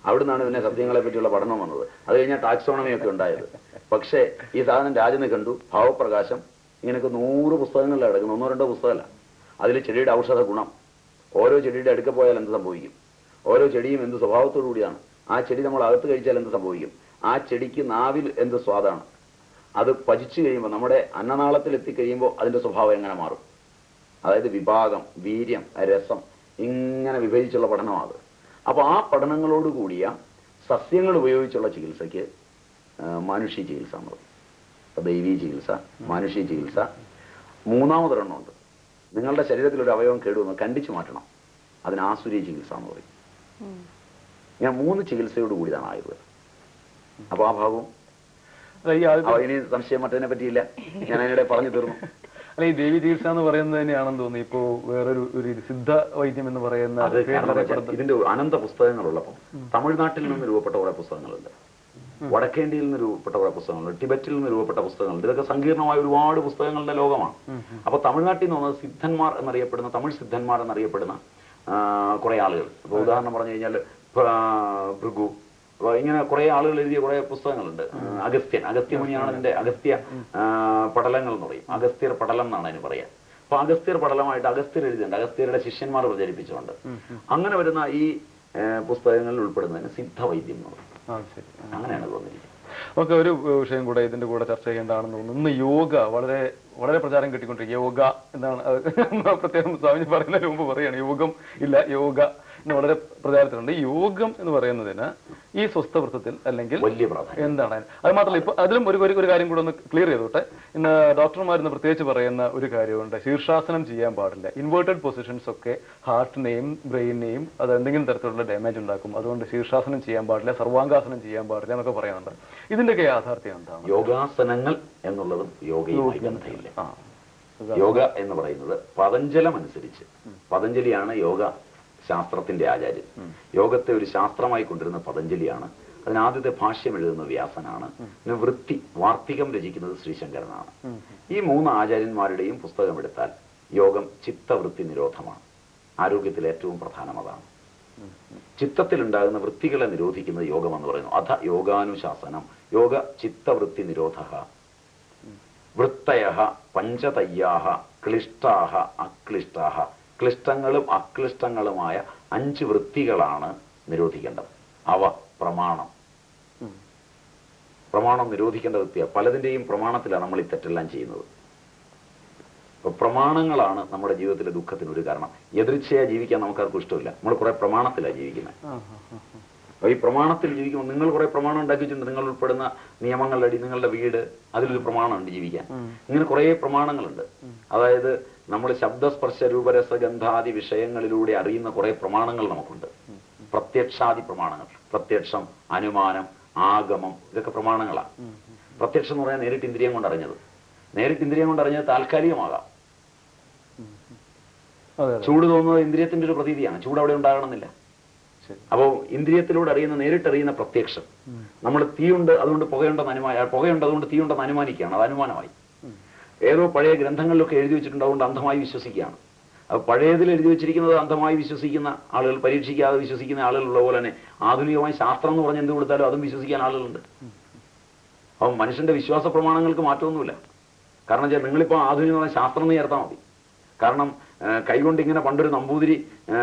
അവിടുന്നാണ് പിന്നെ സസ്യങ്ങളെ പറ്റിയുള്ള പഠനം വന്നത്. അത് കഴിഞ്ഞാൽ ടാക്സോണമിയൊക്കെ ഉണ്ടായത്. പക്ഷേ ഈ സാധനം രാജനിഘണ്ടു, ഭാവപ്രകാശം, ഇങ്ങനെയൊക്കെ 100 പുസ്തകങ്ങളിൽ കിടക്കുന്നു. 1-2 പുസ്തകമല്ല. അതിൽ ചെടിയുടെ ഔഷധ ഗുണം, ഓരോ ചെടിയുടെ അടുക്ക പോയാൽ എന്ത് സംഭവിക്കും, ഓരോ ചെടിയും എന്ത് സ്വഭാവത്തോടു കൂടിയാണ്, ആ ചെടി നമ്മൾ അകത്ത് കഴിച്ചാൽ എന്ത് സംഭവിക്കും, ആ ചെടിക്ക് നാവിൽ എന്ത് സ്വാദാണ്, അത് പചിച്ചു കഴിയുമ്പോൾ നമ്മുടെ അന്നനാളത്തിൽ എത്തിക്കഴിയുമ്പോൾ അതിന്റെ സ്വഭാവം എങ്ങനെ മാറും. അതായത് വിഭാഗം, വീര്യം, രസം, ഇങ്ങനെ വിഭജിച്ചുള്ള പഠനമാണ്. അപ്പൊ ആ പഠനങ്ങളോട് കൂടിയ സസ്യങ്ങൾ ഉപയോഗിച്ചുള്ള ചികിത്സയ്ക്ക് മാനുഷിക ചികിത്സ എന്ന് പറയും. ദൈവീ ചികിത്സ, മാനുഷിക ചികിത്സ. 3ാമതൊരെണ്ണമുണ്ട് നിങ്ങളുടെ ശരീരത്തിൽ ഒരു അവയവം കേടുവന്ന് കണ്ടിച്ചു മാറ്റണം. അതിന് ആസുരി ചികിത്സ എന്ന് പറയും. ഞാൻ 3 ചികിത്സയോട് കൂടിയതാണ് ആയുർവേദം. അപ്പൊ ആ ഭാഗവും ഇനി സംശയം മറ്റതിനെ പറ്റിയില്ല, ഞാൻ അതിനിടെ പറഞ്ഞു തീർന്നു. അല്ല, ഈ ദേവി ചികിത്സ എന്ന് പറയുന്നത് തന്നെയാണെന്ന് തോന്നുന്നു ഇപ്പോ വേറൊരു സിദ്ധ വൈദ്യം എന്ന് പറയുന്ന ഇതിന്റെ അനന്ത പുസ്തകങ്ങളുള്ളപ്പോൾ തമിഴ്നാട്ടിൽ നിന്ന് രൂപപ്പെട്ട കുറെ പുസ്തകങ്ങളുണ്ട്, വടക്കേന്ത്യയിൽ നിന്ന് രൂപപ്പെട്ട കുറെ പുസ്തകങ്ങളുണ്ട്, ടിബറ്റിൽ നിന്ന് രൂപപ്പെട്ട പുസ്തകങ്ങളുണ്ട്. ഇതൊക്കെ സങ്കീർണമായ ഒരുപാട് പുസ്തകങ്ങളുടെ ലോകമാണ്. അപ്പൊ തമിഴ്നാട്ടിൽ നിന്ന് വന്നത് സിദ്ധന്മാർ എന്നറിയപ്പെടുന്ന, തമിഴ് സിദ്ധന്മാർ എന്നറിയപ്പെടുന്ന കുറെ ആളുകൾ. ഇപ്പൊ ഉദാഹരണം പറഞ്ഞു കഴിഞ്ഞാൽ ഭൃഗു, ഇങ്ങനെ കുറെ ആളുകൾ എഴുതിയ കുറെ പുസ്തകങ്ങളുണ്ട്. അഗസ്ത്യമുനിയാണ് ഇതിന്റെ അഗസ്ത്യ പടലങ്ങൾ എന്ന് പറയും. അഗസ്ത്യർ പടലം എന്നാണ് അതിന് പറയാ. അപ്പൊ അഗസ്ത്യർ പടലമായിട്ട് അഗസ്ത്യർ എഴുതിയിട്ടുണ്ട്, അഗസ്ത്യരുടെ ശിഷ്യന്മാർ പ്രചരിപ്പിച്ചുകൊണ്ട്. അങ്ങനെ വരുന്ന ഈ പുസ്തകങ്ങളിൽ ഉൾപ്പെടുന്നതിന് സിദ്ധവൈദ്യം എന്ന് പറയും. അങ്ങനെയാണ് തോന്നിയിരിക്കുന്നത്. നമുക്ക് ഒരു വിഷയം കൂടെ ഇതിന്റെ കൂടെ ചർച്ച ചെയ്യേണ്ടതാണെന്ന് തോന്നുന്നു. ഇന്ന് യോഗ വളരെ വളരെ പ്രചാരം കിട്ടിക്കൊണ്ടിരിക്കുക. യോഗ എന്താണ് പ്രത്യേകം സ്വാമിജി പറയുന്നതിന് മുമ്പ് പറയുകയാണ്, യോഗം ഇല്ല, യോഗ എന്ന് വളരെ പ്രചാരത്തിലുണ്ട്. ഈ യോഗം എന്ന് പറയുന്നതിന് ഈ സ്വസ്ഥവൃത്തത്തിൽ അല്ലെങ്കിൽ വലിയ പ്രാധാന്യം എന്താണ്? അത് മാത്രമല്ല, ഇപ്പൊ അതിലും ഒരു കാര്യം കൂടെ ഒന്ന് ക്ലിയർ ചെയ്തോട്ടെ. ഇന്ന് ഡോക്ടർമാരിന്ന് പ്രത്യേകിച്ച് പറയുന്ന ഒരു കാര്യമുണ്ട്, ശീർഷാസനം ചെയ്യാൻ പാടില്ല. ഇൻവേർട്ടഡ് പൊസിഷൻസ് ഒക്കെ ഹാർട്ടിനെയും ബ്രെയിനെയും അത് എന്തെങ്കിലും തരത്തിലുള്ള ഡാമേജ് ഉണ്ടാക്കും, അതുകൊണ്ട് ശീർഷാസനം ചെയ്യാൻ പാടില്ല, സർവാംഗാസനം ചെയ്യാൻ പാടില്ല എന്നൊക്കെ പറയുന്നുണ്ട്. ഇതിന്റെയൊക്കെ യാഥാർത്ഥ്യം എന്താണ്? യോഗാസനങ്ങൾ എന്നുള്ളതും യോഗയുമായി ബന്ധമില്ല. യോഗ എന്ന് പറയുന്നത് പതഞ്ജലം അനുസരിച്ച്, പതഞ്ജലിയാണ് യോഗ ശാസ്ത്രത്തിന്റെ ആചാര്യൻ. യോഗത്തെ ഒരു ശാസ്ത്രമായി കൊണ്ടിരുന്ന പതഞ്ജലിയാണ്. അതിനാദ്യത്തെ ഭാഷ്യം എഴുതുന്ന വ്യാസനാണ്. പിന്നെ വാർത്തികം രചിക്കുന്നത് ശ്രീശങ്കരനാണ്. ഈ 3 ആചാര്യന്മാരുടെയും പുസ്തകം എടുത്താൽ യോഗം ചിത്തവൃത്തി നിരോധമാണ്. ആരോഗ്യത്തിൽ ഏറ്റവും പ്രധാനം അതാണ്. ചിത്തത്തിലുണ്ടാകുന്ന വൃത്തികളെ നിരോധിക്കുന്നത് യോഗം എന്ന് പറയുന്നു. അധ യോഗാനുശാസനം. യോഗ ചിത്തവൃത്തി നിരോധ. വൃത്തയ പഞ്ചതയ്യാഹ ക്ലിഷ്ടാഹ അക്ലിഷ്ടാഹ. ക്ലിഷ്ടങ്ങളും അക്ലിഷ്ടങ്ങളുമായ 5 വൃത്തികളാണ് നിരോധിക്കേണ്ടത്. അവ പ്രമാണം. പ്രമാണം നിരോധിക്കേണ്ട വൃത്തിയാണ്. പലതിന്റെയും പ്രമാണത്തിലാണ് നമ്മൾ ഈ തെറ്റെല്ലാം ചെയ്യുന്നത്. അപ്പൊ പ്രമാണങ്ങളാണ് നമ്മുടെ ജീവിതത്തിലെ ദുഃഖത്തിന് ഒരു കാരണം. എതിർച്ചയായി ജീവിക്കാൻ നമുക്കാർക്കും ഇഷ്ടമില്ല. നമ്മൾ കുറെ പ്രമാണത്തിലാണ് ജീവിക്കുന്നത്. അപ്പൊ ഈ പ്രമാണത്തിൽ ജീവിക്കുമ്പോൾ നിങ്ങൾ കുറെ പ്രമാണം ഉണ്ടാക്കിയിട്ടുണ്ട്. നിങ്ങൾ ഉൾപ്പെടുന്ന നിയമങ്ങളുടെ അടി, നിങ്ങളുടെ വീട്, അതിലൊരു പ്രമാണമുണ്ട് ജീവിക്കാൻ. ഇങ്ങനെ കുറെ പ്രമാണങ്ങളുണ്ട്. അതായത് നമ്മൾ ശബ്ദസ്പർശ രൂപരസഗന്ധാദി വിഷയങ്ങളിലൂടെ അറിയുന്ന കുറെ പ്രമാണങ്ങൾ നമുക്കുണ്ട്. പ്രത്യക്ഷാദി പ്രമാണങ്ങൾ, പ്രത്യക്ഷം, അനുമാനം, ആഗമം, ഇതൊക്കെ പ്രമാണങ്ങളാണ്. പ്രത്യക്ഷം എന്ന് പറയാൻ നേരിട്ട് ഇന്ദ്രിയം കൊണ്ട് അറിഞ്ഞത്. നേരിട്ട് ഇന്ദ്രിയം കൊണ്ട് അറിഞ്ഞത് താൽക്കാലികമാകാം. ചൂട് തോന്നുന്നത് ഇന്ദ്രിയത്തിന്റെ ഒരു പ്രതീതിയാണ്. ചൂട് അവിടെ ഉണ്ടാകണമെന്നില്ല. അപ്പോ ഇന്ദ്രിയത്തിലൂടെ അറിയുന്ന, നേരിട്ടറിയുന്ന പ്രത്യക്ഷം. നമ്മൾ തീയുണ്ട് അതുകൊണ്ട് പുകയുണ്ടെന്ന് പുകയുണ്ട് അതുകൊണ്ട് തീയുണ്ടെന്ന് അനുമാനിക്കുകയാണ്. അത് അനുമാനമായി. ഏതോ പഴയ ഗ്രന്ഥങ്ങളിലൊക്കെ എഴുതി വെച്ചിട്ടുണ്ട്, അതുകൊണ്ട് അന്ധമായി വിശ്വസിക്കുകയാണ്. അപ്പൊ പഴയതിൽ എഴുതി വെച്ചിരിക്കുന്നത് അന്ധമായി വിശ്വസിക്കുന്ന ആളുകൾ, പരീക്ഷിക്കാതെ വിശ്വസിക്കുന്ന ആളുകളുള്ള പോലെ തന്നെ ആധുനികമായി ശാസ്ത്രം എന്ന് പറഞ്ഞ് എന്ത് കൊടുത്താലും അതും വിശ്വസിക്കാൻ ആളുകളുണ്ട്. അപ്പൊ മനുഷ്യന്റെ വിശ്വാസ പ്രമാണങ്ങൾക്ക് മാറ്റമൊന്നുമില്ല. കാരണം വെച്ചാൽ നിങ്ങളിപ്പോ ആധുനികമായ ശാസ്ത്രം എന്ന് ചേർത്താൽ മതി. കാരണം കൈകൊണ്ട് ഇങ്ങനെ പണ്ടൊരു നമ്പൂതിരി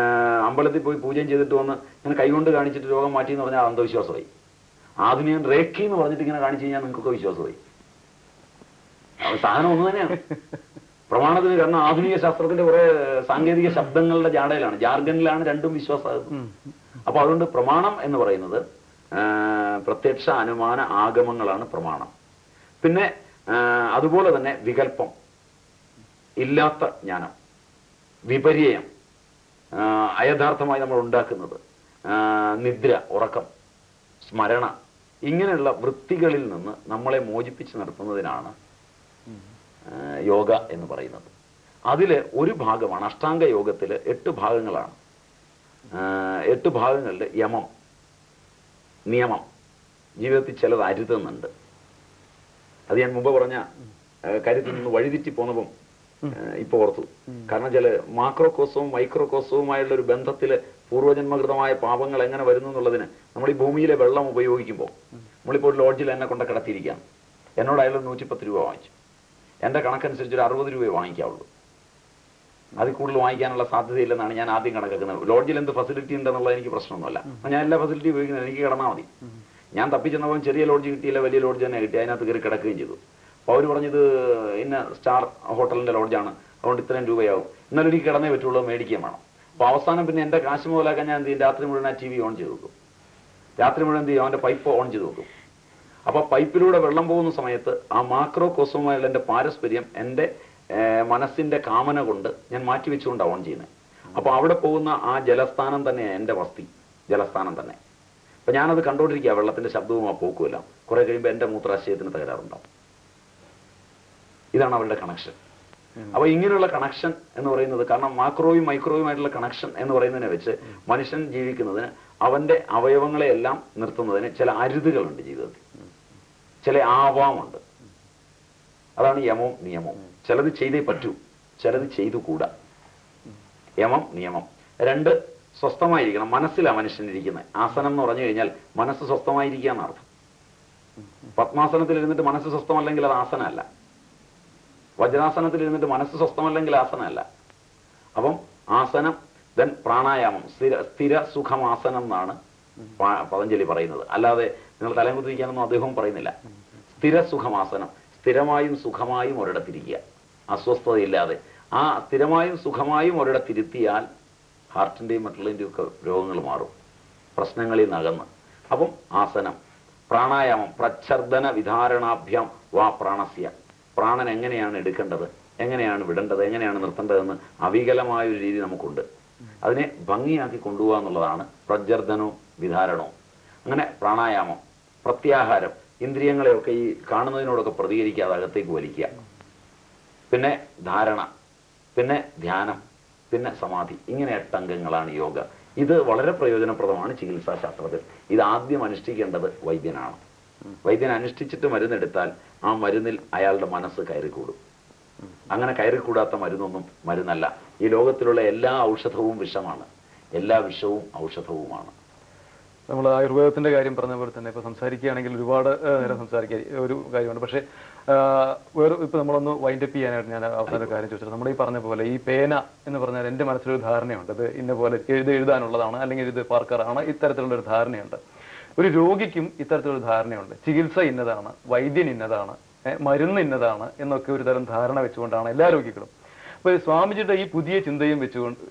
അമ്പലത്തിൽ പോയി പൂജയും ചെയ്തിട്ട് വന്ന് ഇങ്ങനെ കൈകൊണ്ട് കാണിച്ചിട്ട് രോഗം മാറ്റി എന്ന് പറഞ്ഞാൽ അന്ധവിശ്വാസമായി. ആധുനികൻ റേക്കി എന്ന് പറഞ്ഞിട്ട് ഇങ്ങനെ കാണിച്ചു കഴിഞ്ഞാൽ നിങ്ങൾക്കൊക്കെ വിശ്വാസമായി. സാധനം ഒന്ന് തന്നെയാണ് പ്രമാണത്തിന്. കാരണം ആധുനിക ശാസ്ത്രത്തിന്റെ കുറെ സാങ്കേതിക ശബ്ദങ്ങളുടെ ജാടയിലാണ്, ജാർഗനിലാണ് രണ്ടും വിശ്വാസമാകുന്നത്. അപ്പൊ അതുകൊണ്ട് പ്രമാണം എന്ന് പറയുന്നത് പ്രത്യക്ഷ, അനുമാന, ആഗമങ്ങളാണ് പ്രമാണം. പിന്നെ അതുപോലെ തന്നെ വികല്പം, ഇല്ലാത്ത ജ്ഞാനം, വിപര്യം, അയഥാർത്ഥമായി നമ്മൾ ഉണ്ടാക്കുന്നത്, നിദ്ര, ഉറക്കം, സ്മരണ, ഇങ്ങനെയുള്ള വൃത്തികളിൽ നിന്ന് നമ്മളെ മോചിപ്പിച്ച് നിർത്തുന്നതിനാണ് യോഗ എന്ന് പറയുന്നത്. അതില് ഒരു ഭാഗമാണ് അഷ്ടാംഗ യോഗത്തില് 8 ഭാഗങ്ങളാണ്. 8 ഭാഗങ്ങളിൽ യമം, നിയമം, ജീവിതത്തിൽ ചിലത് അരുതെന്നുണ്ട്. അത് ഞാൻ മുമ്പ് പറഞ്ഞ കാര്യത്തിൽ നിന്ന് വഴിതെറ്റി പോന്നപ്പം ഇപ്പൊ ഓർത്തു. കാരണം ചില മാക്രോകോസവും മൈക്രോകോസവുമായുള്ള ഒരു ബന്ധത്തില് പൂർവ്വജന്മകൃതമായ പാപങ്ങൾ എങ്ങനെ വരുന്നു എന്നുള്ളതിന് നമ്മൾ ഈ ഭൂമിയിലെ വെള്ളം ഉപയോഗിക്കുമ്പോൾ, നമ്മളിപ്പോൾ ഒരു ലോഡ്ജിൽ എന്നെ കൊണ്ട് കിടത്തിയിരിക്കാം, എന്നോട് അയാൾ 110 രൂപ വാങ്ങിച്ചു. എന്റെ കണക്കനുസരിച്ച് ഒരു 60 രൂപയെ വാങ്ങിക്കാവുള്ളൂ. അതിൽ കൂടുതൽ വാങ്ങിക്കാനുള്ള സാധ്യതയില്ലെന്നാണ് ഞാൻ ആദ്യം കണക്കാക്കുന്നത്. ലോഡ്ജിൽ എന്ത് ഫെസിലിറ്റി ഉണ്ടെന്നുള്ളത് എനിക്ക് പ്രശ്നമൊന്നുമല്ല. ഞാൻ എല്ലാ ഫെസിലിറ്റി ഉപയോഗിക്കുന്നത്, എനിക്ക് കിടന്നാൽ മതി. ഞാൻ തപ്പിച്ചെന്നപ്പോൾ ചെറിയ ലോഡ്ജ് കിട്ടിയില്ല, വലിയ ലോഡ്ജ് തന്നെ കിട്ടി. അതിനകത്ത് കയറി കിടക്കുകയും ചെയ്തു. അപ്പോൾ അവർ പറഞ്ഞത് ഇന്ന സ്റ്റാർ ഹോട്ടലിന്റെ ലോഡ്ജാണ്, അതുകൊണ്ട് ഇത്രയും രൂപയാവും, എന്നാലും എനിക്ക് കിടന്നേ പറ്റുള്ളൂ, മേടിക്കുകയും വേണം. അപ്പോൾ അവസാനം പിന്നെ എന്റെ കാശ് മുതലാക്കാൻ ഞാൻ എന്ത് ചെയ്യും, രാത്രി മുഴുവൻ ആ TV ഓൺ ചെയ്ത് വെക്കും. രാത്രി മുഴുവൻ എന്ത് ചെയ്യും, അവന്റെ പൈപ്പ് ഓൺ ചെയ്ത് വെക്കും. അപ്പൊ പൈപ്പിലൂടെ വെള്ളം പോകുന്ന സമയത്ത് ആ മാക്രോ കോസവുമായുള്ള എന്റെ പാരസ്പര്യം എന്റെ മനസ്സിന്റെ കാമന കൊണ്ട് ഞാൻ മാറ്റിവെച്ചുകൊണ്ടാണ് ഓൺ ചെയ്യുന്നത്. അപ്പൊ അവിടെ പോകുന്ന ആ ജലസ്ഥാനം തന്നെയാണ് എൻ്റെ വസ്തി, ജലസ്ഥാനം തന്നെ. അപ്പൊ ഞാനത് കണ്ടോണ്ടിരിക്കുക, വെള്ളത്തിന്റെ ശബ്ദവും ആ പോക്കുമല്ല. കുറെ കഴിയുമ്പോൾ എൻ്റെ മൂത്രാശയത്തിന് തകരാറുണ്ടാവും. ഇതാണ് അവരുടെ കണക്ഷൻ. അപ്പൊ ഇങ്ങനെയുള്ള കണക്ഷൻ എന്ന് പറയുന്നത്, കാരണം മാക്രോയും മൈക്രോയുമായിട്ടുള്ള കണക്ഷൻ എന്ന് പറയുന്നതിനെ വെച്ച് മനുഷ്യൻ ജീവിക്കുന്നതിന് അവന്റെ അവയവങ്ങളെയെല്ലാം നിർത്തുന്നതിന് ചില അരുതുകളുണ്ട് ജീവിതത്തിൽ, ചില ആവാമുണ്ട്. അതാണ് യമവും നിയമവും. ചിലത് ചെയ്തേ പറ്റൂ, ചിലത് ചെയ്തുകൂടാ. യമം നിയമം. രണ്ട്, സ്വസ്ഥമായിരിക്കണം. മനസ്സിലാണ് മനുഷ്യനിരിക്കുന്നത്. ആസനം എന്ന് പറഞ്ഞു കഴിഞ്ഞാൽ മനസ്സ് സ്വസ്ഥമായിരിക്കുക എന്നർത്ഥം. പത്മാസനത്തിൽ ഇരുന്നിട്ട് മനസ്സ് സ്വസ്ഥമല്ലെങ്കിൽ അത് ആസനമല്ല. വജ്രാസനത്തിൽ ഇരുന്നിട്ട് മനസ്സ് സ്വസ്ഥമല്ലെങ്കിൽ ആസനമല്ല. അപ്പം ആസനം, ദെൻ പ്രാണായാമം, സ്ഥിര സുഖമാസനം എന്നാണ് പതഞ്ജലി പറയുന്നത്. അല്ലാതെ നിങ്ങൾ തലയും കുത്തിരിക്കാനൊന്നും അദ്ദേഹവും പറയുന്നില്ല. സ്ഥിര സുഖമാസനം, സ്ഥിരമായും സുഖമായും ഒരിടത്തിരിക്കുക, അസ്വസ്ഥതയില്ലാതെ. ആ സ്ഥിരമായും സുഖമായും ഒരിടത്തിരുത്തിയാൽ ഹാർട്ടിന്റെയും മറ്റുള്ളതിൻ്റെയും ഒക്കെ രോഗങ്ങൾ മാറും, പ്രശ്നങ്ങളിൽ നകന്ന്. അപ്പം ആസനം. പ്രാണായാമം, പ്രച്ഛർദന വിധാരണാഭ്യാം വാ പ്രാണസ്യ. പ്രാണൻ എങ്ങനെയാണ് എടുക്കേണ്ടത്, എങ്ങനെയാണ് വിടേണ്ടത്, എങ്ങനെയാണ് നിർത്തേണ്ടതെന്ന് അവികലമായ ഒരു രീതി നമുക്കുണ്ട്. അതിനെ ഭംഗിയാക്കി കൊണ്ടുപോകുക എന്നുള്ളതാണ് പ്രജ്ജർദനവും വിധാരണവും. അങ്ങനെ പ്രാണായാമം, പ്രത്യാഹാരം, ഇന്ദ്രിയങ്ങളെയൊക്കെ ഈ കാണുന്നതിനോടൊക്കെ പ്രതികരിക്കാതെ അകത്തേക്ക് വലിക്കുക. പിന്നെ ധാരണ, പിന്നെ ധ്യാനം, പിന്നെ സമാധി. ഇങ്ങനെ 8 അംഗങ്ങളാണ് യോഗ. ഇത് വളരെ പ്രയോജനപ്രദമാണ് ചികിത്സാ ശാസ്ത്രത്തിൽ. ഇത് ആദ്യം അനുഷ്ഠിക്കേണ്ടത് വൈദ്യനാണ്. വൈദ്യൻ അനുഷ്ഠിച്ചിട്ട് മരുന്നെടുത്താൽ ആ മരുന്നിൽ അയാളുടെ മനസ്സ് കയറിക്കൂടും. അങ്ങനെ കയറിക്കൂടാത്ത മരുന്നൊന്നും മരുന്നല്ല. ഈ ലോകത്തിലുള്ള എല്ലാ ഔഷധവും വിഷമാണ്, എല്ലാ വിഷവും ഔഷധവുമാണ്. നമ്മൾ ആയുർവേദത്തിന്റെ കാര്യം പറഞ്ഞ പോലെ തന്നെ ഇപ്പൊ സംസാരിക്കുകയാണെങ്കിൽ ഒരുപാട് നേരം സംസാരിക്കുക ഒരു കാര്യമാണ്. പക്ഷേ വേറെ ഇപ്പൊ നമ്മളൊന്ന് വൈൻഡപ്പ് ചെയ്യാനായിട്ട് ഞാൻ അവസാന കാര്യം ചോദിച്ചത്, നമ്മുടെ ഈ പറഞ്ഞ പോലെ ഈ പേന എന്ന് പറഞ്ഞാൽ എൻ്റെ മനസ്സിലൊരു ധാരണയുണ്ട്, ഇത് ഇന്ന പോലെ എഴുതാനുള്ളതാണ്, അല്ലെങ്കിൽ ഇത് പാർക്കറാണ്, ഇത്തരത്തിലുള്ള ഒരു ധാരണയുണ്ട്. ഒരു രോഗിക്കും ഇത്തരത്തിലൊരു ധാരണയുണ്ട്. ചികിത്സ ഇന്നതാണ്, വൈദ്യൻ ഇന്നതാണ്, മരുന്ന് ഇന്നതാണ് എന്നൊക്കെ ഒരു തരം ധാരണ വെച്ചുകൊണ്ടാണ് എല്ലാ രോഗികളും. അപ്പൊ സ്വാമിജിയുടെ ഈ പുതിയ ചിന്തയും വെച്ചുകൊണ്ട്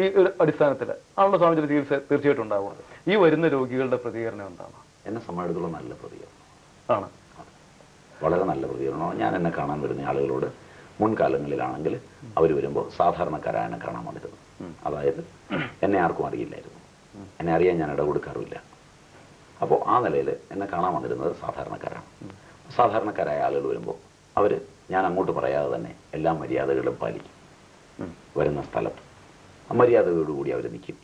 ഈ ഒരു അടിസ്ഥാനത്തിൽ ആണല്ലോ സ്വാമിജിയുടെ ചികിത്സ തീർച്ചയായിട്ടും ഉണ്ടാവുന്നത്. ഈ വരുന്ന രോഗികളുടെ പ്രതികരണം എന്താണ്? എന്നെ സംബന്ധിച്ചിടത്തോളം നല്ല പ്രതികരണം ആണ്, വളരെ നല്ല പ്രതികരണമാണ്. ഞാൻ എന്നെ കാണാൻ വരുന്ന ആളുകളോട് മുൻകാലങ്ങളിലാണെങ്കിൽ അവർ വരുമ്പോൾ സാധാരണക്കാരായ എന്നെ കാണാൻ വന്നിരുന്നു. അതായത് എന്നെ ആർക്കും അറിയില്ലായിരുന്നു, എന്നെ അറിയാൻ ഞാൻ ഇടകൊടുക്കാറുമില്ല. അപ്പോൾ ആ നിലയിൽ എന്നെ കാണാൻ വന്നിരുന്നത് സാധാരണക്കാരാണ്. സാധാരണക്കാരായ ആളുകൾ വരുമ്പോൾ അവർ ഞാൻ അങ്ങോട്ട് പറയാതെ തന്നെ എല്ലാ മര്യാദകളും പാലിക്കും. വരുന്ന സ്ഥലത്ത് മര്യാദയോടുകൂടി അവർ നിൽക്കും.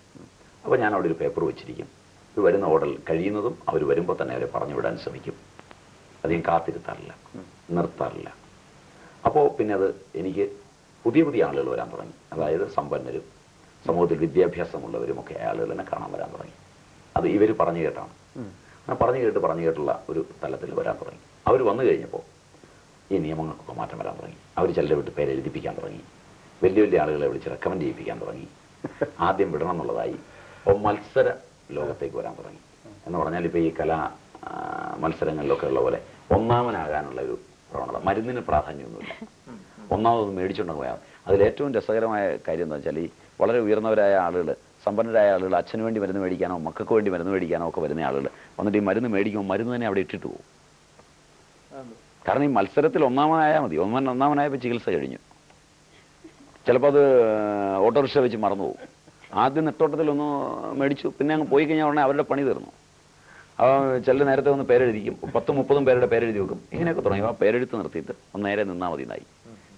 അപ്പോൾ ഞാൻ അവിടെ ഒരു പേപ്പർ വെച്ചിരിക്കും. ഇത് വരുന്ന ഓർഡർ കഴിയുന്നതും അവർ വരുമ്പോൾ തന്നെ അവരെ പറഞ്ഞു വിടാൻ ശ്രമിക്കും. അധികം കാത്തിരുത്താറില്ല, നിർത്താറില്ല. അപ്പോൾ പിന്നെ അത് എനിക്ക് പുതിയ പുതിയ ആളുകൾ വരാൻ തുടങ്ങി. അതായത് സമ്പന്നരും സമൂഹത്തിൽ വിദ്യാഭ്യാസമുള്ളവരും ഒക്കെ ആളുകൾ എന്നെ കാണാൻ വരാൻ തുടങ്ങി. അത് ഇവർ പറഞ്ഞു കേട്ടാണ്. അങ്ങനെ പറഞ്ഞു കേട്ടുള്ള ഒരു തലത്തിൽ വരാൻ തുടങ്ങി. അവർ വന്നു കഴിഞ്ഞപ്പോൾ ഈ നിയമങ്ങൾക്കൊക്കെ മാറ്റം വരാൻ തുടങ്ങി. അവർ ചിലരെ വിട്ട് പേര് എഴുതിപ്പിക്കാൻ തുടങ്ങി. വലിയ വലിയ ആളുകളെ വിളിച്ച് റെക്കമെൻഡ് ചെയ്യിപ്പിക്കാൻ തുടങ്ങി. ആദ്യം വിടണം എന്നുള്ളതായി. അപ്പോൾ മത്സര ലോകത്തേക്ക് വരാൻ തുടങ്ങി. എന്ന് പറഞ്ഞാൽ ഇപ്പോൾ ഈ കലാ മത്സരങ്ങളിലൊക്കെ ഉള്ള പോലെ ഒന്നാമനാകാനുള്ള ഒരു പ്രവണത. മരുന്നിന് പ്രാധാന്യമൊന്നുമില്ല, ഒന്നാമതൊന്ന് മേടിച്ചുകൊണ്ട് പോയാൽ. അതിലേറ്റവും രസകരമായ കാര്യം എന്താ വെച്ചാൽ, ഈ വളരെ ഉയർന്നവരായ ആളുകൾ, സമ്പന്നരായ ആളുകൾ അച്ഛന് വേണ്ടി മരുന്ന് മേടിക്കാനോ മക്കൾക്ക് വേണ്ടി മരുന്ന് മേടിക്കാനോ ഒക്കെ വരുന്ന ആളുകൾ വന്നിട്ട് ഈ മരുന്ന് മേടിക്കുമ്പോൾ മരുന്ന് തന്നെ അവിടെ ഇട്ടിട്ട് പോകും. കാരണം ഈ മത്സരത്തിൽ ഒന്നാമനായാൽ മതി. ഒന്നാമനായപ്പോൾ ചികിത്സ കഴിഞ്ഞു. ചിലപ്പോൾ അത് ഓട്ടോറിക്ഷ വെച്ച് മറന്നു പോകും. ആദ്യം നെട്ടോട്ടത്തിലൊന്ന് മേടിച്ചു, പിന്നെ അങ്ങ് പോയി കഴിഞ്ഞാൽ ഉടനെ അവരുടെ പണി തീർന്നു. ചില നേരത്തെ ഒന്ന് പേരെഴുതിക്കും, 10-30 പേരുടെ പേരെഴുതി വെക്കും. ഇങ്ങനെയൊക്കെ തുടങ്ങി. ആ പേരെഴുത്ത് നിർത്തിയിട്ട് ഒന്ന് നേരെ നിന്നാൽ മതി എന്നായി.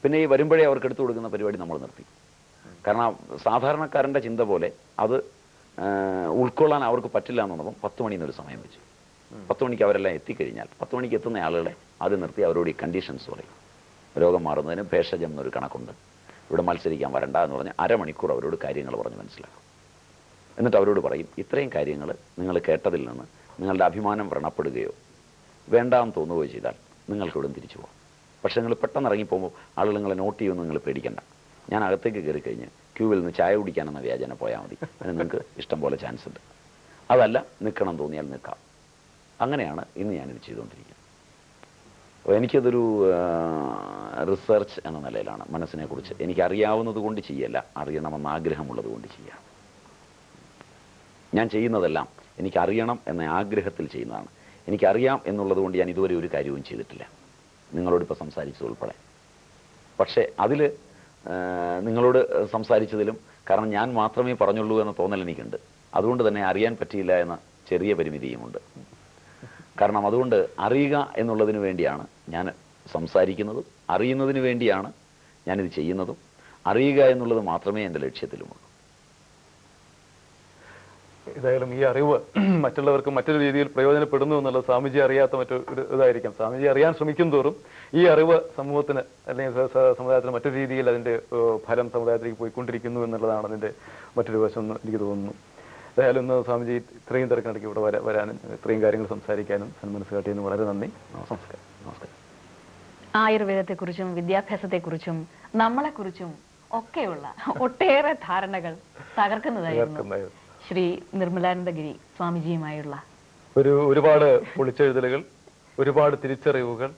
പിന്നെ ഈ വരുമ്പോഴേ അവർക്ക് എടുത്തു കൊടുക്കുന്ന പരിപാടി നമ്മൾ നിർത്തി. കാരണം സാധാരണക്കാരൻ്റെ ചിന്ത പോലെ അത് ഉൾക്കൊള്ളാൻ അവർക്ക് പറ്റില്ല എന്നുള്ളതും 10 മണിന്നൊരു സമയം വെച്ചു. 10 മണിക്ക് അവരെല്ലാം എത്തിക്കഴിഞ്ഞാൽ 10 മണിക്ക് എത്തുന്ന ആളുകളെ അത് നിർത്തി അവരോട് ഈ കണ്ടീഷൻസ് പറയും. രോഗം മാറുന്നതിന് ഭേഷജം എന്നൊരു കണക്കുണ്ട്, ഇവിടെ മത്സരിക്കാൻ വരണ്ട എന്ന് പറഞ്ഞ് അരമണിക്കൂർ അവരോട് കാര്യങ്ങൾ പറഞ്ഞ് മനസ്സിലാക്കും. എന്നിട്ട് അവരോട് പറയും, ഇത്രയും കാര്യങ്ങൾ നിങ്ങൾ കേട്ടതിൽ നിന്ന് നിങ്ങളുടെ അഭിമാനം വ്രണപ്പെടുകയോ വേണ്ടാന്ന് തോന്നുകയോ ചെയ്താൽ നിങ്ങൾക്ക് ഇവിടെ തിരിച്ചു പോകാം. പക്ഷേ നിങ്ങൾ പെട്ടെന്ന് ഇറങ്ങിപ്പോകുമ്പോൾ ആളുകൾ നിങ്ങളെ നോട്ട് ചെയ്യുമെന്ന് നിങ്ങൾ പേടിക്കണ്ട. ഞാൻ അകത്തേക്ക് കയറി കഴിഞ്ഞ് ക്യൂവിൽ നിന്ന് ചായ കുടിക്കാനെന്ന വ്യാജന പോയാൽ മതി. അതിന് നിങ്ങൾക്ക് ഇഷ്ടം പോലെ ചാൻസ് ഉണ്ട്. അതല്ല, നിൽക്കണം തോന്നിയാൽ നിൽക്കാം. അങ്ങനെയാണ് ഇന്ന് ഞാനിത് ചെയ്തുകൊണ്ടിരിക്കുന്നത്. അപ്പോൾ എനിക്കതൊരു റിസർച്ച് എന്ന നിലയിലാണ്. മനസ്സിനെക്കുറിച്ച് എനിക്കറിയാവുന്നത് കൊണ്ട് ചെയ്യല്ല, അറിയണമെന്ന് ആഗ്രഹമുള്ളത് കൊണ്ട് ചെയ്യാം. ഞാൻ ചെയ്യുന്നതെല്ലാം എനിക്കറിയണം എന്ന ആഗ്രഹത്തിൽ ചെയ്യുന്നതാണ്. എനിക്കറിയാം എന്നുള്ളത് കൊണ്ട് ഞാൻ ഇതുവരെ ഒരു കാര്യവും ചെയ്തിട്ടില്ല. നിങ്ങളോടിപ്പോൾ സംസാരിച്ചത് ഉൾപ്പെടെ പക്ഷേ അതിൽ നിങ്ങളോട് സംസാരിച്ചതിലും, കാരണം ഞാൻ മാത്രമേ പറഞ്ഞുള്ളൂ എന്ന തോന്നൽ എനിക്കുണ്ട്, അതുകൊണ്ട് തന്നെ അറിയാൻ പറ്റിയില്ല എന്ന ചെറിയ പരിമിതിയുമുണ്ട്. കാരണം അതുകൊണ്ട് അറിയുക എന്നുള്ളതിന് വേണ്ടിയാണ് ഞാൻ സംസാരിക്കുന്നതും, അറിയുന്നതിന് വേണ്ടിയാണ് ഞാനിത് ചെയ്യുന്നതും. അറിയുക എന്നുള്ളത് മാത്രമേ എൻ്റെ ലക്ഷ്യത്തിലുമുള്ളൂ. ഏതായാലും ഈ അറിവ് മറ്റുള്ളവർക്ക് മറ്റൊരു രീതിയിൽ പ്രയോജനപ്പെടുന്നു എന്നുള്ളത് സ്വാമിജി അറിയാത്ത മറ്റൊരു ഇതായിരിക്കാം. സ്വാമിജി അറിയാൻ ശ്രമിക്കും തോറും ഈ അറിവ് സമൂഹത്തിന് അല്ലെങ്കിൽ സമുദായത്തിന് മറ്റൊരു രീതിയിൽ അതിന്റെ ഫലം സമുദായത്തിലേക്ക് പോയിക്കൊണ്ടിരിക്കുന്നു എന്നുള്ളതാണ് അതിന്റെ മറ്റൊരു വശം എന്ന് എനിക്ക് തോന്നുന്നു. ഏതായാലും ഇന്ന് സ്വാമിജി ഇത്രയും തിരക്കിനിടയ്ക്ക് ഇവിടെ വരാനും ഇത്രയും കാര്യങ്ങൾ സംസാരിക്കാനും സന്മനസ് കാട്ടിയതിന് വളരെ നന്ദി. നമസ്കാരം. നമസ്കാരം. ആയുർവേദത്തെക്കുറിച്ചും വിദ്യാഭ്യാസത്തെക്കുറിച്ചും നമ്മളെക്കുറിച്ചും ഒക്കെയുള്ള ഒട്ടേറെ ധാരണകൾ തകർക്കുന്നതായിരുന്നു ശ്രീ നിർമ്മലാനന്ദഗിരി സ്വാമിജിയുമായുള്ള ഒരുപാട് പൊളിച്ചെഴുതലുകൾ, ഒരുപാട് തിരിച്ചറിവുകൾ,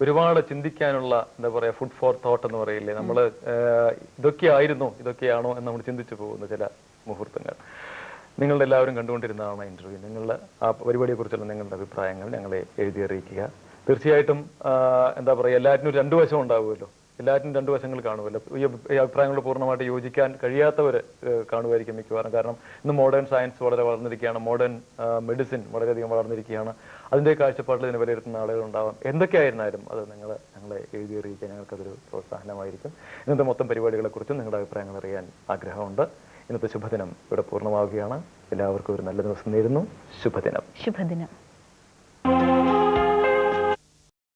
ഒരുപാട് ചിന്തിക്കാനുള്ള എന്താ പറയാ ഫുഡ് ഫോർ തോട്ട് എന്ന് പറയില്ലേ, നമ്മൾ ഇതൊക്കെയായിരുന്നോ ഇതൊക്കെയാണോ എന്ന് നമ്മൾ ചിന്തിച്ചു പോകുന്ന ചില മുഹൂർത്തങ്ങൾ. നിങ്ങളുടെ എല്ലാവരും കണ്ടുകൊണ്ടിരുന്നതാണ് ഇന്റർവ്യൂ. നിങ്ങളുടെ ആ പരിപാടിയെക്കുറിച്ചുള്ള നിങ്ങളുടെ അഭിപ്രായങ്ങൾ ഞങ്ങളെ എഴുതി അറിയിക്കുക. തീർച്ചയായിട്ടും എന്താ പറയുക, എല്ലാറ്റിനും ഒരു രണ്ടു വശം ഉണ്ടാവുമല്ലോ, എല്ലാറ്റിനും രണ്ടു വശങ്ങൾ കാണുമല്ലോ. ഈ അഭിപ്രായങ്ങളോട് പൂർണ്ണമായിട്ട് യോജിക്കാൻ കഴിയാത്തവർ കാണുമായിരിക്കും മിക്കവാറും. കാരണം ഇന്ന് മോഡേൺ സയൻസ് വളരെ വളർന്നിരിക്കുകയാണ്, മോഡേൺ മെഡിസിൻ വളരെയധികം വളർന്നിരിക്കുകയാണ്. അതിൻ്റെ കാഴ്ചപ്പാടിൽ ഇതിനെ വിലയിരുത്തുന്ന ആളുകൾ ഉണ്ടാവാം. എന്തൊക്കെയായിരുന്നാലും അത് ഞങ്ങളെ എഴുതി അറിയിക്കാൻ ഞങ്ങൾക്കതൊരു പ്രോത്സാഹനമായിരിക്കും. ഇന്നത്തെ മൊത്തം പരിപാടികളെക്കുറിച്ചും നിങ്ങളുടെ അഭിപ്രായങ്ങൾ അറിയാൻ ആഗ്രഹമുണ്ട്. ഇന്നത്തെ ശുഭദിനം ഇവിടെ പൂർണ്ണമാവുകയാണ്. എല്ലാവർക്കും ഒരു നല്ല ദിവസം നേരുന്നു. ശുഭദിനം. ശുഭദിനം.